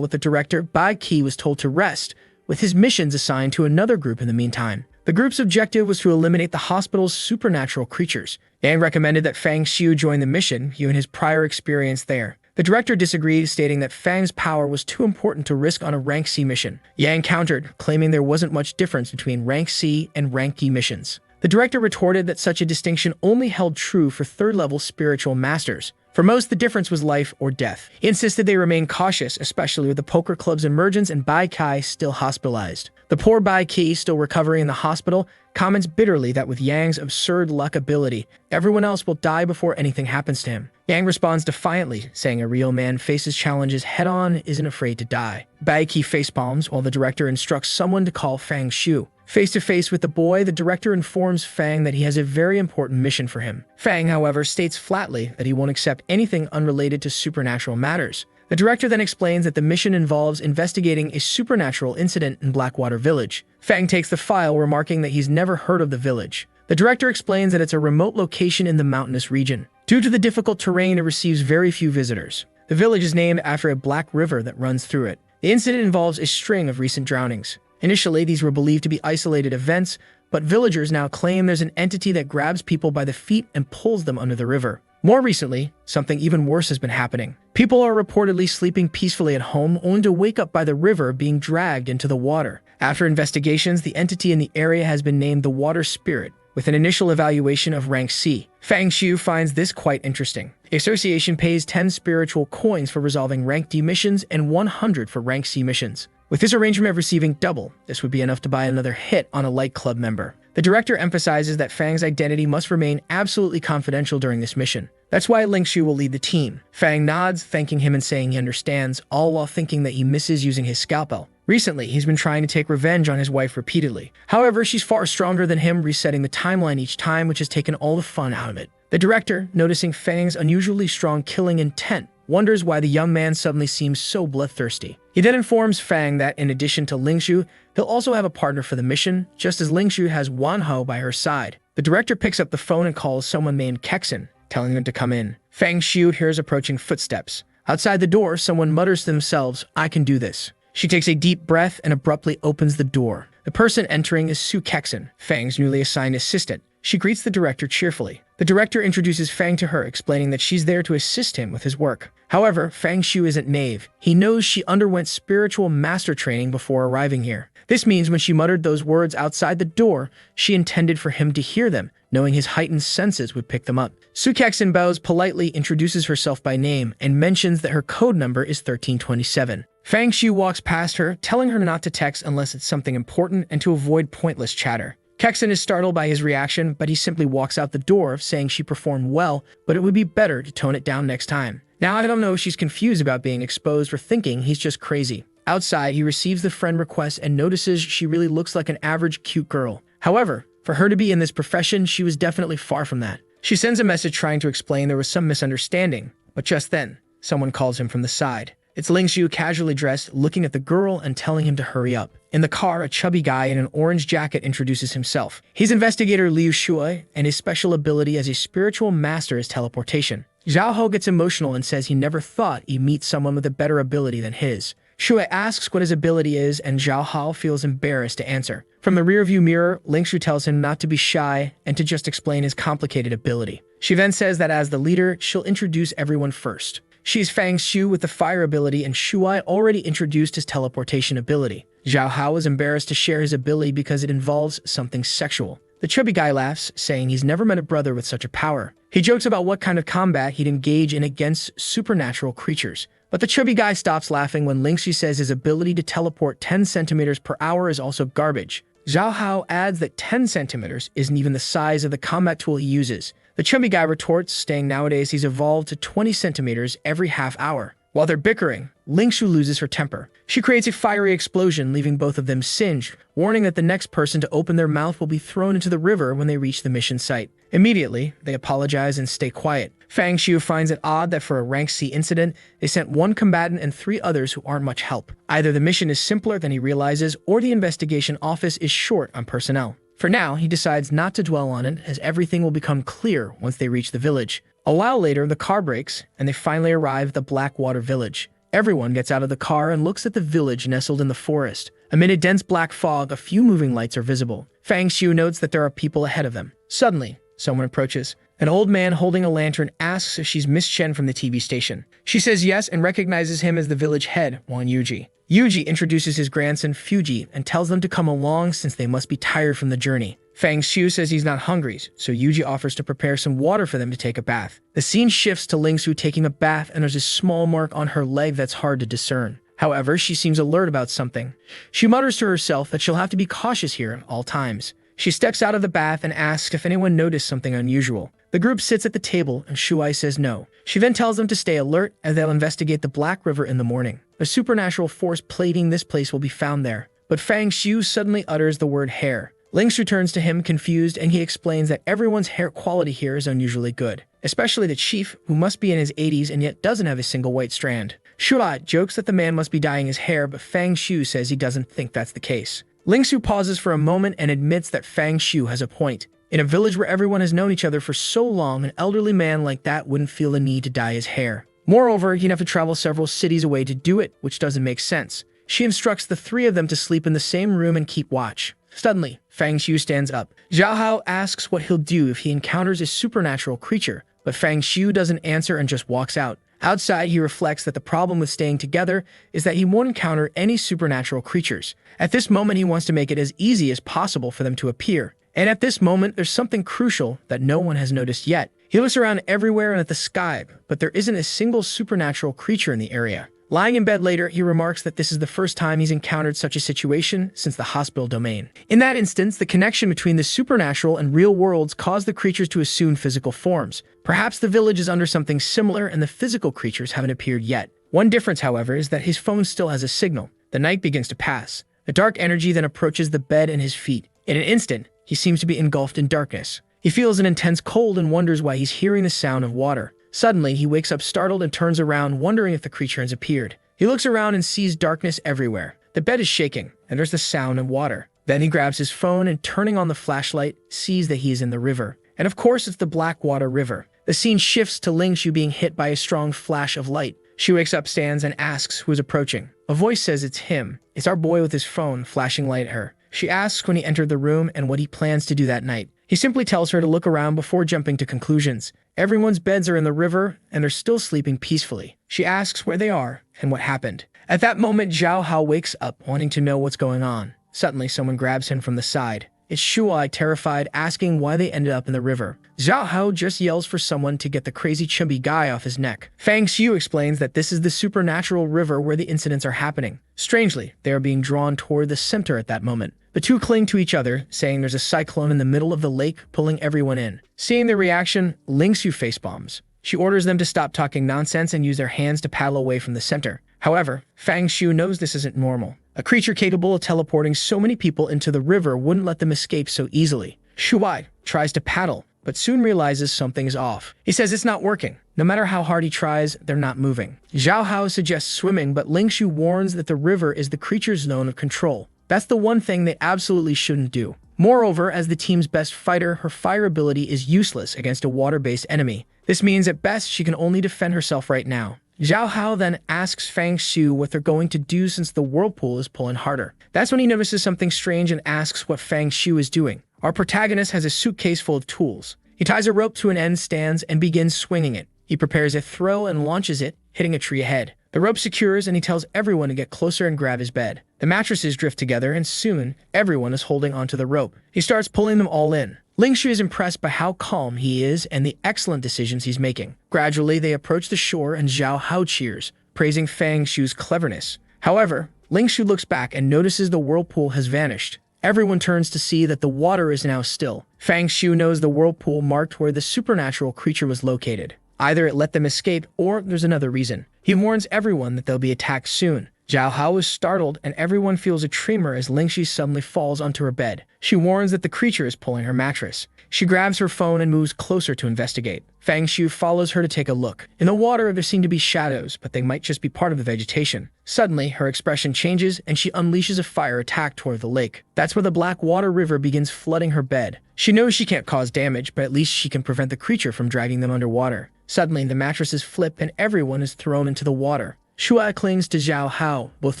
Speaker 1: with the director, Bai Qi was told to rest, with his missions assigned to another group in the meantime. The group's objective was to eliminate the hospital's supernatural creatures. Yang recommended that Fang Xiu join the mission, given his prior experience there. The director disagreed, stating that Fang's power was too important to risk on a Rank C mission. Yang countered, claiming there wasn't much difference between Rank C and Rank E missions. The director retorted that such a distinction only held true for third-level spiritual masters. For most, the difference was life or death. He insisted they remain cautious, especially with the poker club's emergence and Bai Kai still hospitalized. The poor Bai Qi, still recovering in the hospital, comments bitterly that with Yang's absurd luck ability, everyone else will die before anything happens to him. Yang responds defiantly, saying a real man faces challenges head-on, isn't afraid to die. Bai Qi facepalms while the director instructs someone to call Fang Xiu. Face-to-face with the boy, the director informs Fang that he has a very important mission for him. Fang, however, states flatly that he won't accept anything unrelated to supernatural matters. The director then explains that the mission involves investigating a supernatural incident in Blackwater Village. Fang takes the file, remarking that he's never heard of the village. The director explains that it's a remote location in the mountainous region. Due to the difficult terrain, it receives very few visitors. The village is named after a black river that runs through it. The incident involves a string of recent drownings. Initially, these were believed to be isolated events, but villagers now claim there's an entity that grabs people by the feet and pulls them under the river. More recently, something even worse has been happening. People are reportedly sleeping peacefully at home, only to wake up by the river being dragged into the water. After investigations, the entity in the area has been named the Water Spirit, with an initial evaluation of Rank C. Fang Xiu finds this quite interesting. The association pays 10 spiritual coins for resolving Rank D missions and 100 for Rank C missions. With this arrangement of receiving double, this would be enough to buy another hit on a light club member. The director emphasizes that Fang's identity must remain absolutely confidential during this mission. That's why Ling Shu will lead the team. Fang nods, thanking him and saying he understands, all while thinking that he misses using his scalpel. Recently, he's been trying to take revenge on his wife repeatedly. However, she's far stronger than him, resetting the timeline each time, which has taken all the fun out of it. The director, noticing Fang's unusually strong killing intent, wonders why the young man suddenly seems so bloodthirsty. He then informs Fang that in addition to Ling Shu, he'll also have a partner for the mission, just as Ling Shu has Wan Ho by her side. The director picks up the phone and calls someone named Kexin, telling them to come in. Fang Xiu hears approaching footsteps. Outside the door, someone mutters to themselves, "I can do this." She takes a deep breath and abruptly opens the door. The person entering is Su Kexin, Fang's newly assigned assistant. She greets the director cheerfully. The director introduces Fang to her, explaining that she's there to assist him with his work. However, Fang Xiu isn't naive. He knows she underwent spiritual master training before arriving here. This means when she muttered those words outside the door, she intended for him to hear them, knowing his heightened senses would pick them up. Su Kexin bows politely, introduces herself by name, and mentions that her code number is 1327. Fang Xiu walks past her, telling her not to text unless it's something important and to avoid pointless chatter. Kexin is startled by his reaction, but he simply walks out the door, saying she performed well, but it would be better to tone it down next time. Now I don't know if she's confused about being exposed or thinking he's just crazy. Outside, he receives the friend request and notices she really looks like an average cute girl. However, for her to be in this profession, she was definitely far from that. She sends a message trying to explain there was some misunderstanding, but just then, someone calls him from the side. It's Ling Xiu, casually dressed, looking at the girl and telling him to hurry up. In the car, a chubby guy in an orange jacket introduces himself. He's investigator Liu Shui, and his special ability as a spiritual master is teleportation. Zhao Ho gets emotional and says he never thought he'd meet someone with a better ability than his. Shui asks what his ability is, and Zhao Hao feels embarrassed to answer. From the rearview mirror, Ling Shu tells him not to be shy and to just explain his complicated ability. She then says that as the leader, she'll introduce everyone first. She's Fang Xiu with the fire ability, and Shuai already introduced his teleportation ability. Zhao Hao is embarrassed to share his ability because it involves something sexual. The chubby guy laughs, saying he's never met a brother with such a power. He jokes about what kind of combat he'd engage in against supernatural creatures. But the chubby guy stops laughing when Ling Xiu says his ability to teleport 10 centimeters per hour is also garbage. Zhao Hao adds that 10 centimeters isn't even the size of the combat tool he uses. The chubby guy retorts, saying nowadays he's evolved to 20 centimeters every half hour. While they're bickering, Ling Xiu loses her temper. She creates a fiery explosion, leaving both of them singed, warning that the next person to open their mouth will be thrown into the river when they reach the mission site. Immediately, they apologize and stay quiet. Fang Xiu finds it odd that for a Rank C incident, they sent one combatant and 3 others who aren't much help. Either the mission is simpler than he realizes, or the investigation office is short on personnel. For now, he decides not to dwell on it, as everything will become clear once they reach the village. A while later, the car breaks, and they finally arrive at the Blackwater village. Everyone gets out of the car and looks at the village nestled in the forest. Amid a dense black fog, a few moving lights are visible. Fang Xiu notes that there are people ahead of them. Suddenly, someone approaches. An old man holding a lantern asks if she's Miss Chen from the TV station. She says yes and recognizes him as the village head, Wan Yuji. Yuji introduces his grandson Fuji and tells them to come along since they must be tired from the journey. Fang Xiu says he's not hungry, so Yuji offers to prepare some water for them to take a bath. The scene shifts to Ling Su taking a bath, and there's a small mark on her leg that's hard to discern. However, she seems alert about something. She mutters to herself that she'll have to be cautious here at all times. She steps out of the bath and asks if anyone noticed something unusual. The group sits at the table, and Shuai says no. She then tells them to stay alert, as they'll investigate the Black River in the morning. A supernatural force plaguing this place will be found there. But Fang Xiu suddenly utters the word hair. Ling Su turns to him confused, and he explains that everyone's hair quality here is unusually good, especially the chief, who must be in his 80s and yet doesn't have a single white strand. Shuai jokes that the man must be dyeing his hair, but Fang Xiu says he doesn't think that's the case. Ling Su pauses for a moment and admits that Fang Xiu has a point. In a village where everyone has known each other for so long, an elderly man like that wouldn't feel the need to dye his hair. Moreover, he'd have to travel several cities away to do it, which doesn't make sense. She instructs the three of them to sleep in the same room and keep watch. Suddenly, Fang Xiu stands up. Zhao Hao asks what he'll do if he encounters a supernatural creature, but Fang Xiu doesn't answer and just walks out. Outside, he reflects that the problem with staying together is that he won't encounter any supernatural creatures. At this moment, he wants to make it as easy as possible for them to appear. And at this moment, there's something crucial that no one has noticed yet. He looks around everywhere and at the sky, but there isn't a single supernatural creature in the area. Lying in bed later, he remarks that this is the first time he's encountered such a situation since the hospital domain. In that instance, the connection between the supernatural and real worlds caused the creatures to assume physical forms. Perhaps the village is under something similar and the physical creatures haven't appeared yet. One difference, however, is that his phone still has a signal. The night begins to pass. A dark energy then approaches the bed and his feet. In an instant, he seems to be engulfed in darkness. He feels an intense cold and wonders why he's hearing the sound of water. Suddenly, he wakes up startled and turns around, wondering if the creature has appeared. He looks around and sees darkness everywhere. The bed is shaking, and there's the sound of water. Then he grabs his phone and, turning on the flashlight, sees that he is in the river. And of course, it's the Blackwater River. The scene shifts to Ling Shu being hit by a strong flash of light. She wakes up, stands, and asks who is approaching. A voice says it's him. It's our boy with his phone, flashing light at her. She asks when he entered the room and what he plans to do that night. He simply tells her to look around before jumping to conclusions. Everyone's beds are in the river, and they're still sleeping peacefully. She asks where they are and what happened. At that moment, Zhao Hao wakes up, wanting to know what's going on. Suddenly, someone grabs him from the side. It's Shuai, terrified, asking why they ended up in the river. Zhao Hao just yells for someone to get the crazy chubby guy off his neck. Fang Xiu explains that this is the supernatural river where the incidents are happening. Strangely, they are being drawn toward the center at that moment. The two cling to each other, saying there's a cyclone in the middle of the lake, pulling everyone in. Seeing their reaction, Ling Su facepalms. She orders them to stop talking nonsense and use their hands to paddle away from the center. However, Fang Xiu knows this isn't normal. A creature capable of teleporting so many people into the river wouldn't let them escape so easily. Shuai tries to paddle, but soon realizes something is off. He says it's not working. No matter how hard he tries, they're not moving. Zhao Hao suggests swimming, but Ling Shu warns that the river is the creature's zone of control. That's the one thing they absolutely shouldn't do. Moreover, as the team's best fighter, her fire ability is useless against a water-based enemy. This means at best she can only defend herself right now. Zhao Hao then asks Fang Xiu what they're going to do since the whirlpool is pulling harder. That's when he notices something strange and asks what Fang Xiu is doing. Our protagonist has a suitcase full of tools. He ties a rope to an end, stands, and begins swinging it. He prepares a throw and launches it, hitting a tree ahead. The rope secures and he tells everyone to get closer and grab his bed. The mattresses drift together and soon, everyone is holding onto the rope. He starts pulling them all in. Ling Shu is impressed by how calm he is and the excellent decisions he's making. Gradually, they approach the shore and Zhao Hao cheers, praising Fang Xiu's cleverness. However, Ling Shu looks back and notices the whirlpool has vanished. Everyone turns to see that the water is now still. Fang Xiu knows the whirlpool marked where the supernatural creature was located. Either it let them escape or there's another reason. He warns everyone that they'll be attacked soon. Zhao Hao is startled, and everyone feels a tremor as Lingxi suddenly falls onto her bed. She warns that the creature is pulling her mattress. She grabs her phone and moves closer to investigate. Fang Xiu follows her to take a look. In the water, there seem to be shadows, but they might just be part of the vegetation. Suddenly, her expression changes, and she unleashes a fire attack toward the lake. That's where the black water river begins flooding her bed. She knows she can't cause damage, but at least she can prevent the creature from dragging them underwater. Suddenly, the mattresses flip, and everyone is thrown into the water. Shuai clings to Zhao Hao, both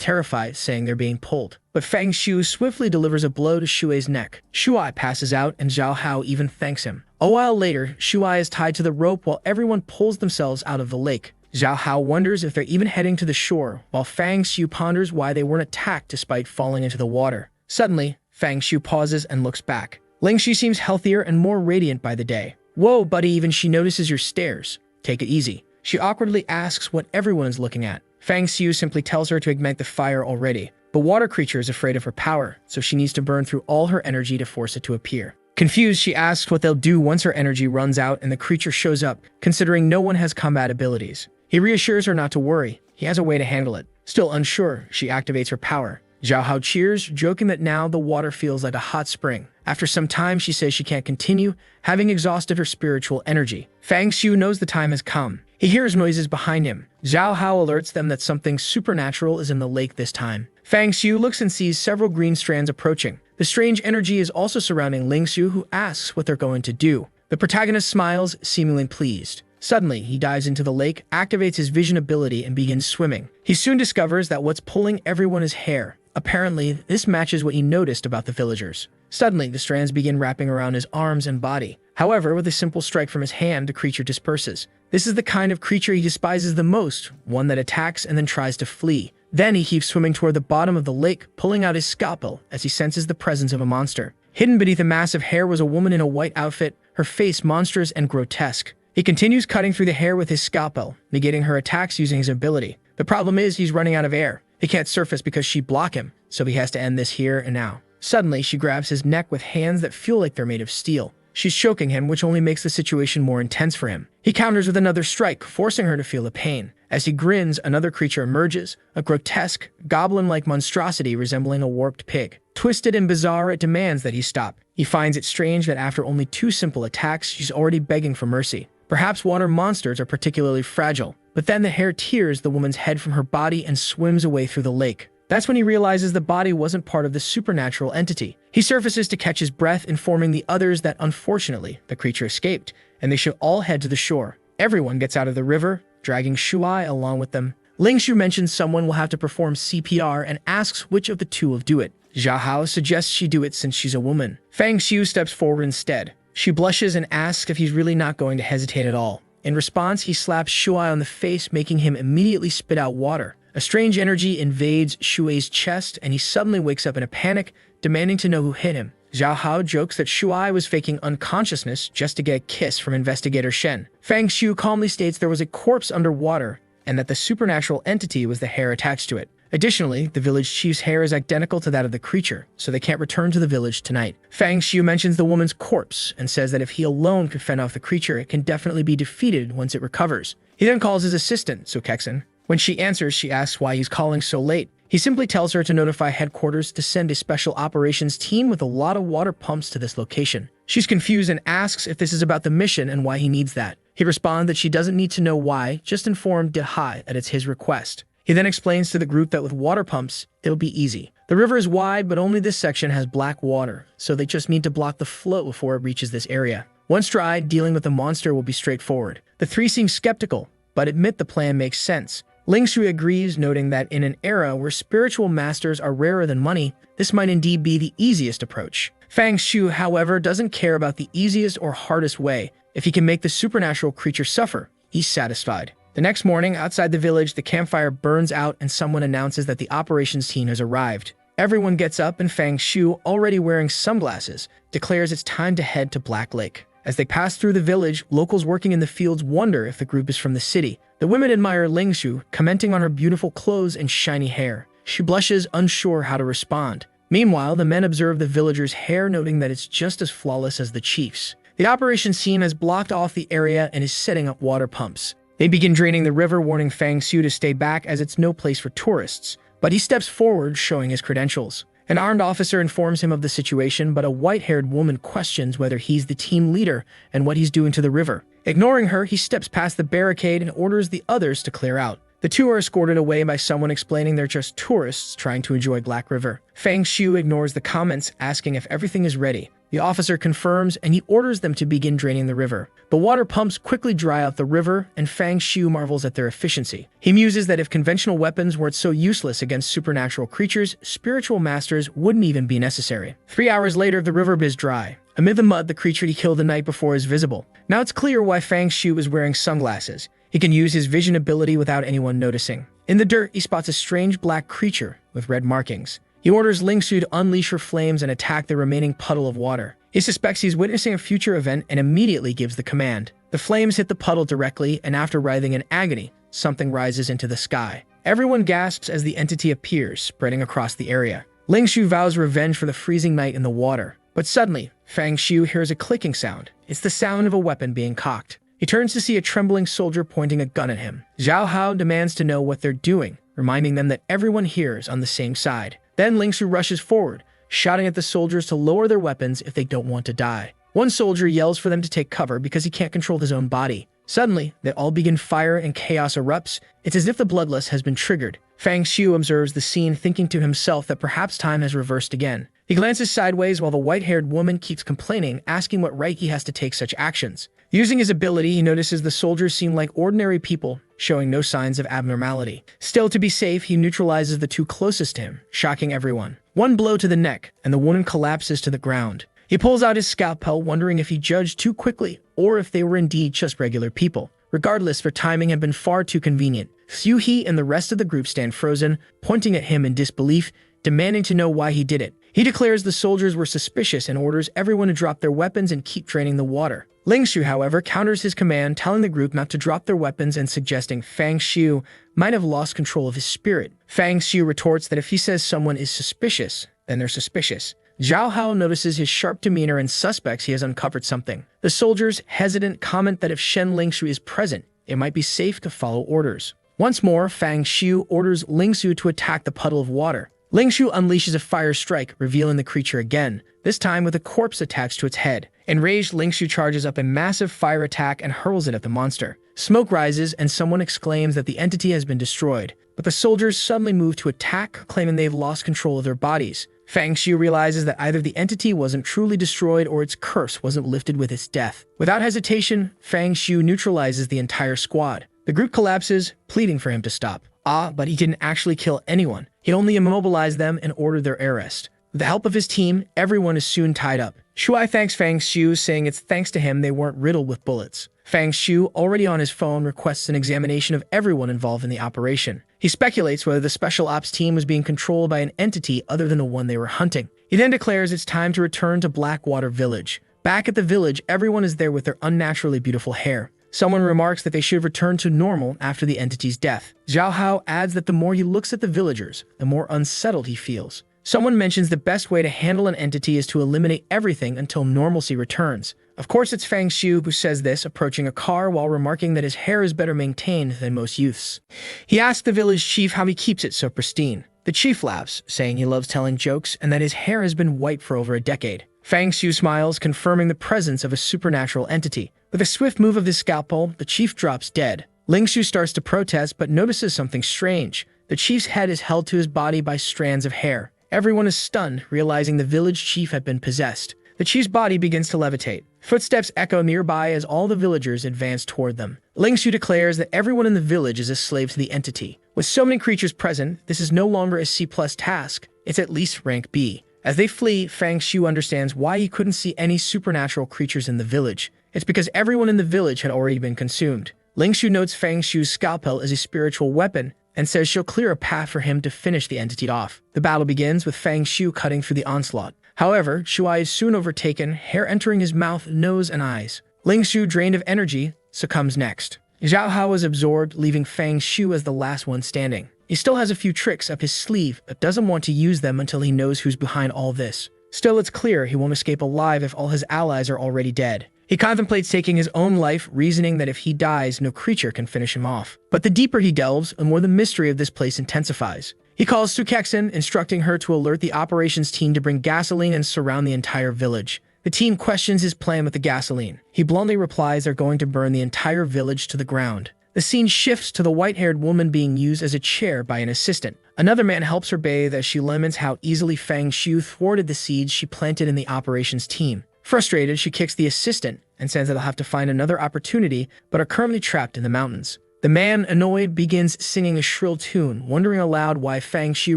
Speaker 1: terrified, saying they're being pulled. But Fang Xiu swiftly delivers a blow to Shuai's neck. Shuai passes out, and Zhao Hao even thanks him. A while later, Shuai is tied to the rope while everyone pulls themselves out of the lake. Zhao Hao wonders if they're even heading to the shore, while Fang Xiu ponders why they weren't attacked despite falling into the water. Suddenly, Fang Xiu pauses and looks back. Lingxi seems healthier and more radiant by the day. "Whoa, buddy, even she notices your stares. Take it easy." She awkwardly asks what everyone is looking at. Fang Xiu simply tells her to ignite the fire already. The water creature is afraid of her power, so she needs to burn through all her energy to force it to appear. Confused, she asks what they'll do once her energy runs out and the creature shows up, considering no one has combat abilities. He reassures her not to worry. He has a way to handle it. Still unsure, she activates her power. Zhao Hao cheers, joking that now the water feels like a hot spring. After some time, she says she can't continue, having exhausted her spiritual energy. Fang Xiu knows the time has come. He hears noises behind him. Zhao Hao alerts them that something supernatural is in the lake this time. Fang Xiu looks and sees several green strands approaching. The strange energy is also surrounding Lingxi, who asks what they're going to do. The protagonist smiles, seemingly pleased. Suddenly, he dives into the lake, activates his vision ability, and begins swimming. He soon discovers that what's pulling everyone is hair. Apparently, this matches what he noticed about the villagers. Suddenly, the strands begin wrapping around his arms and body. However, with a simple strike from his hand, the creature disperses. This is the kind of creature he despises the most, one that attacks and then tries to flee. Then he keeps swimming toward the bottom of the lake, pulling out his scalpel as he senses the presence of a monster. Hidden beneath a mass of hair was a woman in a white outfit, her face monstrous and grotesque. He continues cutting through the hair with his scalpel, negating her attacks using his ability. The problem is he's running out of air. He can't surface because she blocked him, so he has to end this here and now. Suddenly, she grabs his neck with hands that feel like they're made of steel. She's choking him, which only makes the situation more intense for him. He counters with another strike, forcing her to feel the pain. As he grins, another creature emerges, a grotesque, goblin-like monstrosity resembling a warped pig. Twisted and bizarre, it demands that he stop. He finds it strange that after only 2 simple attacks, she's already begging for mercy. Perhaps water monsters are particularly fragile, but then the hair tears the woman's head from her body and swims away through the lake. That's when he realizes the body wasn't part of the supernatural entity. He surfaces to catch his breath, informing the others that unfortunately, the creature escaped, and they should all head to the shore. Everyone gets out of the river, dragging Shuai along with them. Lingxi mentions someone will have to perform CPR and asks which of the two will do it. Zhao Hao suggests she do it since she's a woman. Fang Xiu steps forward instead. She blushes and asks if he's really not going to hesitate at all. In response, he slaps Shuai on the face, making him immediately spit out water. A strange energy invades Shuai's chest, and he suddenly wakes up in a panic, demanding to know who hit him. Zhao Hao jokes that Shuai was faking unconsciousness just to get a kiss from investigator Shen. Fang Xiu calmly states there was a corpse underwater, and that the supernatural entity was the hair attached to it. Additionally, the village chief's hair is identical to that of the creature, so they can't return to the village tonight. Fang Xiu mentions the woman's corpse and says that if he alone could fend off the creature, it can definitely be defeated once it recovers. He then calls his assistant, Sukexin. When she answers, she asks why he's calling so late. He simply tells her to notify headquarters to send a special operations team with a lot of water pumps to this location. She's confused and asks if this is about the mission and why he needs that. He responds that she doesn't need to know why, just inform De Hai that it's his request. He then explains to the group that with water pumps, it'll be easy. The river is wide, but only this section has black water, so they just need to block the flow before it reaches this area. Once dry, dealing with the monster will be straightforward. The three seem skeptical, but admit the plan makes sense. Lingxi agrees, noting that in an era where spiritual masters are rarer than money, this might indeed be the easiest approach. Fang Xiu, however, doesn't care about the easiest or hardest way. If he can make the supernatural creature suffer, he's satisfied. The next morning, outside the village, the campfire burns out and someone announces that the operations team has arrived. Everyone gets up and Fang Xiu, already wearing sunglasses, declares it's time to head to Black Lake. As they pass through the village, locals working in the fields wonder if the group is from the city. The women admire Lingxi, commenting on her beautiful clothes and shiny hair. She blushes, unsure how to respond. Meanwhile, the men observe the villagers' hair, noting that it's just as flawless as the chief's. The operations team has blocked off the area and is setting up water pumps. They begin draining the river, warning Fang Xiu to stay back as it's no place for tourists. but he steps forward, showing his credentials. An armed officer informs him of the situation, but a white-haired woman questions whether he's the team leader and what he's doing to the river. Ignoring her, he steps past the barricade and orders the others to clear out. The two are escorted away by someone explaining they're just tourists trying to enjoy Black River. Fang Xiu ignores the comments, asking if everything is ready. The officer confirms, and he orders them to begin draining the river. The water pumps quickly dry out the river, and Fang Xiu marvels at their efficiency. He muses that if conventional weapons weren't so useless against supernatural creatures, spiritual masters wouldn't even be necessary. 3 hours later, the river is dry. Amid the mud, the creature he killed the night before is visible. Now it's clear why Fang Xiu is wearing sunglasses. He can use his vision ability without anyone noticing. In the dirt, he spots a strange black creature with red markings. He orders Ling Xu to unleash her flames and attack the remaining puddle of water. He suspects he's witnessing a future event and immediately gives the command. The flames hit the puddle directly, and after writhing in agony, something rises into the sky. Everyone gasps as the entity appears, spreading across the area. Ling Xu vows revenge for the freezing night in the water. But suddenly, Fang Xiu hears a clicking sound. It's the sound of a weapon being cocked. He turns to see a trembling soldier pointing a gun at him. Zhao Hao demands to know what they're doing, reminding them that everyone here is on the same side. Then Ling Xu rushes forward, shouting at the soldiers to lower their weapons if they don't want to die. One soldier yells for them to take cover because he can't control his own body. Suddenly, they all begin fire and chaos erupts. It's as if the bloodlust has been triggered. Fang Xiu observes the scene, thinking to himself that perhaps time has reversed again. He glances sideways while the white-haired woman keeps complaining, asking what right he has to take such actions. Using his ability, he notices the soldiers seem like ordinary people, showing no signs of abnormality. Still, to be safe, he neutralizes the two closest to him, shocking everyone. One blow to the neck, and the woman collapses to the ground. He pulls out his scalpel, wondering if he judged too quickly, or if they were indeed just regular people. Regardless, their timing had been far too convenient. Xu He and the rest of the group stand frozen, pointing at him in disbelief, demanding to know why he did it. He declares the soldiers were suspicious and orders everyone to drop their weapons and keep draining the water. Ling Xu, however, counters his command, telling the group not to drop their weapons and suggesting Fang Xiu might have lost control of his spirit. Fang Xiu retorts that if he says someone is suspicious, then they're suspicious. Zhao Hao notices his sharp demeanor and suspects he has uncovered something. The soldiers, hesitant, comment that if Shen Ling Xu is present, it might be safe to follow orders. Once more, Fang Xiu orders Ling Xu to attack the puddle of water. Ling Xu unleashes a fire strike, revealing the creature again, this time with a corpse attached to its head. Enraged, Ling Xu charges up a massive fire attack and hurls it at the monster. Smoke rises, and someone exclaims that the entity has been destroyed. But the soldiers suddenly move to attack, claiming they've lost control of their bodies. Fang Xiu realizes that either the entity wasn't truly destroyed or its curse wasn't lifted with its death. Without hesitation, Fang Xiu neutralizes the entire squad. The group collapses, pleading for him to stop. But he didn't actually kill anyone. He only immobilized them and ordered their arrest. With the help of his team, everyone is soon tied up. Shuai thanks Fang Xiu, saying it's thanks to him they weren't riddled with bullets. Fang Xiu, already on his phone, requests an examination of everyone involved in the operation. He speculates whether the special ops team was being controlled by an entity other than the one they were hunting. He then declares it's time to return to Blackwater Village. Back at the village, everyone is there with their unnaturally beautiful hair. Someone remarks that they should return to normal after the entity's death. Zhao Hao adds that the more he looks at the villagers, the more unsettled he feels. Someone mentions the best way to handle an entity is to eliminate everything until normalcy returns. Of course, it's Fang Xiu who says this, approaching a car while remarking that his hair is better maintained than most youths. He asks the village chief how he keeps it so pristine. The chief laughs, saying he loves telling jokes and that his hair has been white for over a decade. Fang Xiu smiles, confirming the presence of a supernatural entity. With a swift move of his scalpel, the chief drops dead. Ling Xu starts to protest but notices something strange. The chief's head is held to his body by strands of hair. Everyone is stunned, realizing the village chief had been possessed. The chief's body begins to levitate. Footsteps echo nearby as all the villagers advance toward them. Ling Xu declares that everyone in the village is a slave to the entity. With so many creatures present, this is no longer a C+ task, it's at least rank B. As they flee, Fang Xiu understands why he couldn't see any supernatural creatures in the village. It's because everyone in the village had already been consumed. Ling Xu notes Fang Xiu's scalpel as a spiritual weapon and says she'll clear a path for him to finish the entity off. The battle begins with Fang Xiu cutting through the onslaught. However, Shuai is soon overtaken, hair entering his mouth, nose, and eyes. Ling Xu, drained of energy, succumbs next. Zhao Hao is absorbed, leaving Fang Xiu as the last one standing. He still has a few tricks up his sleeve, but doesn't want to use them until he knows who's behind all this. Still, it's clear he won't escape alive if all his allies are already dead. He contemplates taking his own life, reasoning that if he dies, no creature can finish him off. But the deeper he delves, the more the mystery of this place intensifies. He calls Sukeksen, instructing her to alert the operations team to bring gasoline and surround the entire village. The team questions his plan with the gasoline. He bluntly replies they're going to burn the entire village to the ground. The scene shifts to the white-haired woman being used as a chair by an assistant. Another man helps her bathe as she laments how easily Fang Xiu thwarted the seeds she planted in the operations team. Frustrated, she kicks the assistant and says that they'll have to find another opportunity, but are currently trapped in the mountains. The man, annoyed, begins singing a shrill tune, wondering aloud why Fang Xiu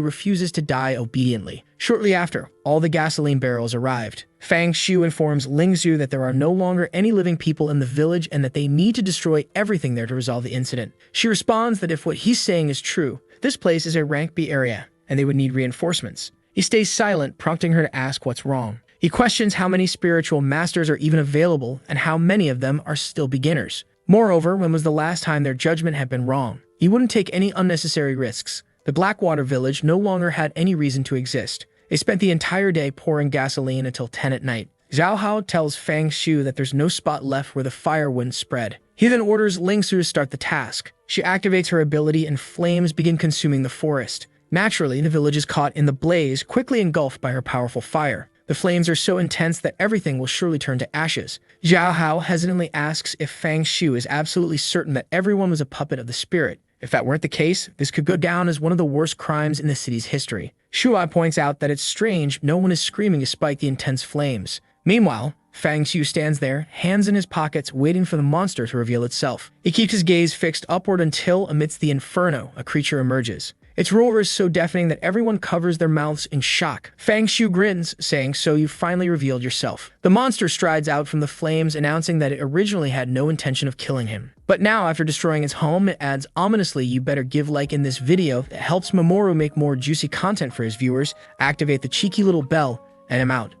Speaker 1: refuses to die obediently. Shortly after, all the gasoline barrels arrived. Fang Xiu informs Ling Zhu that there are no longer any living people in the village and that they need to destroy everything there to resolve the incident. She responds that if what he's saying is true, this place is a rank B area, and they would need reinforcements. He stays silent, prompting her to ask what's wrong. He questions how many spiritual masters are even available and how many of them are still beginners. Moreover, when was the last time their judgment had been wrong? He wouldn't take any unnecessary risks. The Blackwater village no longer had any reason to exist. They spent the entire day pouring gasoline until 10 at night. Zhao Hao tells Fang Xiu that there's no spot left where the fire wouldn't spread. He then orders Ling Su to start the task. She activates her ability and flames begin consuming the forest. Naturally, the village is caught in the blaze, quickly engulfed by her powerful fire. The flames are so intense that everything will surely turn to ashes. Zhao Hao hesitantly asks if Fang Xiu is absolutely certain that everyone was a puppet of the spirit. If that weren't the case, this could go down as one of the worst crimes in the city's history. Shuai points out that it's strange no one is screaming despite the intense flames. Meanwhile, Fang Xiu stands there, hands in his pockets, waiting for the monster to reveal itself. He keeps his gaze fixed upward until, amidst the inferno, a creature emerges. Its roar is so deafening that everyone covers their mouths in shock. Fang Xiu grins, saying, "So you finally revealed yourself." The monster strides out from the flames, announcing that it originally had no intention of killing him. But now, after destroying its home, it adds ominously, "You better give like in this video that helps Mamoru make more juicy content for his viewers, activate the cheeky little bell, and I'm out."